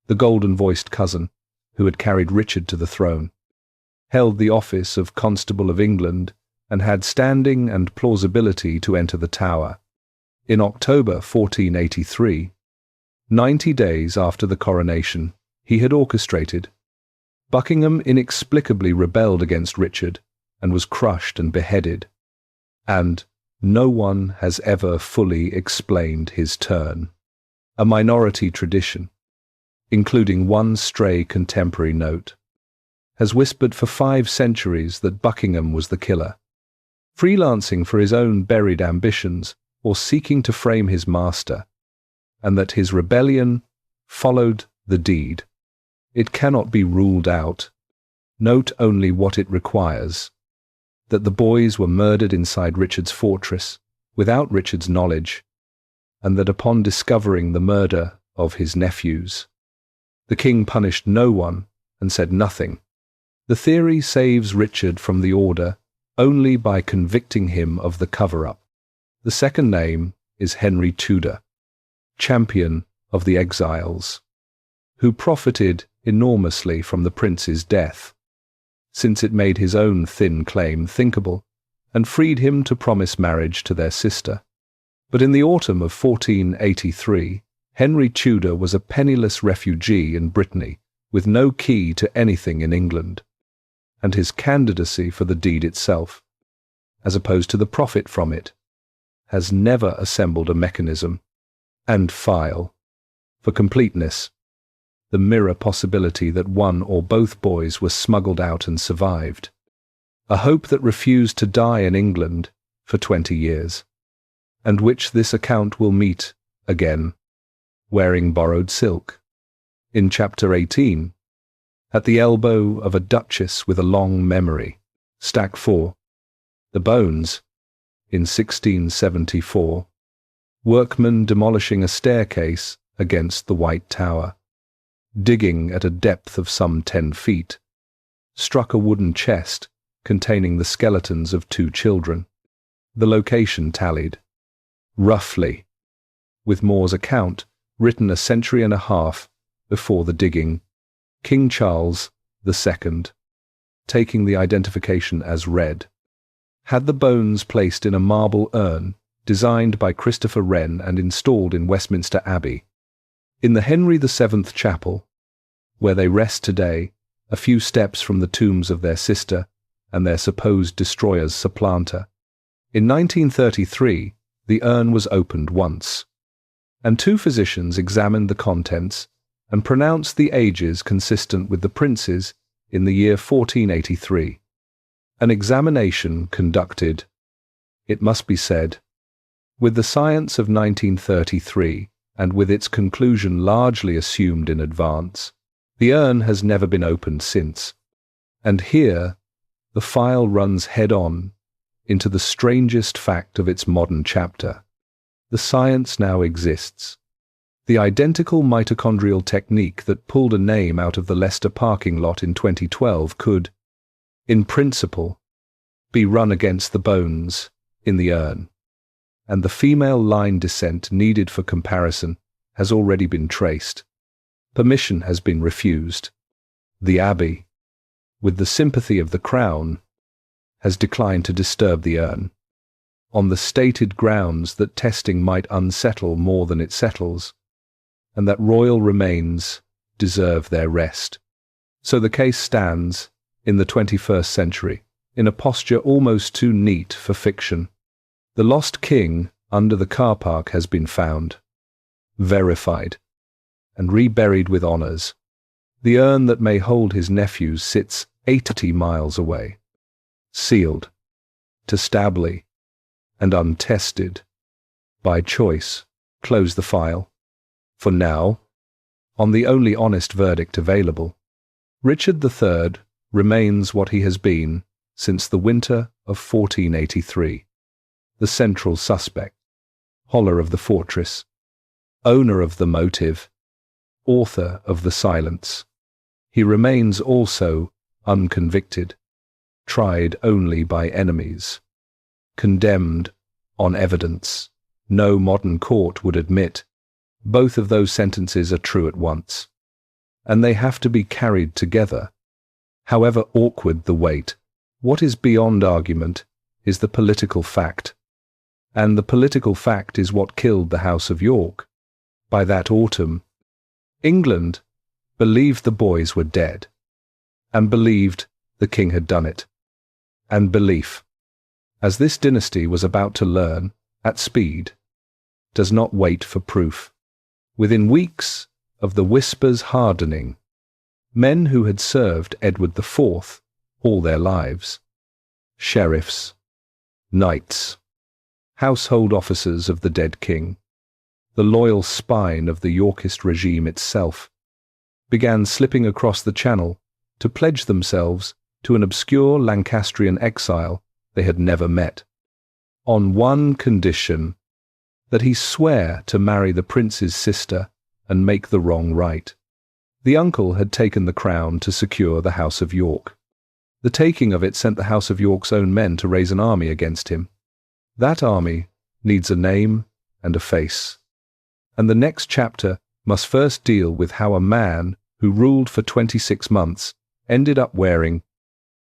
the golden-voiced cousin who had carried Richard to the throne, held the office of Constable of England and had standing and plausibility to enter the Tower. In October 1483, 90 days after the coronation, he had orchestrated. Buckingham inexplicably rebelled against Richard and was crushed and beheaded, and no one has ever fully explained his turn. A minority tradition, including one stray contemporary note, has whispered for 5 centuries that Buckingham was the killer, freelancing for his own buried ambitions or seeking to frame his master and that his rebellion followed the deed. It cannot be ruled out. Note only what it requires: that the boys were murdered inside Richard's fortress, without Richard's knowledge, and that upon discovering the murder of his nephews, the king punished no one and said nothing. The theory saves Richard from the order only by convicting him of the cover-up. The second name is Henry Tudor, champion of the exiles, who profited enormously from the prince's death, since it made his own thin claim thinkable and freed him to promise marriage to their sister. But in the autumn of 1483, Henry Tudor was a penniless refugee in Brittany with no key to anything in England, and his candidacy for the deed itself, as opposed to the profit from it, has never assembled a mechanism and file. For completeness, the mirror possibility that one or both boys were smuggled out and survived, a hope that refused to die in England for 20 years, and which this account will meet again, wearing borrowed silk, in chapter 18, at the elbow of a duchess with a long memory, stack 4, the bones, in 1674, workmen demolishing a staircase against the White Tower, digging at a depth of some 10 feet, struck a wooden chest containing the skeletons of 2 children. The location tallied, roughly, with Moore's account, written a century and a half before the digging, King Charles II, taking the identification as read, had the bones placed in a marble urn designed by Christopher Wren and installed in Westminster Abbey. In the Henry VII Chapel, where they rest today, a few steps from the tombs of their sister and their supposed destroyer's supplanter, in 1933 the urn was opened once, and 2 physicians examined the contents and pronounced the ages consistent with the prince's in the year 1483. An examination conducted, it must be said, with the science of 1933 and with its conclusion largely assumed in advance. The urn has never been opened since, and here the file runs head-on into the strangest fact of its modern chapter. The science now exists. The identical mitochondrial technique that pulled a name out of the Leicester parking lot in 2012 could, in principle, be run against the bones in the urn, and the female line descent needed for comparison has already been traced. Permission has been refused. The Abbey, with the sympathy of the Crown, has declined to disturb the urn, on the stated grounds that testing might unsettle more than it settles, and that royal remains deserve their rest. So the case stands, in the 21st century, in a posture almost too neat for fiction. The lost king under the car park has been found, verified, and reburied with honours. The urn that may hold his nephews sits 80 miles away, sealed, to stably, and untested, by choice. Close the file. For now, on the only honest verdict available, Richard III remains what he has been since the winter of 1483, the central suspect, holder of the fortress, owner of the motive, author of the silence. He remains also unconvicted, tried only by enemies, condemned on evidence no modern court would admit. Both of those sentences are true at once, and they have to be carried together, however awkward the weight. What is beyond argument is the political fact, and the political fact is what killed the House of York. By that autumn, England believed the boys were dead, and believed the king had done it. And belief, as this dynasty was about to learn, at speed, does not wait for proof. Within weeks of the whispers hardening, men who had served Edward IV all their lives, sheriffs, knights, household officers of the dead king, the loyal spine of the Yorkist regime itself, began slipping across the Channel to pledge themselves to an obscure Lancastrian exile they had never met, on one condition: that he swear to marry the prince's sister and make the wrong right. The uncle had taken the crown to secure the House of York. The taking of it sent the House of York's own men to raise an army against him. That army needs a name and a face. And the next chapter must first deal with how a man who ruled for 26 months ended up wearing,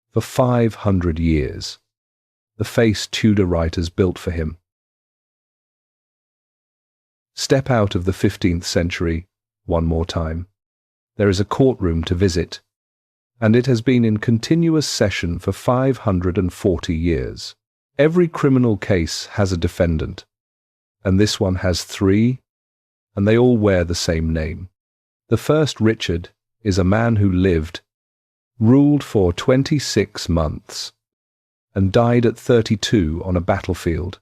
for 500 years, the face Tudor writers built for him. Step out of the 15th century one more time. There is a courtroom to visit, and it has been in continuous session for 540 years. Every criminal case has a defendant, and this one has 3, and they all wear the same name. The first Richard is a man who lived, ruled for 26 months, and died at 32 on a battlefield,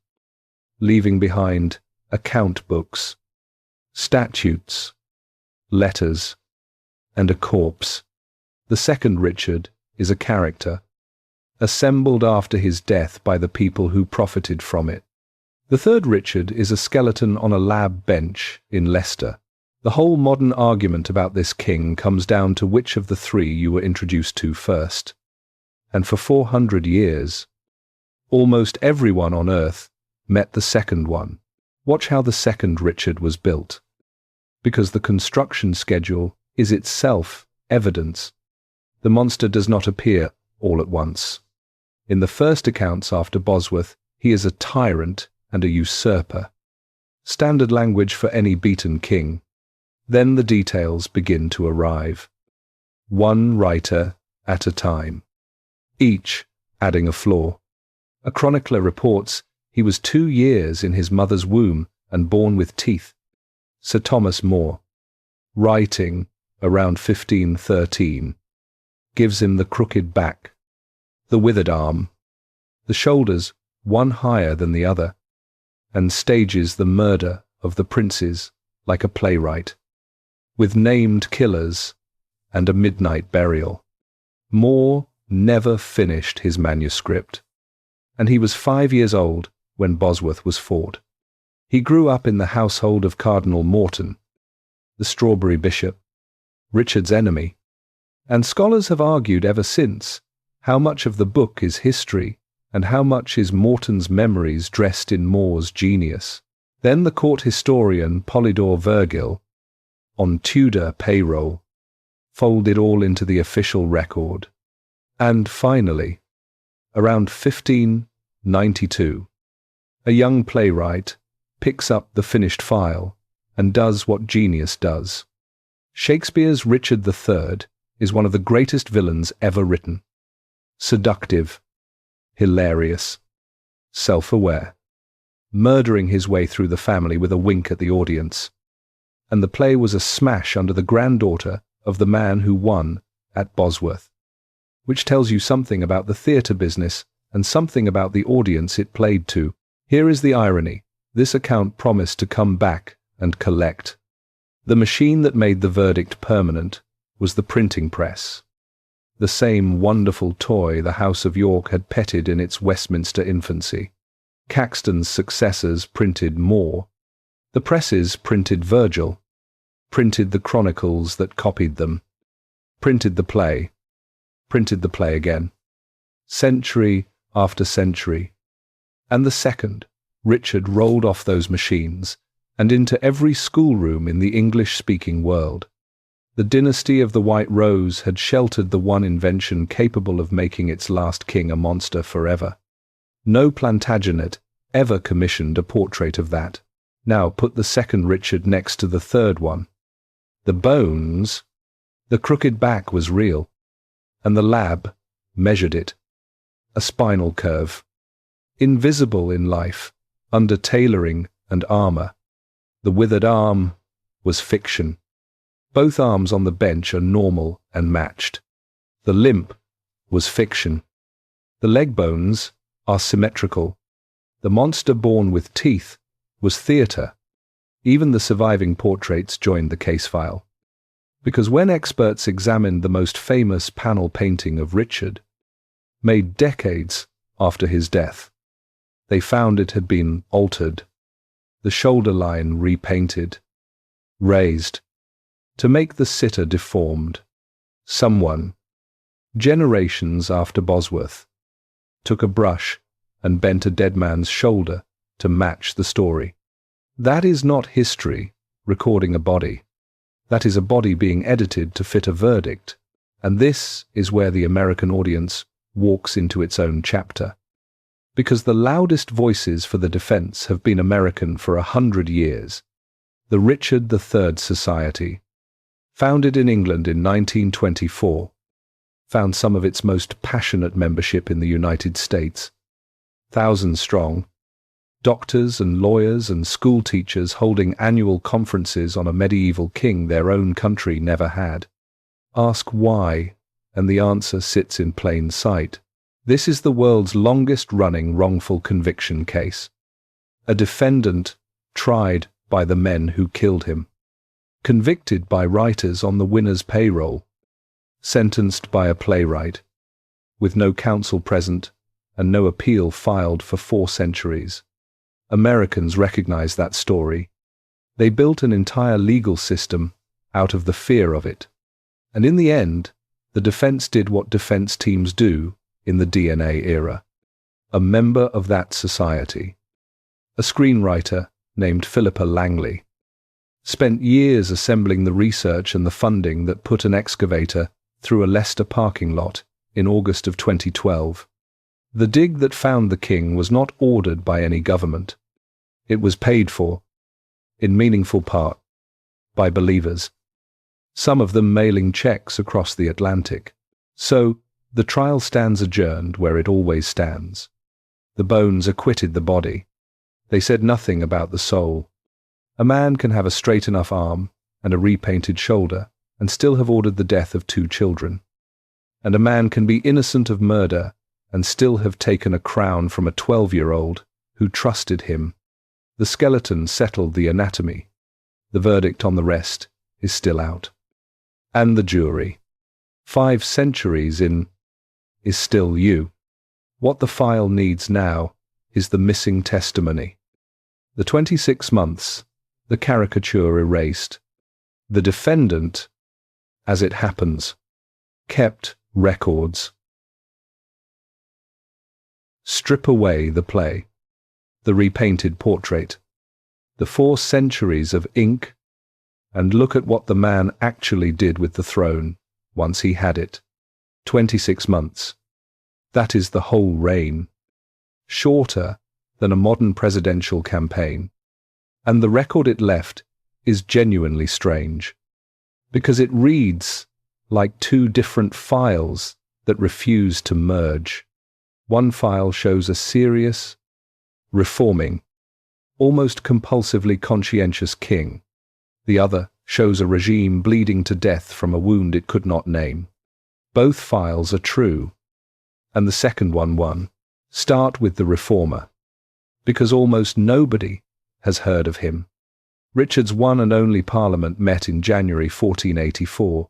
leaving behind account books, statutes, letters, and a corpse. The second Richard is a character, assembled after his death by the people who profited from it. The third Richard is a skeleton on a lab bench in Leicester. The whole modern argument about this king comes down to which of the 3 you were introduced to first. And for 400 years, almost everyone on earth met the second one. Watch how the second Richard was built, because the construction schedule is itself evidence. The monster does not appear all at once. In the first accounts after Bosworth, he is a tyrant and a usurper, standard language for any beaten king. Then the details begin to arrive, one writer at a time, each adding a flaw. A chronicler reports he was 2 years in his mother's womb and born with teeth. Sir Thomas More, writing around 1513, gives him the crooked back, the withered arm, the shoulders one higher than the other, and stages the murder of the princes like a playwright, with named killers and a midnight burial. More never finished his manuscript, and he was 5 years old when Bosworth was fought. He grew up in the household of Cardinal Morton, the Strawberry Bishop, Richard's enemy, and scholars have argued ever since how much of the book is history and how much is Morton's memories dressed in More's genius. Then the court historian Polydore Vergil, on Tudor payroll, folded all into the official record. And finally, around 1592, a young playwright picks up the finished file and does what genius does. Shakespeare's Richard III is one of the greatest villains ever written. Seductive, hilarious, self-aware, murdering his way through the family with a wink at the audience. And the play was a smash under the granddaughter of the man who won at Bosworth, which tells you something about the theatre business and something about the audience it played to. Here is the irony. This account promised to come back and collect. The machine that made the verdict permanent was the printing press, the same wonderful toy the House of York had petted in its Westminster infancy. Caxton's successors printed More. The presses printed Virgil, printed the chronicles that copied them, printed the play again, century after century. And the second Richard rolled off those machines and into every schoolroom in the English-speaking world. The dynasty of the White Rose had sheltered the one invention capable of making its last king a monster forever. No Plantagenet ever commissioned a portrait of that. Now put the second Richard next to the third one. The bones, the crooked back was real, and the lab measured it. A spinal curve, invisible in life, under tailoring and armor. The withered arm was fiction. Both arms on the bench are normal and matched. The limp was fiction. The leg bones are symmetrical. The monster born with teeth was theatre. Even the surviving portraits joined the case file. Because when experts examined the most famous panel painting of Richard, made decades after his death, they found it had been altered, the shoulder line repainted, raised, to make the sitter deformed. Someone, generations after Bosworth, took a brush and bent a dead man's shoulder to match the story. That is not history recording a body. That is a body being edited to fit a verdict, and this is where the American audience walks into its own chapter. Because the loudest voices for the defense have been American for 100 years. The Richard III Society, founded in England in 1924, found some of its most passionate membership in the United States. Thousands strong, doctors and lawyers and school teachers holding annual conferences on a medieval king their own country never had. Ask why, and the answer sits in plain sight. This is the world's longest-running wrongful conviction case. A defendant tried by the men who killed him, convicted by writers on the winner's payroll, sentenced by a playwright, with no counsel present and no appeal filed for 4 centuries. Americans recognize that story. They built an entire legal system out of the fear of it. And in the end, the defense did what defense teams do in the DNA era. A member of that society, a screenwriter named Philippa Langley, spent years assembling the research and the funding that put an excavator through a Leicester parking lot in August of 2012. The dig that found the king was not ordered by any government. It was paid for, in meaningful part, by believers, some of them mailing checks across the Atlantic. So, the trial stands adjourned where it always stands. The bones acquitted the body. They said nothing about the soul. A man can have a straight enough arm and a repainted shoulder and still have ordered the death of 2 children. And a man can be innocent of murder and still have taken a crown from a 12-year-old who trusted him. The skeleton settled the anatomy. The verdict on the rest is still out. And the jury, 5 centuries in, is still you. What the file needs now is the missing testimony. The 26 months, the caricature erased. The defendant, as it happens, kept records. Strip away the play, the repainted portrait, the 4 centuries of ink, and look at what the man actually did with the throne once he had it. 26 months. That is the whole reign. Shorter than a modern presidential campaign. And the record it left is genuinely strange, because it reads like 2 different files that refuse to merge. One file shows a serious, reforming, almost compulsively conscientious king. The other shows a regime bleeding to death from a wound it could not name. Both files are true, and the second one won. Start with the reformer, because almost nobody has heard of him. Richard's one and only parliament met in January 1484,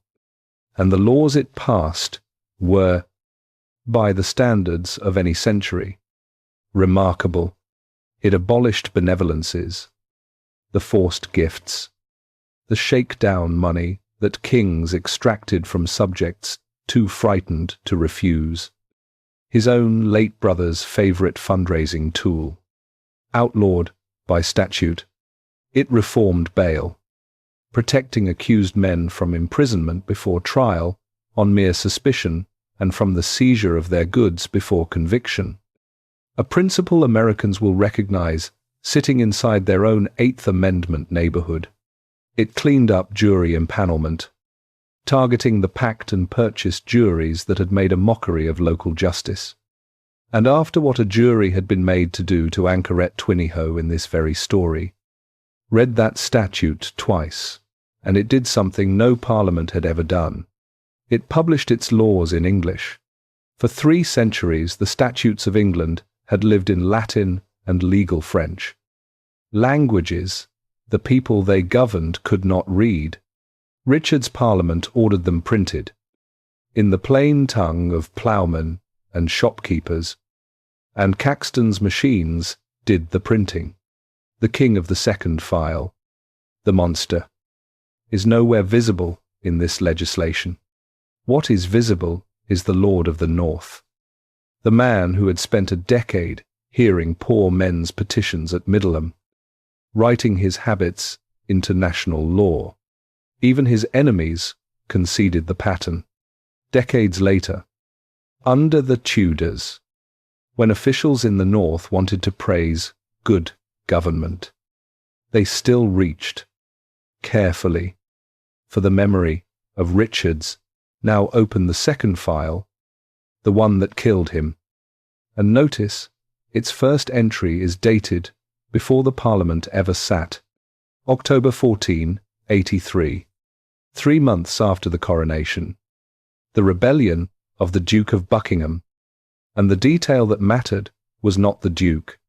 and the laws it passed were, by the standards of any century, remarkable. It abolished benevolences, the forced gifts, the shakedown money that kings extracted from subjects too frightened to refuse. His own late brother's favourite fundraising tool. Outlawed by statute, it reformed bail, protecting accused men from imprisonment before trial on mere suspicion and from the seizure of their goods before conviction. A principle Americans will recognize sitting inside their own Eighth Amendment neighborhood. It cleaned up jury empanelment, targeting the packed and purchased juries that had made a mockery of local justice. And after what a jury had been made to do to Anchoret Twiniho in this very story, read that statute twice, and it did something no parliament had ever done. It published its laws in English. For 3 centuries, the statutes of England had lived in Latin and legal French, languages The people they governed could not read. Richard's Parliament ordered them printed, in the plain tongue of ploughmen and shopkeepers, and Caxton's machines did the printing. The king of the second file, the monster, is nowhere visible in this legislation. What is visible is the Lord of the North, the man who had spent a decade hearing poor men's petitions at Middleham, writing his habits into national law. Even his enemies conceded the pattern. Decades later, under the Tudors, when officials in the North wanted to praise good government, they still reached carefully for the memory of Richard's now open the second file, the one that killed him. And notice, its first entry is dated before the Parliament ever sat, October 1483, 3 months after the coronation, the rebellion of the Duke of Buckingham, and the detail that mattered was not the Duke,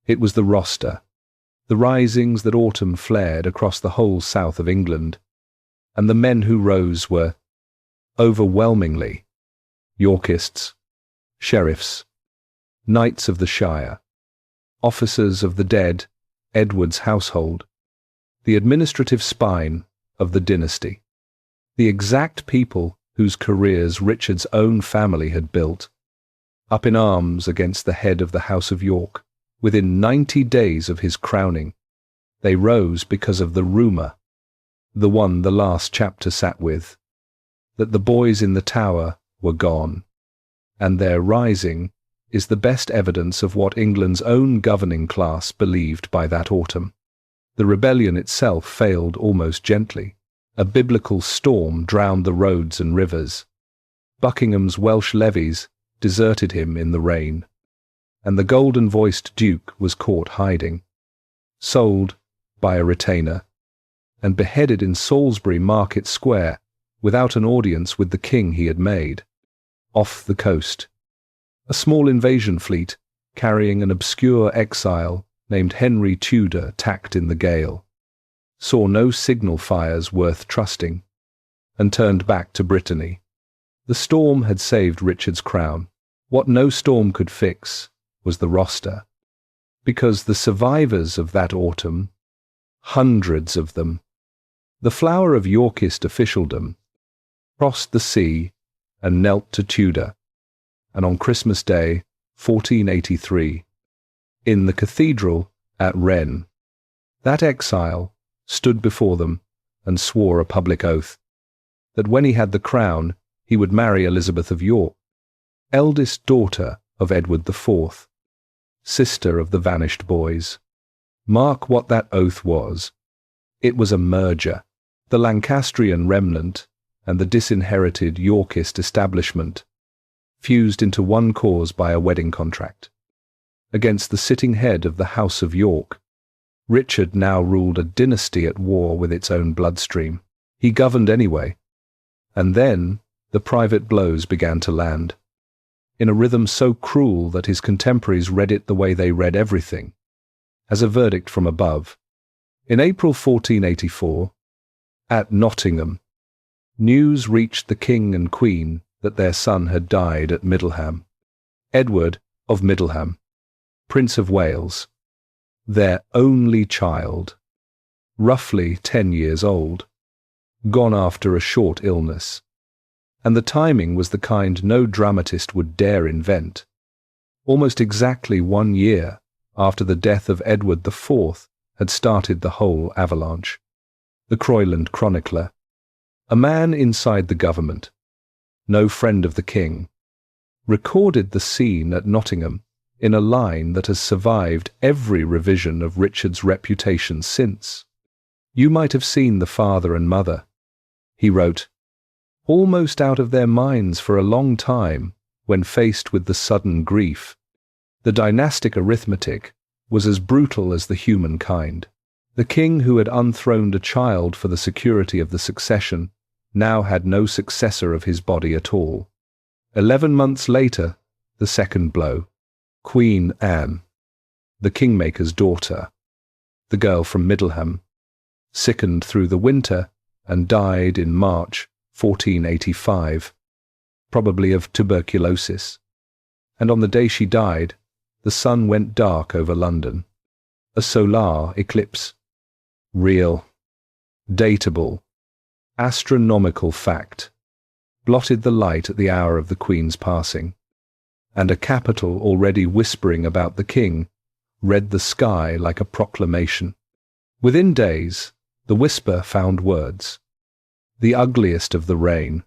it was the roster, the risings that autumn flared across the whole south of England, and the men who rose were, overwhelmingly, Yorkists, sheriffs, knights of the Shire, officers of the dead Edward's household, the administrative spine of the dynasty, the exact people whose careers Richard's own family had built, up in arms against the head of the House of York. Within 90 days of his crowning, they rose because of the rumour, the one the last chapter sat with, that the boys in the Tower were gone, and their rising is the best evidence of what England's own governing class believed by that autumn. The rebellion itself failed almost gently. A biblical storm drowned the roads and rivers. Buckingham's Welsh levies deserted him in the rain, and the golden-voiced Duke was caught hiding, sold by a retainer, and beheaded in Salisbury Market Square without an audience with the king he had made. Off the coast, a small invasion fleet carrying an obscure exile named Henry Tudor tacked in the gale, saw no signal fires worth trusting, and turned back to Brittany. The storm had saved Richard's crown. What no storm could fix was the roster, because the survivors of that autumn, hundreds of them, the flower of Yorkist officialdom, crossed the sea and knelt to Tudor, and on Christmas Day, 1483, in the cathedral at Rennes, that exile stood before them and swore a public oath that when he had the crown he would marry Elizabeth of York, eldest daughter of Edward IV, sister of the vanished boys. Mark what that oath was. It was a merger. The Lancastrian remnant and the disinherited Yorkist establishment fused into one cause by a wedding contract. Against the sitting head of the House of York, Richard now ruled a dynasty at war with its own bloodstream. He governed anyway. And then the private blows began to land, in a rhythm so cruel that his contemporaries read it the way they read everything, as a verdict from above. In April 1484, at Nottingham, news reached the king and queen that their son had died at Middleham. Edward of Middleham, Prince of Wales, their only child, roughly 10 years old, gone after a short illness. And the timing was the kind no dramatist would dare invent. Almost exactly 1 year after the death of Edward IV had started the whole avalanche. The Croyland chronicler, a man inside the government, no friend of the king, recorded the scene at Nottingham in a line that has survived every revision of Richard's reputation since. You might have seen the father and mother, he wrote, almost out of their minds for a long time when faced with the sudden grief. The dynastic arithmetic was as brutal as the human kind. The king who had unthroned a child for the security of the succession now had no successor of his body at all. 11 months later, the second blow. Queen Anne, the Kingmaker's daughter, the girl from Middleham, sickened through the winter, and died in March 1485, probably of tuberculosis. And on the day she died, the sun went dark over London. A solar eclipse. Real, datable, astronomical fact, blotted the light at the hour of the Queen's passing, and a capital already whispering about the King read the sky like a proclamation. Within days, the whisper found words, the ugliest of the reign,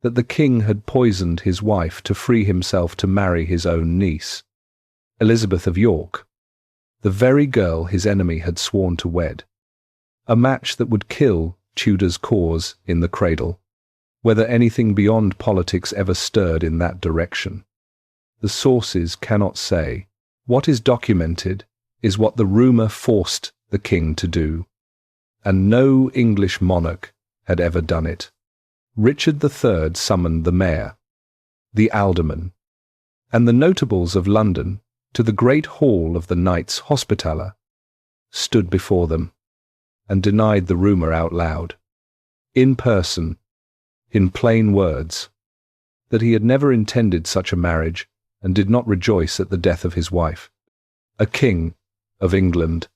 that the King had poisoned his wife to free himself to marry his own niece, Elizabeth of York, the very girl his enemy had sworn to wed, a match that would kill Tudor's cause in the cradle, whether anything beyond politics ever stirred in that direction. The sources cannot say. What is documented is what the rumour forced the King to do, and no English monarch had ever done it. Richard III summoned the mayor, the aldermen, and the notables of London to the great hall of the Knights Hospitaller, stood before them, and denied the rumour out loud, in person, in plain words, that he had never intended such a marriage and did not rejoice at the death of his wife. A king of England,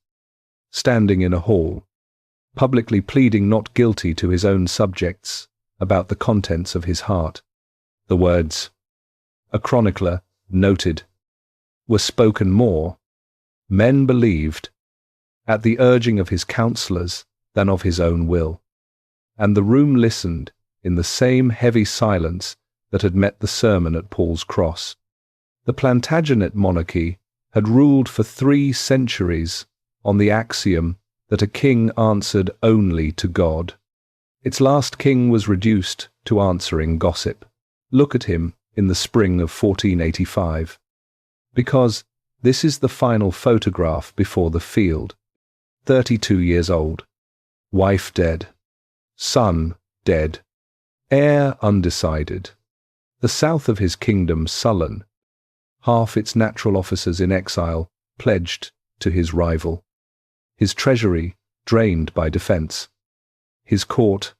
standing in a hall, publicly pleading not guilty to his own subjects about the contents of his heart. The words, a chronicler noted, were spoken more, men believed, at the urging of his counsellors than of his own will, and the room listened in the same heavy silence that had met the sermon at Paul's Cross. The Plantagenet monarchy had ruled for 3 centuries on the axiom that a king answered only to God. Its last king was reduced to answering gossip. Look at him in the spring of 1485. Because this is the final photograph before the field. 32 years old, wife dead, son dead, heir undecided, the south of his kingdom sullen, half its natural officers in exile, pledged to his rival, his treasury drained by defence, his court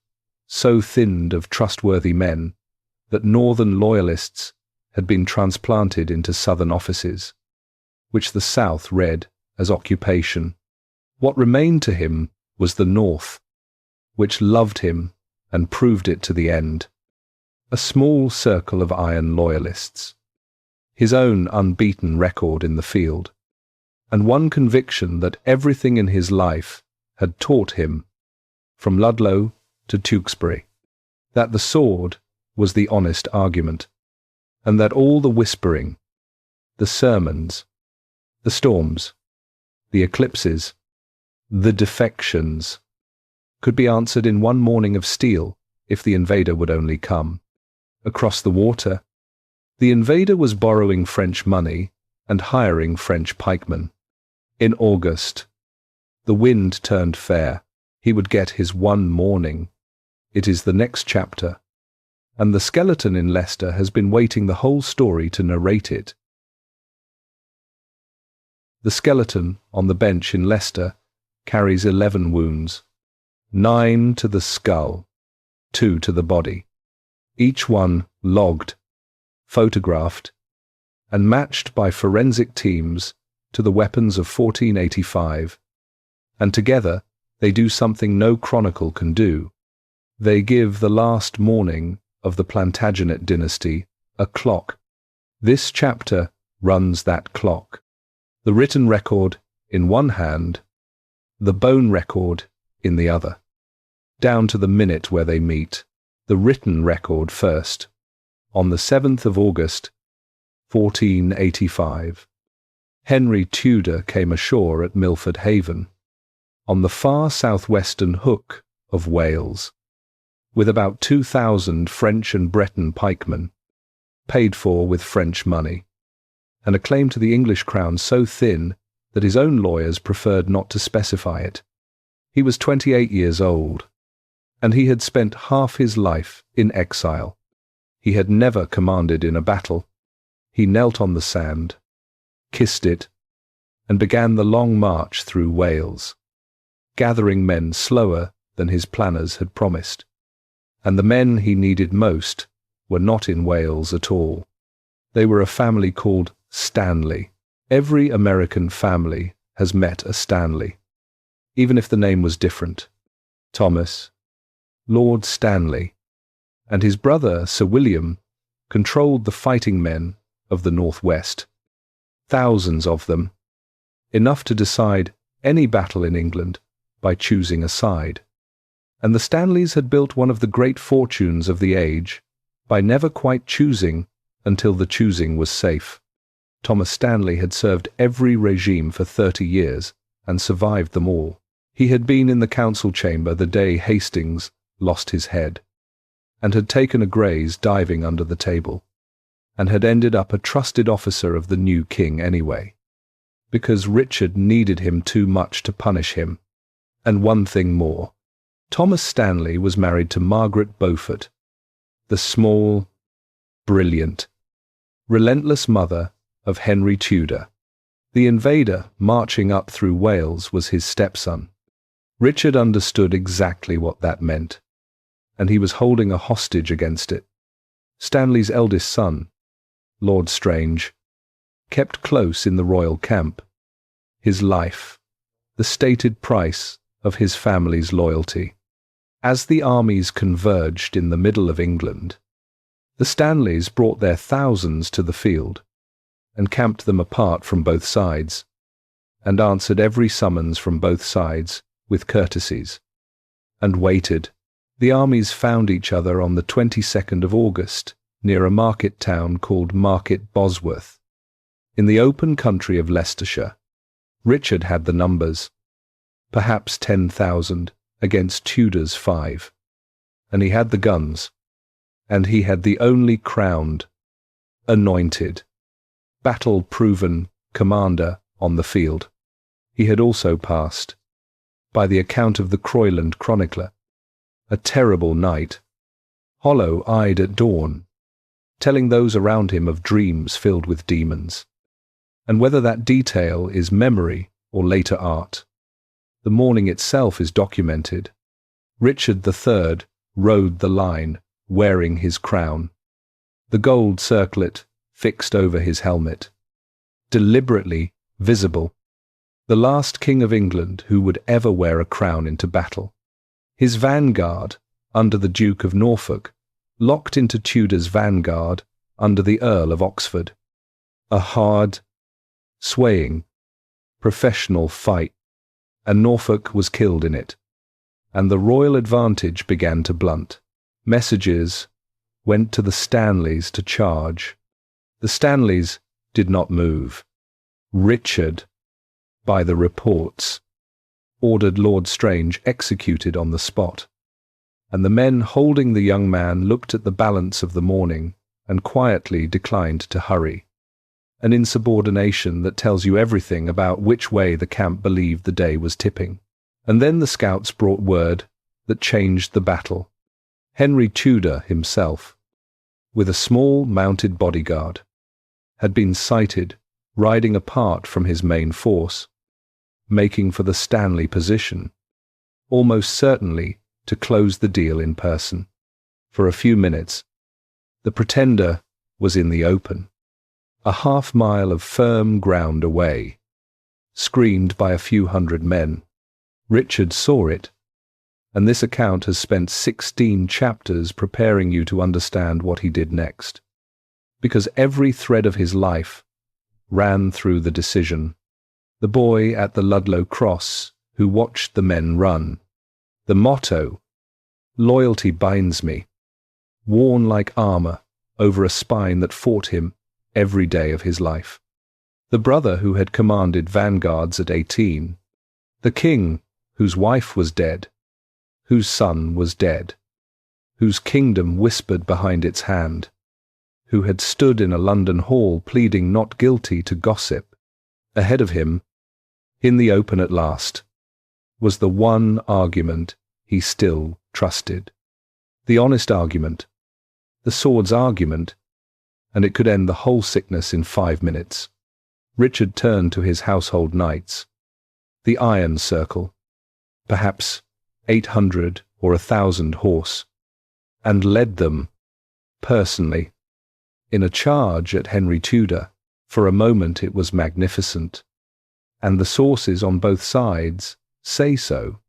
so thinned of trustworthy men that northern loyalists had been transplanted into southern offices, which the South read as occupation. What remained to him was the North, which loved him and proved it to the end. A small circle of iron loyalists, his own unbeaten record in the field, and one conviction that everything in his life had taught him, from Ludlow to Tewkesbury, that the sword was the honest argument, and that all the whispering, the sermons, the storms, the eclipses, the defections, could be answered in one morning of steel if the invader would only come. Across the water, the invader was borrowing French money and hiring French pikemen. In August, the wind turned fair. He would get his one morning. It is the next chapter, and the skeleton in Leicester has been waiting the whole story to narrate it. The skeleton on the bench in Leicester carries 11 wounds, 9 to the skull, 2 to the body, each one logged, photographed, and matched by forensic teams to the weapons of 1485, and together they do something no chronicle can do. They give the last morning of the Plantagenet dynasty a clock. This chapter runs that clock. The written record in one hand, the bone record in the other, down to the minute where they meet. The written record first, on the 7th of August, 1485. Henry Tudor came ashore at Milford Haven, on the far southwestern hook of Wales, with about 2,000 French and Breton pikemen, paid for with French money, and a claim to the English crown so thin that his own lawyers preferred not to specify it. He was 28 years old, and he had spent half his life in exile. He had never commanded in a battle. He knelt on the sand, kissed it, and began the long march through Wales. gathering men slower than his planners had promised. And the men he needed most were not in Wales at all. They were a family called Stanley. Every American family has met a Stanley, even if the name was different. Thomas, Lord Stanley, and his brother Sir William controlled the fighting men of the Northwest. Thousands of them, enough to decide any battle in England by choosing a side. And the Stanleys had built one of the great fortunes of the age by never quite choosing until the choosing was safe. Thomas Stanley had served every regime for 30 years and survived them all. He had been in the council chamber the day Hastings lost his head, and had taken a graze diving under the table, and had ended up a trusted officer of the new king anyway, because Richard needed him too much to punish him. And one thing more. Thomas Stanley was married to Margaret Beaufort, the small, brilliant, relentless mother of Henry Tudor. The invader marching up through Wales was his stepson. Richard understood exactly what that meant, and he was holding a hostage against it. Stanley's eldest son, Lord Strange, kept close in the royal camp. His life, the stated price of his family's loyalty. As the armies converged in the middle of England, the Stanleys brought their thousands to the field, and camped them apart from both sides, and answered every summons from both sides with courtesies, and waited. The armies found each other on the 22nd of August, near a market town called Market Bosworth, in the open country of Leicestershire. Richard had the numbers, perhaps 10,000 against Tudor's 5, and he had the guns, and he had the only crowned, anointed, battle-proven commander on the field. He had also passed, by the account of the Croyland chronicler, a terrible night, hollow-eyed at dawn, telling those around him of dreams filled with demons. And whether that detail is memory or later art, the morning itself is documented. Richard III rode the line, wearing his crown, the gold circlet fixed over his helmet, deliberately visible, the last king of England who would ever wear a crown into battle. His vanguard, under the Duke of Norfolk, locked into Tudor's vanguard under the Earl of Oxford. A hard, swaying, professional fight, and Norfolk was killed in it, and the royal advantage began to blunt. Messages went to the Stanleys to charge. The Stanleys did not move. Richard, by the reports, ordered Lord Strange executed on the spot, and the men holding the young man looked at the balance of the morning and quietly declined to hurry. An insubordination that tells you everything about which way the camp believed the day was tipping. And then the scouts brought word that changed the battle. Henry Tudor himself, with a small mounted bodyguard, had been sighted riding apart from his main force, making for the Stanley position, almost certainly to close the deal in person. For a few minutes, the pretender was in the open, a half-mile of firm ground away, screened by a few hundred men. Richard saw it, and this account has spent 16 chapters preparing you to understand what he did next, because every thread of his life ran through the decision. The boy at the Ludlow cross who watched the men run. The motto, "Loyalty binds me," worn like armor over a spine that fought him every day of his life. The brother who had commanded vanguards at 18. The king whose wife was dead, whose son was dead, whose kingdom whispered behind its hand, who had stood in a London hall pleading not guilty to gossip. Ahead of him, in the open at last, was the one argument he still trusted. The honest argument, the sword's argument, and it could end the whole sickness in 5 minutes. Richard turned to his household knights. The Iron Circle, perhaps 800 or 1,000 horse, and led them, personally, in a charge at Henry Tudor. For a moment it was magnificent, and the sources on both sides say so.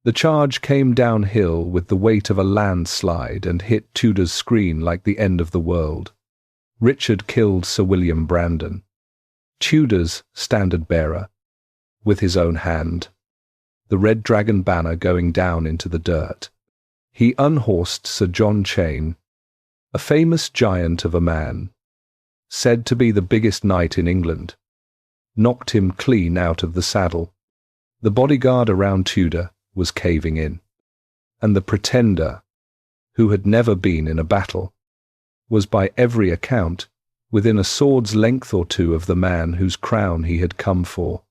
The charge came downhill with the weight of a landslide and hit Tudor's screen like the end of the world. Richard killed Sir William Brandon, Tudor's standard-bearer, with his own hand, the Red Dragon banner going down into the dirt. He unhorsed Sir John Chain, a famous giant of a man, said to be the biggest knight in England, knocked him clean out of the saddle. The bodyguard around Tudor was caving in, and the pretender, who had never been in a battle, was by every account within a sword's length or two of the man whose crown he had come for.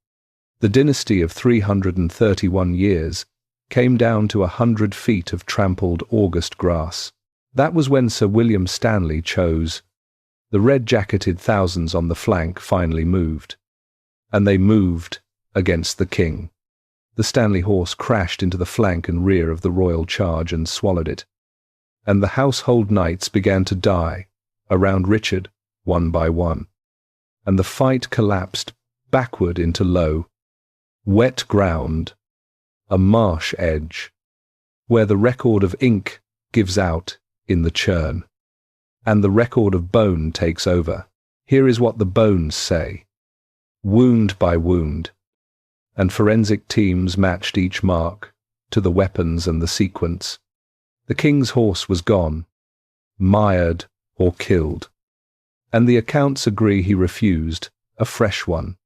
The dynasty of 331 years came down to 100 feet of trampled August grass. That was when Sir William Stanley chose. The red-jacketed thousands on the flank finally moved, and they moved against the king. The Stanley horse crashed into the flank and rear of the royal charge and swallowed it, and the household knights began to die around Richard, one by one, and the fight collapsed backward into low, wet ground, a marsh edge, where the record of ink gives out in the churn, and the record of bone takes over. Here is what the bones say, wound by wound, and forensic teams matched each mark to the weapons and the sequence. The king's horse was gone, mired or killed, and the accounts agree he refused a fresh one,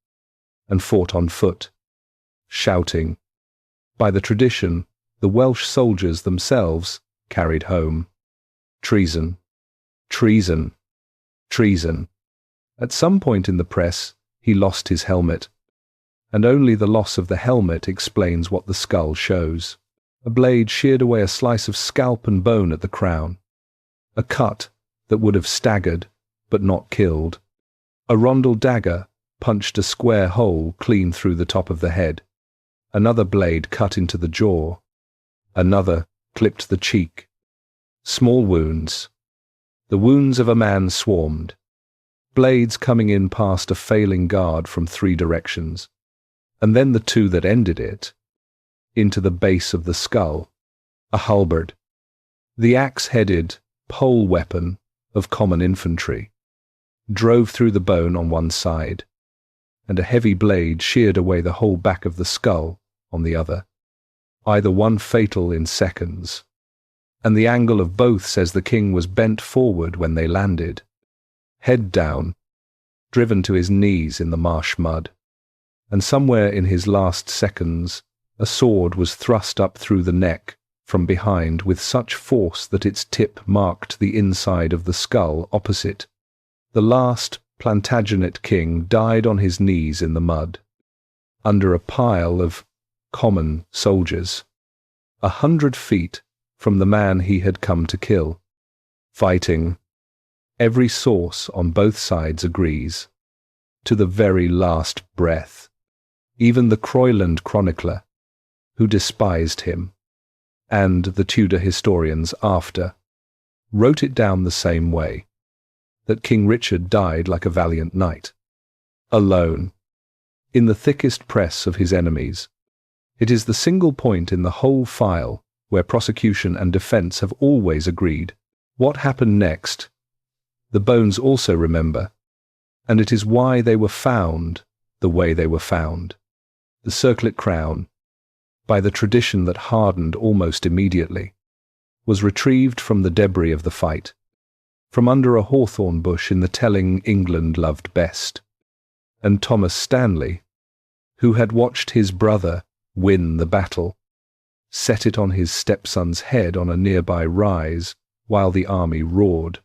and fought on foot, shouting. By the tradition, the Welsh soldiers themselves carried home, treason, treason, treason. At some point in the press, he lost his helmet, and only the loss of the helmet explains what the skull shows. A blade sheared away a slice of scalp and bone at the crown, a cut that would have staggered but not killed. A rondel dagger punched a square hole clean through the top of the head. Another blade cut into the jaw. Another clipped the cheek. Small wounds. The wounds of a man swarmed, blades coming in past a failing guard from 3 directions, and then the 2 that ended it, into the base of the skull, a halberd, the axe-headed pole weapon of common infantry, drove through the bone on one side, and a heavy blade sheared away the whole back of the skull on the other, either one fatal in seconds, and the angle of both says the king was bent forward when they landed, head down, driven to his knees in the marsh mud, and somewhere in his last seconds a sword was thrust up through the neck from behind with such force that its tip marked the inside of the skull opposite. The last Plantagenet king died on his knees in the mud, under a pile of common soldiers, 100 feet from the man he had come to kill, fighting. Every source on both sides agrees, to the very last breath. Even the Croyland chronicler, who despised him, and the Tudor historians after, wrote it down the same way, that King Richard died like a valiant knight, alone, in the thickest press of his enemies. It is the single point in the whole file where prosecution and defense have always agreed. What happened next, the bones also remember, and it is why they were found the way they were found. The circlet crown, by the tradition that hardened almost immediately, was retrieved from the debris of the fight, from under a hawthorn bush in the telling England loved best, and Thomas Stanley, who had watched his brother win the battle, set it on his stepson's head on a nearby rise while the army roared,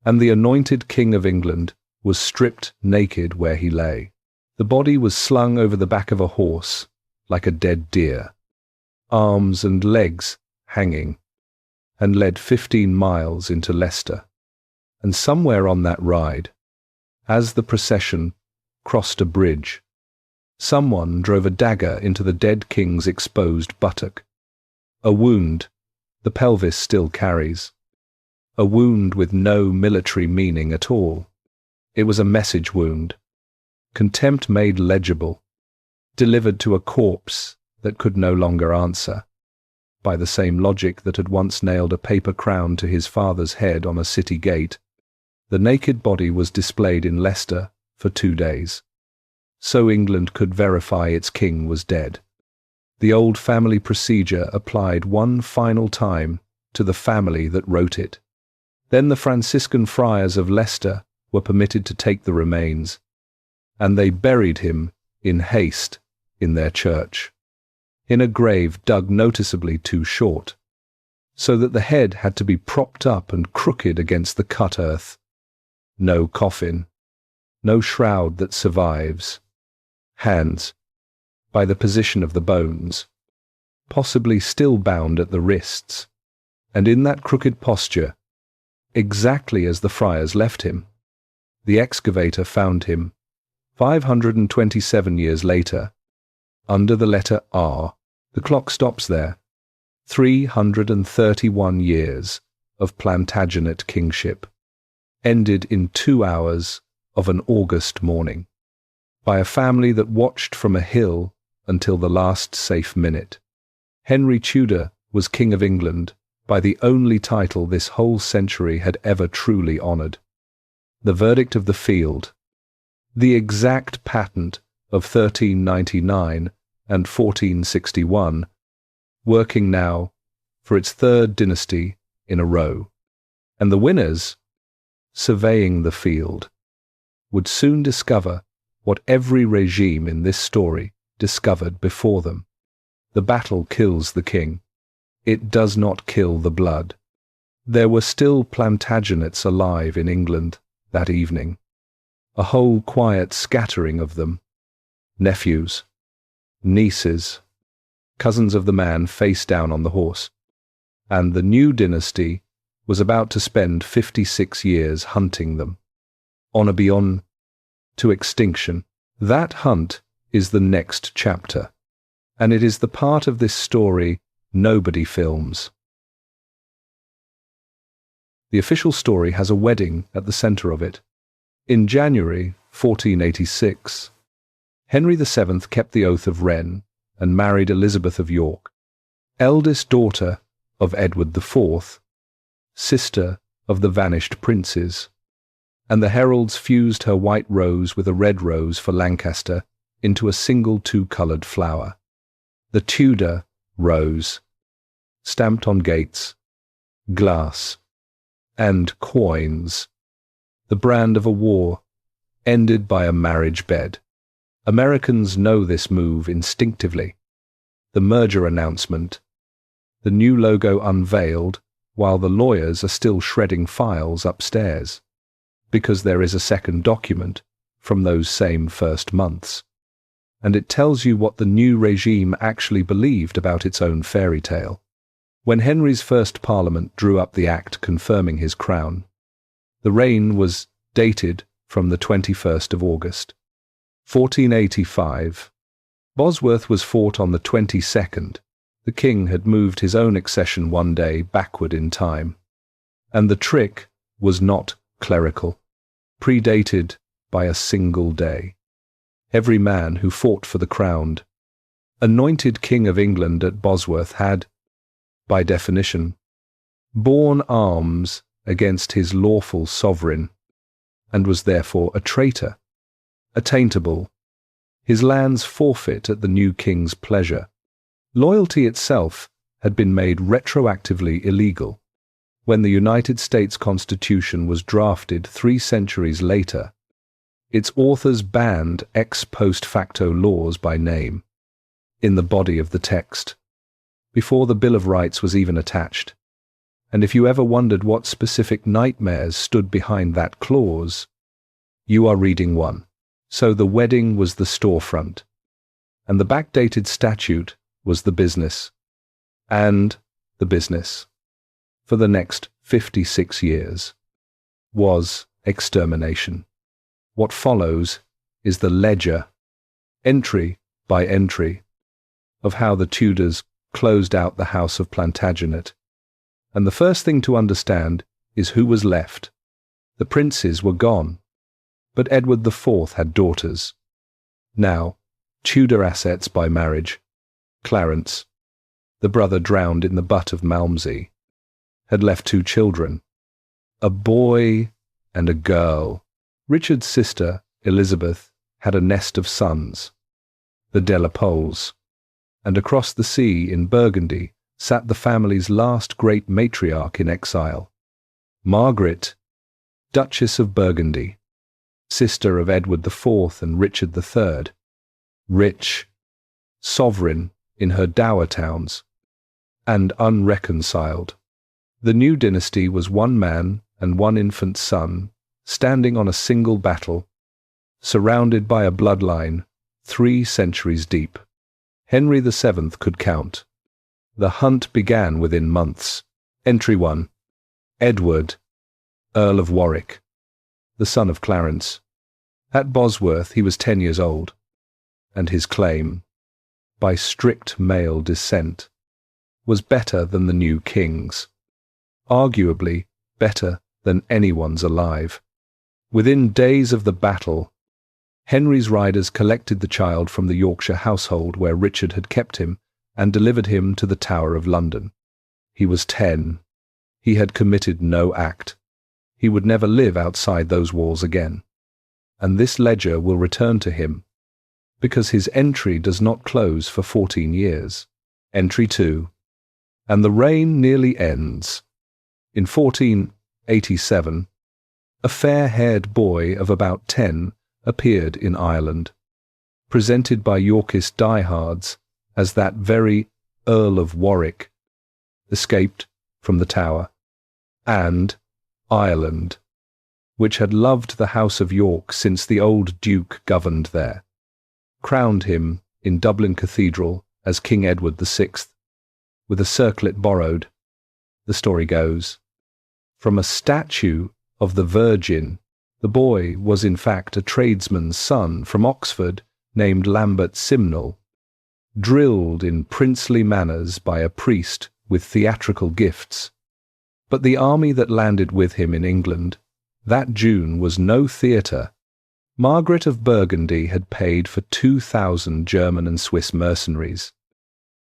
and the anointed King of England was stripped naked where he lay. The body was slung over the back of a horse like a dead deer, arms and legs hanging, and led 15 miles into Leicester. And somewhere on that ride, as the procession crossed a bridge, Someone drove a dagger into the dead king's exposed buttock. A wound the pelvis still carries. A wound with no military meaning at all. It was a message wound. Contempt made legible. Delivered to a corpse that could no longer answer. By the same logic that had once nailed a paper crown to his father's head on a city gate, the naked body was displayed in Leicester for 2 days. So England could verify its king was dead. The old family procedure applied one final time to the family that wrote it. Then the Franciscan friars of Leicester were permitted to take the remains, and they buried him in haste in their church, in a grave dug noticeably too short, so that the head had to be propped up and crooked against the cut earth. No coffin, no shroud that survives. Hands, by the position of the bones, possibly still bound at the wrists, and in that crooked posture, exactly as the friars left him. The excavator found him, 527 years later, under the letter R. The clock stops there. 331 years of Plantagenet kingship, ended in 2 hours of an August morning, by a family that watched from a hill until the last safe minute. Henry Tudor was King of England by the only title this whole century had ever truly honoured. The verdict of the field, the exact patent of 1399 and 1461, working now for its 3rd dynasty in a row, and the winners, surveying the field, would soon discover what every regime in this story discovered before them. The battle kills the king. It does not kill the blood. There were still Plantagenets alive in England that evening, a whole quiet scattering of them, nephews, nieces, cousins of the man face down on the horse, and the new dynasty was about to spend 56 years hunting them, on a beyond to extinction. That hunt is the next chapter, and it is the part of this story nobody films. The official story has a wedding at the centre of it. In January 1486, Henry VII kept the oath of Rennes and married Elizabeth of York, eldest daughter of Edward IV, sister of the vanished princes, and the heralds fused her white rose with a red rose for Lancaster into a single 2-coloured flower. The Tudor rose, stamped on gates, glass, and coins, the brand of a war ended by a marriage bed. Americans know this move instinctively. The merger announcement, the new logo unveiled while the lawyers are still shredding files upstairs, because there is a second document from those same first months, and it tells you what the new regime actually believed about its own fairy tale. When Henry's first Parliament drew up the act confirming his crown, the reign was dated from the 21st of August, 1485. Bosworth was fought on the 22nd. The king had moved his own accession 1 day backward in time, and the trick was not clerical, predated by a single day. Every man who fought for the crown, anointed King of England at Bosworth, had, by definition, borne arms against his lawful sovereign, and was therefore a traitor, attaintable, his lands forfeit at the new king's pleasure. Loyalty itself had been made retroactively illegal. When the United States Constitution was drafted 3 centuries later, its authors banned ex post facto laws by name, in the body of the text, before the Bill of Rights was even attached. And if you ever wondered what specific nightmares stood behind that clause, you are reading one. So the wedding was the storefront, and the backdated statute was the business, and the business, for the next 56 years, was extermination. What follows is the ledger entry by entry, of how the Tudors closed out the house of Plantagenet. And the first thing to understand is who was left. The princes were gone, but Edward IV had daughters. Now, Tudor assets by marriage. Clarence, the brother drowned in the butt of Malmsey, had left 2 children, a boy and a girl. Richard's sister, Elizabeth, had a nest of sons, the de la Poles, and across the sea in Burgundy sat the family's last great matriarch in exile, Margaret, Duchess of Burgundy, sister of Edward IV and Richard III, rich, sovereign in her dower towns, and unreconciled. The new dynasty was 1 man and 1 infant son, standing on a single battle, surrounded by a bloodline 3 centuries deep. Henry VII could count. The hunt began within months. Entry 1. Edward, Earl of Warwick, the son of Clarence. At Bosworth he was 10 years old, and his claim, by strict male descent, was better than the new king's, arguably better than anyone's alive. Within days of the battle, Henry's riders collected the child from the Yorkshire household where Richard had kept him and delivered him to the Tower of London. He was 10. He had committed no act. He would never live outside those walls again. And this ledger will return to him, because his entry does not close for 14 years. Entry 2. And the reign nearly ends. In 1487, a fair-haired boy of about 10 appeared in Ireland, presented by Yorkist diehards as that very Earl of Warwick, escaped from the Tower, and Ireland, which had loved the House of York since the old Duke governed there, crowned him in Dublin Cathedral as King Edward VI, with a circlet borrowed, the story goes, from a statue of the Virgin. The boy was in fact a tradesman's son from Oxford named Lambert Simnel, drilled in princely manners by a priest with theatrical gifts. But the army that landed with him in England that June was no theatre. Margaret of Burgundy had paid for 2,000 German and Swiss mercenaries,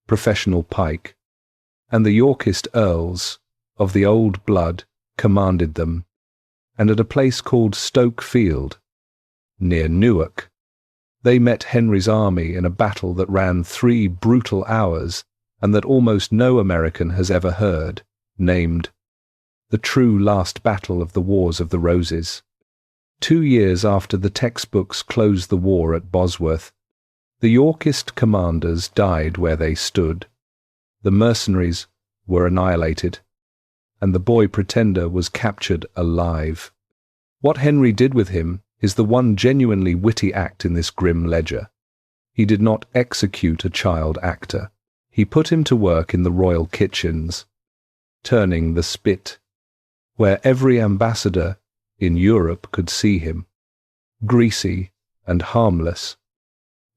professional pike, and the Yorkist earls of the old blood commanded them, and at a place called Stoke Field, near Newark, they met Henry's army in a battle that ran 3 brutal hours and that almost no American has ever heard, named the true last battle of the Wars of the Roses. 2 years after the textbooks closed the war at Bosworth, the Yorkist commanders died where they stood. The mercenaries were annihilated, and the boy pretender was captured alive. What Henry did with him is the one genuinely witty act in this grim ledger. He did not execute a child actor. He put him to work in the royal kitchens, turning the spit, where every ambassador in Europe could see him, greasy and harmless.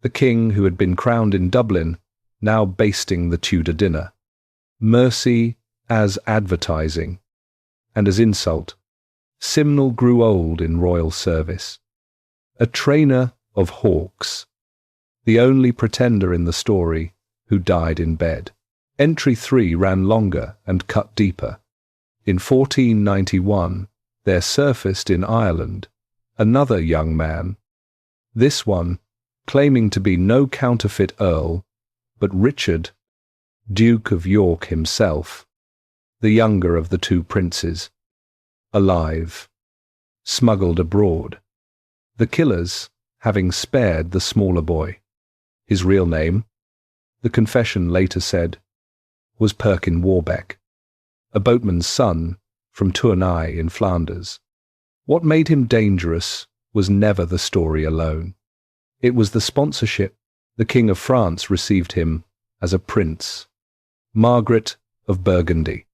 The king who had been crowned in Dublin, now basting the Tudor dinner. Mercy as advertising, and as insult. Simnel grew old in royal service. A trainer of hawks, the only pretender in the story who died in bed. Entry 3 ran longer and cut deeper. In 1491, there surfaced in Ireland another young man, this one claiming to be no counterfeit earl, but Richard, Duke of York himself, the younger of the 2 princes, alive, smuggled abroad, the killers having spared the smaller boy. His real name, the confession later said, was Perkin Warbeck, a boatman's son from Tournai in Flanders. What made him dangerous was never the story alone. It was the sponsorship the King of France received him as a prince. Margaret of Burgundy,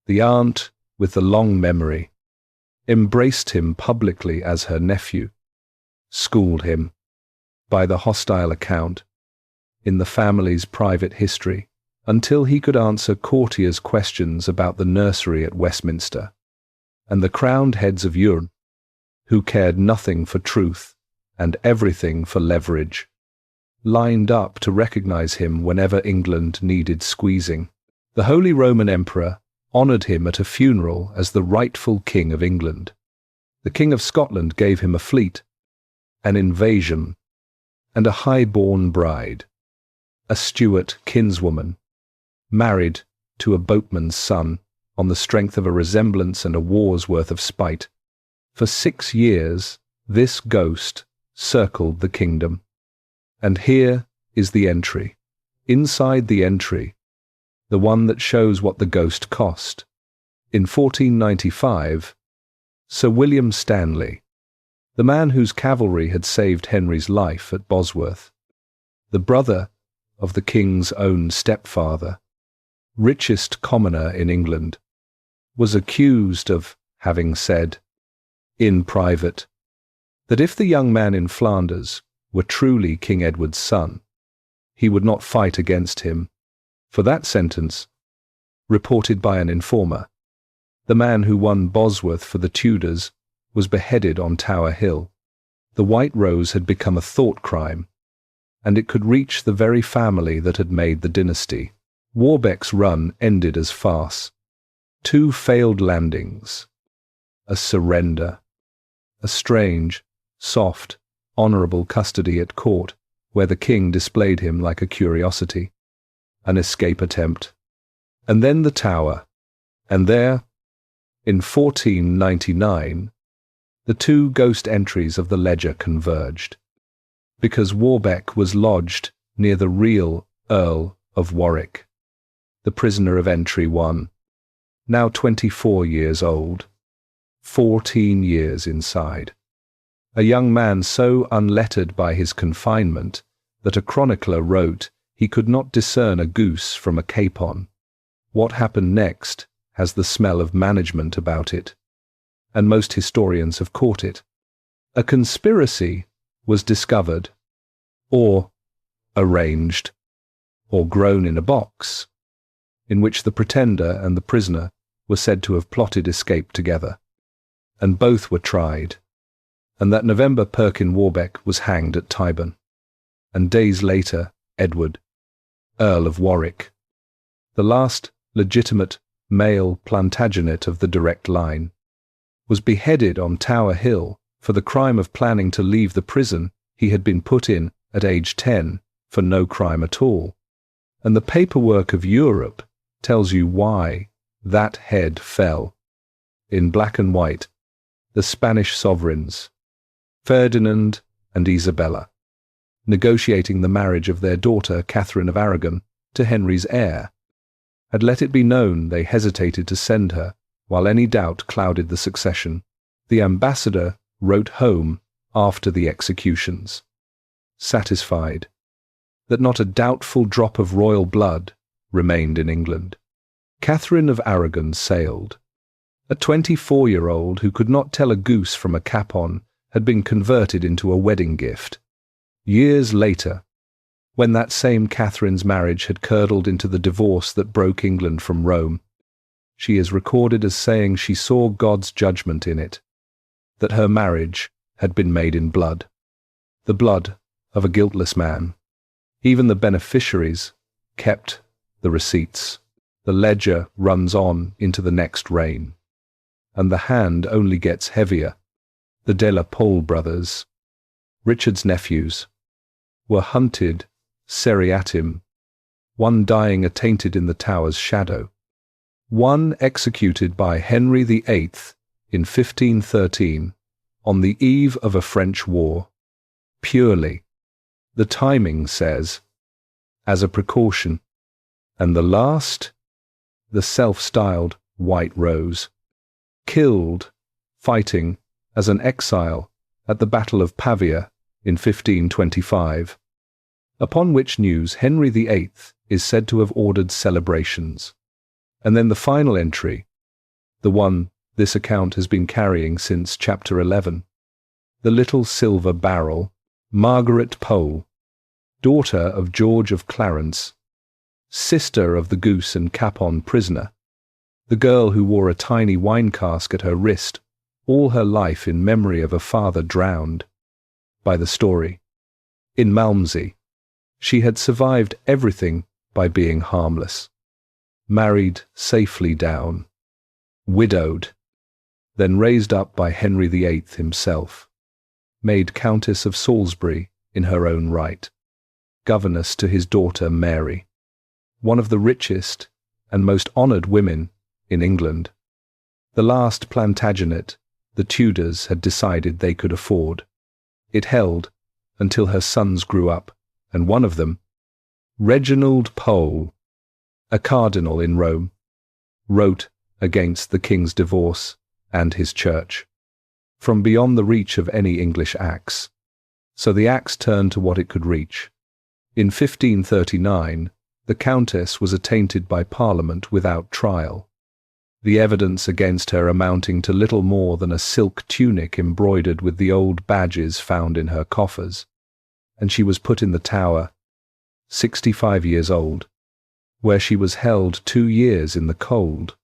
the aunt with the long memory, embraced him publicly as her nephew, schooled him, by the hostile account in the family's private history until he could answer courtiers' questions about the nursery at Westminster, and the crowned heads of Europe, who cared nothing for truth and everything for leverage, lined up to recognize him whenever England needed squeezing. The Holy Roman Emperor honored him at a funeral as the rightful King of England. The King of Scotland gave him a fleet, an invasion, and a high-born bride, a Stuart kinswoman, married to a boatman's son on the strength of a resemblance and a war's worth of spite. For 6 years, this ghost circled the kingdom. And here is the entry. Inside the entry, the one that shows what the ghost cost. In 1495, Sir William Stanley, the man whose cavalry had saved Henry's life at Bosworth, the brother of the king's own stepfather, richest commoner in England, was accused of having said, in private, that if the young man in Flanders were truly King Edward's son, he would not fight against him. For that sentence, reported by an informer, the man who won Bosworth for the Tudors was beheaded on Tower Hill. The White Rose had become a thought crime, and it could reach the very family that had made the dynasty. Warbeck's run ended as farce. 2 failed landings, a surrender, a strange, soft, honourable custody at court, where the king displayed him like a curiosity, an escape attempt, and then the Tower, and there, in 1499, the 2 ghost entries of the ledger converged, because Warbeck was lodged near the real Earl of Warwick, the prisoner of entry 1, now 24 years old, 14 years inside. A young man so unlettered by his confinement that a chronicler wrote he could not discern a goose from a capon. What happened next has the smell of management about it, and most historians have caught it. A conspiracy was discovered, or arranged, or grown in a box, in which the pretender and the prisoner were said to have plotted escape together, and both were tried, and that November Perkin Warbeck was hanged at Tyburn, and days later Edward, Earl of Warwick, the last legitimate male Plantagenet of the direct line, was beheaded on Tower Hill for the crime of planning to leave the prison he had been put in at age 10 for no crime at all. And the paperwork of Europe tells you why that head fell. In black and white, the Spanish sovereigns, Ferdinand and Isabella, negotiating the marriage of their daughter Catherine of Aragon to Henry's heir, had let it be known they hesitated to send her while any doubt clouded the succession. The ambassador wrote home after the executions, satisfied that not a doubtful drop of royal blood remained in England. Catherine of Aragon sailed. A 24-year-old who could not tell a goose from a capon had been converted into a wedding gift. Years later, when that same Catherine's marriage had curdled into the divorce that broke England from Rome, she is recorded as saying she saw God's judgment in it, that her marriage had been made in blood, the blood of a guiltless man. Even the beneficiaries kept the receipts. The ledger runs on into the next reign, and the hand only gets heavier. The de la Pole brothers, Richard's nephews, were hunted seriatim, one dying attainted in the Tower's shadow, one executed by Henry VIII in 1513 on the eve of a French war, purely, the timing says, as a precaution, and the last, the self-styled White Rose, killed fighting as an exile at the Battle of Pavia in 1525, upon which news Henry VIII is said to have ordered celebrations. And then the final entry, the one this account has been carrying since chapter 11, the little silver barrel, Margaret Pole, daughter of George of Clarence, sister of the Goose and Capon prisoner, the girl who wore a tiny wine cask at her wrist all her life in memory of a father drowned by the story. In Malmsey, she had survived everything by being harmless, married safely down, widowed, then raised up by Henry VIII himself, made Countess of Salisbury in her own right, governess to his daughter Mary, one of the richest and most honoured women in England. The last Plantagenet the Tudors had decided they could afford. It held until her sons grew up, and one of them, Reginald Pole, a cardinal in Rome, wrote against the king's divorce and his church, from beyond the reach of any English axe. So the axe turned to what it could reach. In 1539, the Countess was attainted by Parliament without trial, the evidence against her amounting to little more than a silk tunic embroidered with the old badges found in her coffers, and she was put in the Tower, 65 years old, where she was held 2 years in the cold,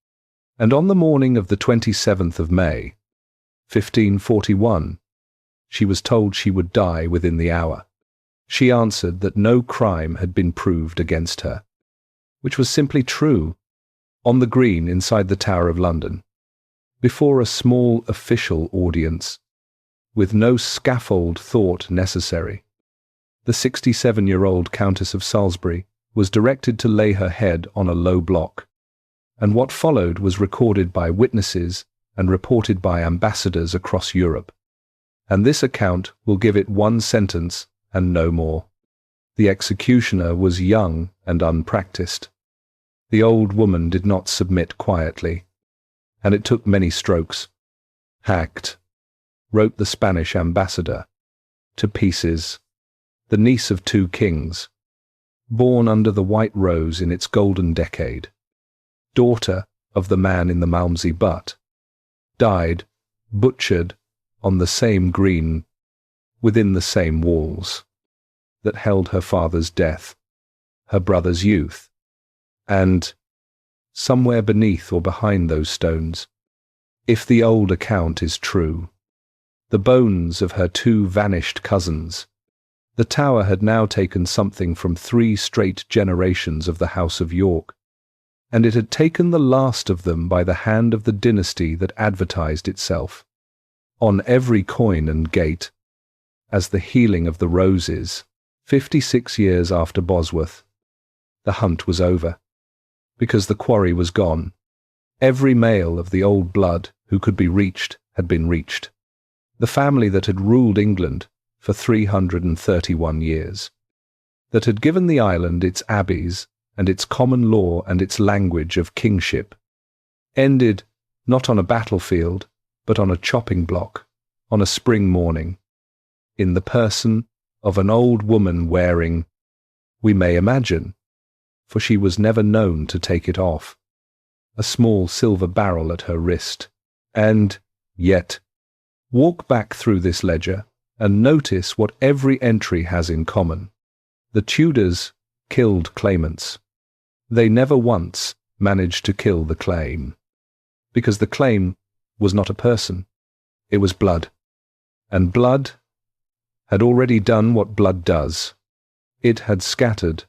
and on the morning of the 27th of May, 1541, she was told she would die within the hour. She answered that no crime had been proved against her, which was simply true, on the green inside the Tower of London, before a small official audience, with no scaffold thought necessary. The 67-year-old Countess of Salisbury was directed to lay her head on a low block, and what followed was recorded by witnesses and reported by ambassadors across Europe. And this account will give it one sentence and no more. The executioner was young and unpracticed. The old woman did not submit quietly, and it took many strokes. Hacked, wrote the Spanish ambassador, to pieces, the niece of 2 kings, born under the white rose in its golden decade, daughter of the man in the Malmsey butt, died, butchered, on the same green, within the same walls, that held her father's death, her brother's youth, and, somewhere beneath or behind those stones, if the old account is true, the bones of her 2 vanished cousins. The Tower had now taken something from 3 straight generations of the House of York, and it had taken the last of them by the hand of the dynasty that advertised itself, on every coin and gate, as the healing of the roses. 56 years after Bosworth, the hunt was over, because the quarry was gone. Every male of the old blood who could be reached had been reached. The family that had ruled England for 331 years, that had given the island its abbeys and its common law and its language of kingship, ended not on a battlefield, but on a chopping block, on a spring morning, in the person of an old woman wearing, we may imagine, for she was never known to take it off, a small silver barrel at her wrist. And yet, walk back through this ledger and notice what every entry has in common. The Tudors killed claimants. They never once managed to kill the claim, because the claim was not a person, it was blood. And blood had already done what blood does. It had scattered,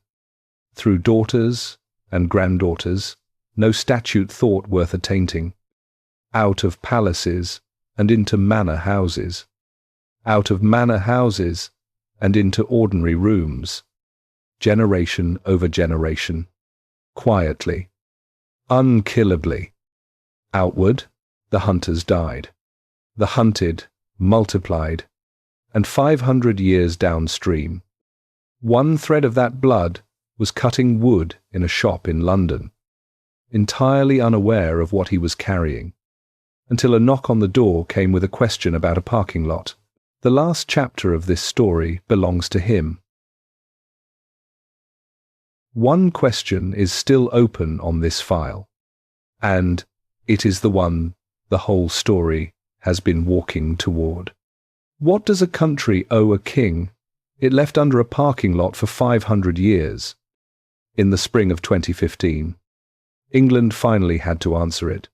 through daughters and granddaughters, no statute thought worth attainting, out of palaces and into manor houses, out of manor houses and into ordinary rooms, generation over generation, quietly, unkillably. Outward, the hunters died. The hunted multiplied, and 500 years downstream, one thread of that blood was cutting wood in a shop in London, entirely unaware of what he was carrying, until a knock on the door came with a question about a parking lot. The last chapter of this story belongs to him. One question is still open on this file, and it is the one the whole story has been walking toward. What does a country owe a king It left under a parking lot for 500 years. In the spring of 2015, England finally had to answer it.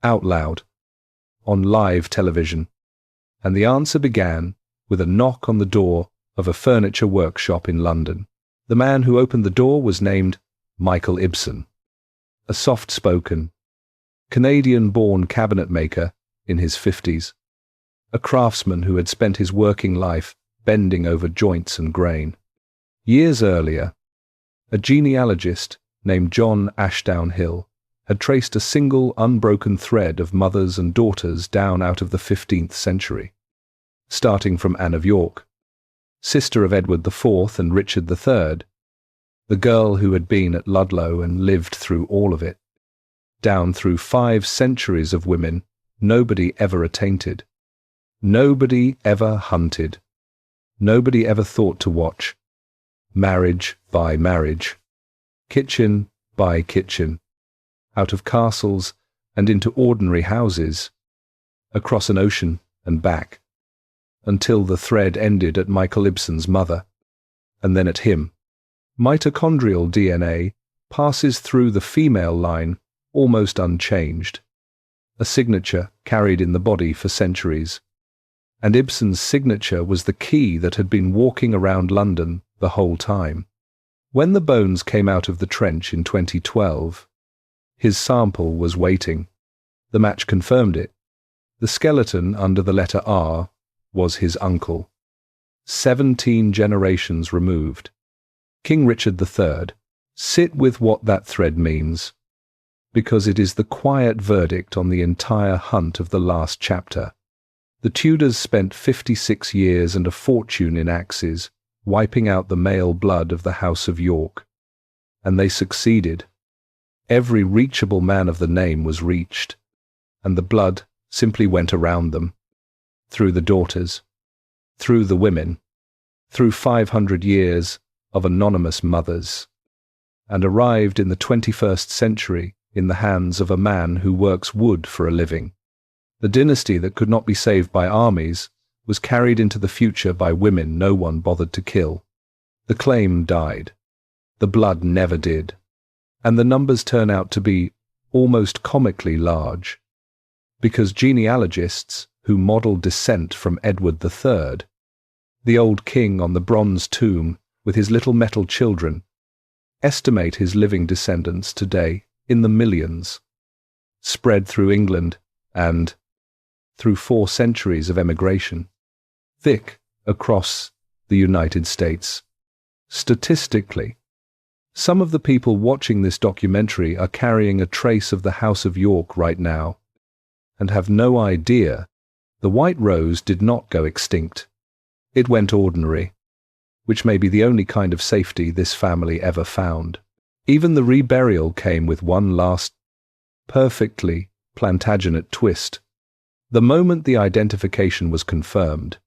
Out loud. On live television. And the answer began with a knock on the door of a furniture workshop in London. The man who opened the door was named Michael Ibsen, a soft-spoken, Canadian-born cabinet maker in his 50s, a craftsman who had spent his working life bending over joints and grain. Years earlier, a genealogist named John Ashdown Hill had traced a single unbroken thread of mothers and daughters down out of the 15th century, starting from Anne of York, sister of Edward IV and Richard III, the girl who had been at Ludlow and lived through all of it, down through 5 centuries of women nobody ever attainted, nobody ever hunted, nobody ever thought to watch, marriage by marriage, kitchen by kitchen, out of castles and into ordinary houses, across an ocean and back, until the thread ended at Michael Ibsen's mother, and then at him. Mitochondrial DNA passes through the female line almost unchanged, a signature carried in the body for centuries. And Ibsen's signature was the key that had been walking around London the whole time. When the bones came out of the trench in 2012, his sample was waiting. The match confirmed it. The skeleton under the letter R was his uncle. 17 generations removed. King Richard III. Sit with what that thread means, because it is the quiet verdict on the entire hunt of the last chapter. The Tudors spent 56 years and a fortune in axes, wiping out the male blood of the House of York. And they succeeded. Every reachable man of the name was reached, and the blood simply went around them, through the daughters, through the women, through 500 years of anonymous mothers, and arrived in the 21st century in the hands of a man who works wood for a living. The dynasty that could not be saved by armies was carried into the future by women no one bothered to kill. The claim died. The blood never did. And the numbers turn out to be almost comically large, because genealogists who model descent from Edward III, the old king on the bronze tomb with his little metal children, estimate his living descendants today in the millions, spread through England and through 4 centuries of emigration, thick across the United States. Statistically, some of the people watching this documentary are carrying a trace of the House of York right now, and have no idea the White Rose did not go extinct. It went ordinary, which may be the only kind of safety this family ever found. Even the reburial came with one last, perfectly Plantagenet twist. The moment the identification was confirmed,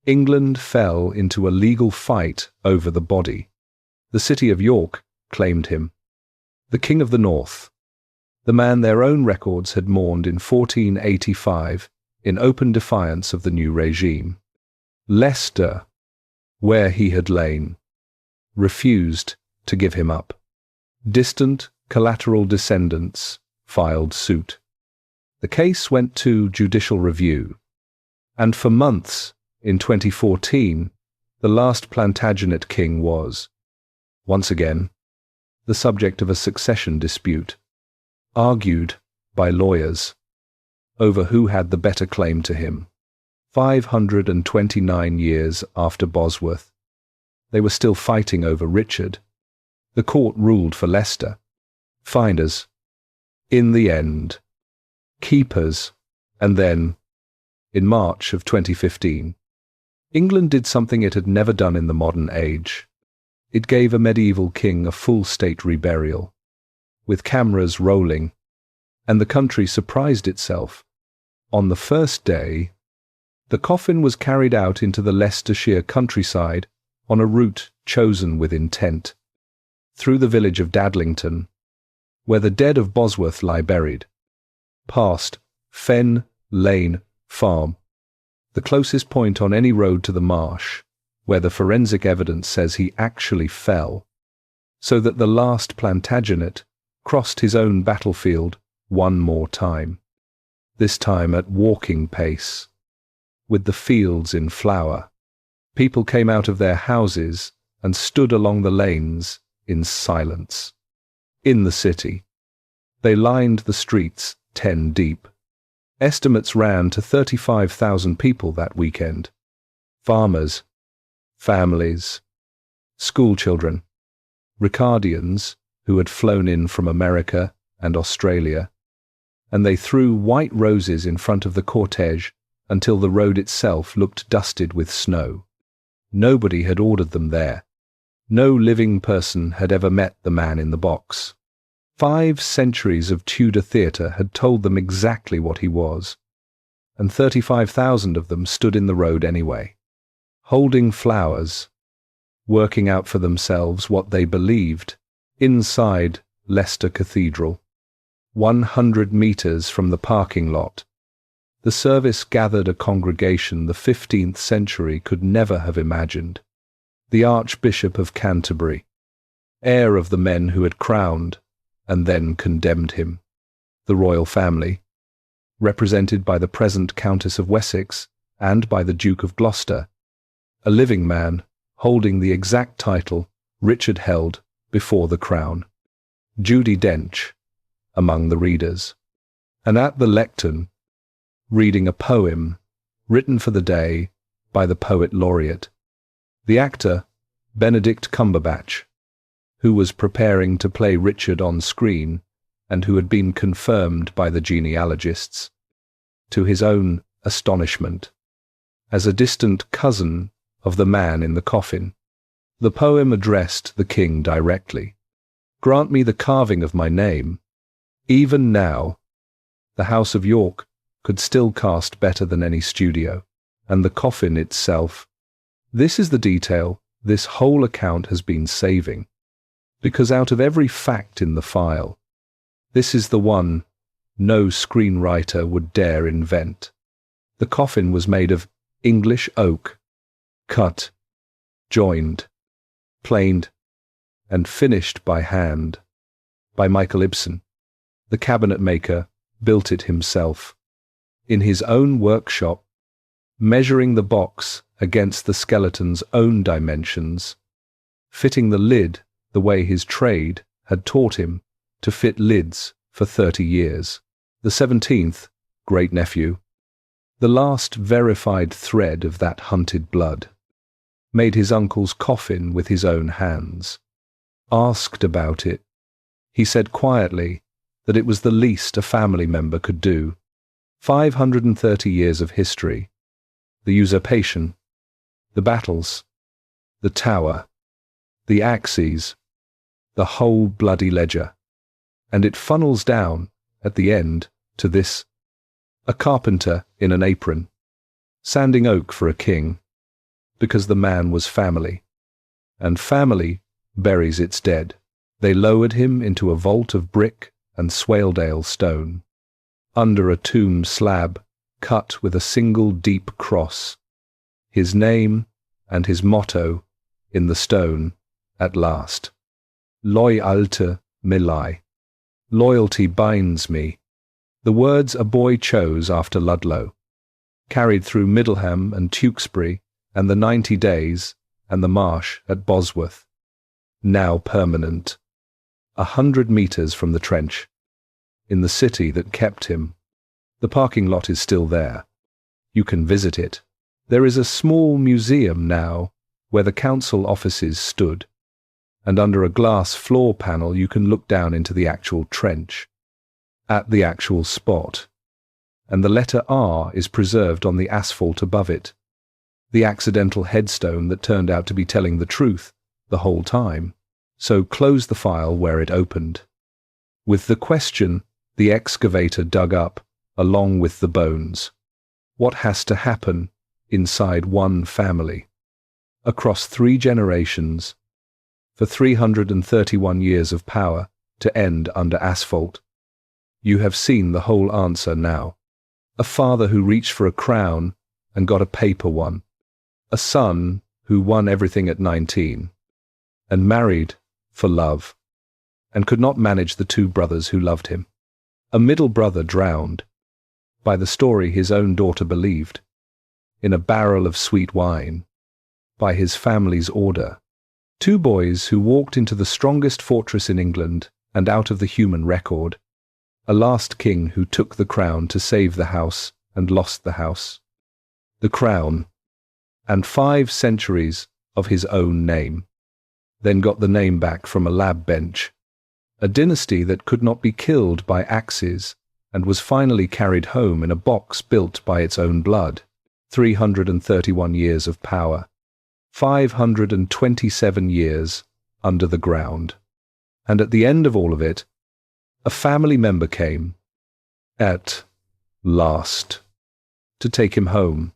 England fell into a legal fight over the body. The city of York claimed him, the King of the North, the man their own records had mourned in 1485 in open defiance of the new regime. Leicester, where he had lain, refused to give him up. Distant collateral descendants filed suit. The case went to judicial review, and for months in 2014, the last Plantagenet king was, once again, the subject of a succession dispute, argued by lawyers over who had the better claim to him. 529 years after Bosworth, they were still fighting over Richard. The court ruled for Leicester. Finders, in the end, keepers, and then, in March of 2015, England did something it had never done in the modern age. It gave a medieval king a full state reburial, with cameras rolling, and the country surprised itself. On the first day, the coffin was carried out into the Leicestershire countryside on a route chosen with intent, through the village of Dadlington, where the dead of Bosworth lie buried, past Fen Lane Farm, the closest point on any road to the marsh, where the forensic evidence says he actually fell, so that the last Plantagenet crossed his own battlefield one more time, this time at walking pace, with the fields in flower. People came out of their houses and stood along the lanes in silence. In the city, they lined the streets 10 deep. Estimates ran to 35,000 people that weekend. Farmers, families, schoolchildren, Ricardians who had flown in from America and Australia, and they threw white roses in front of the cortege until the road itself looked dusted with snow. Nobody had ordered them there. No living person had ever met the man in the box. 5 centuries of Tudor theatre had told them exactly what he was, and 35,000 of them stood in the road anyway, holding flowers, working out for themselves what they believed, inside Leicester Cathedral, 100 metres from the parking lot. The service gathered a congregation the 15th century could never have imagined. The Archbishop of Canterbury, heir of the men who had crowned and then condemned him, the royal family, represented by the present Countess of Wessex and by the Duke of Gloucester, a living man holding the exact title Richard held before the crown, Judi Dench, among the readers, and at the lectern, reading a poem written for the day by the poet laureate, the actor Benedict Cumberbatch, who was preparing to play Richard on screen and who had been confirmed by the genealogists, to his own astonishment, as a distant cousin of the man in the coffin. The poem addressed the king directly. Grant me the carving of my name. Even now, the House of York could still cast better than any studio, and the coffin itself. This is the detail this whole account has been saving, because out of every fact in the file, this is the one no screenwriter would dare invent. The coffin was made of English oak, cut, joined, planed, and finished by hand, by Michael Ibsen. The cabinet maker built it himself, in his own workshop, measuring the box against the skeleton's own dimensions, fitting the lid the way his trade had taught him to fit lids for 30 years. The 17th, great-nephew, the last verified thread of that hunted blood, made his uncle's coffin with his own hands. Asked about it, he said quietly that it was the least a family member could do. 530 years of history, the usurpation, the battles, the tower, the axes, the whole bloody ledger, and it funnels down, at the end, to this: a carpenter in an apron, sanding oak for a king, because the man was family, and family buries its dead. They lowered him into a vault of brick and Swaledale stone, under a tomb slab cut with a single deep cross, his name and his motto in the stone at last. Loyalte milai. Loyalty binds me. The words a boy chose after Ludlow, carried through Middleham and Tewkesbury and the 90 Days and the marsh at Bosworth, now permanent, 100 metres from the trench, in the city that kept him. The parking lot is still there. You can visit it. There is a small museum now where the council offices stood, and under a glass floor panel you can look down into the actual trench, at the actual spot, and the letter R is preserved on the asphalt above it, the accidental headstone that turned out to be telling the truth the whole time. So close the file where it opened, with the question the excavator dug up along with the bones. What has to happen inside one family, across 3 generations, for 331 years of power to end under asphalt? You have seen the whole answer now. A father who reached for a crown and got a paper one. A son who won everything at 19, and married for love, and could not manage the two brothers who loved him. A middle brother drowned, by the story his own daughter believed, in a barrel of sweet wine, by his family's order. Two boys who walked into the strongest fortress in England and out of the human record. A last king who took the crown to save the house and lost the house. The crown, and 5 centuries of his own name. Then got the name back from a lab bench. A dynasty that could not be killed by axes and was finally carried home in a box built by its own blood. 331 years of power. 527 years under the ground. And at the end of all of it, a family member came, at last, to take him home.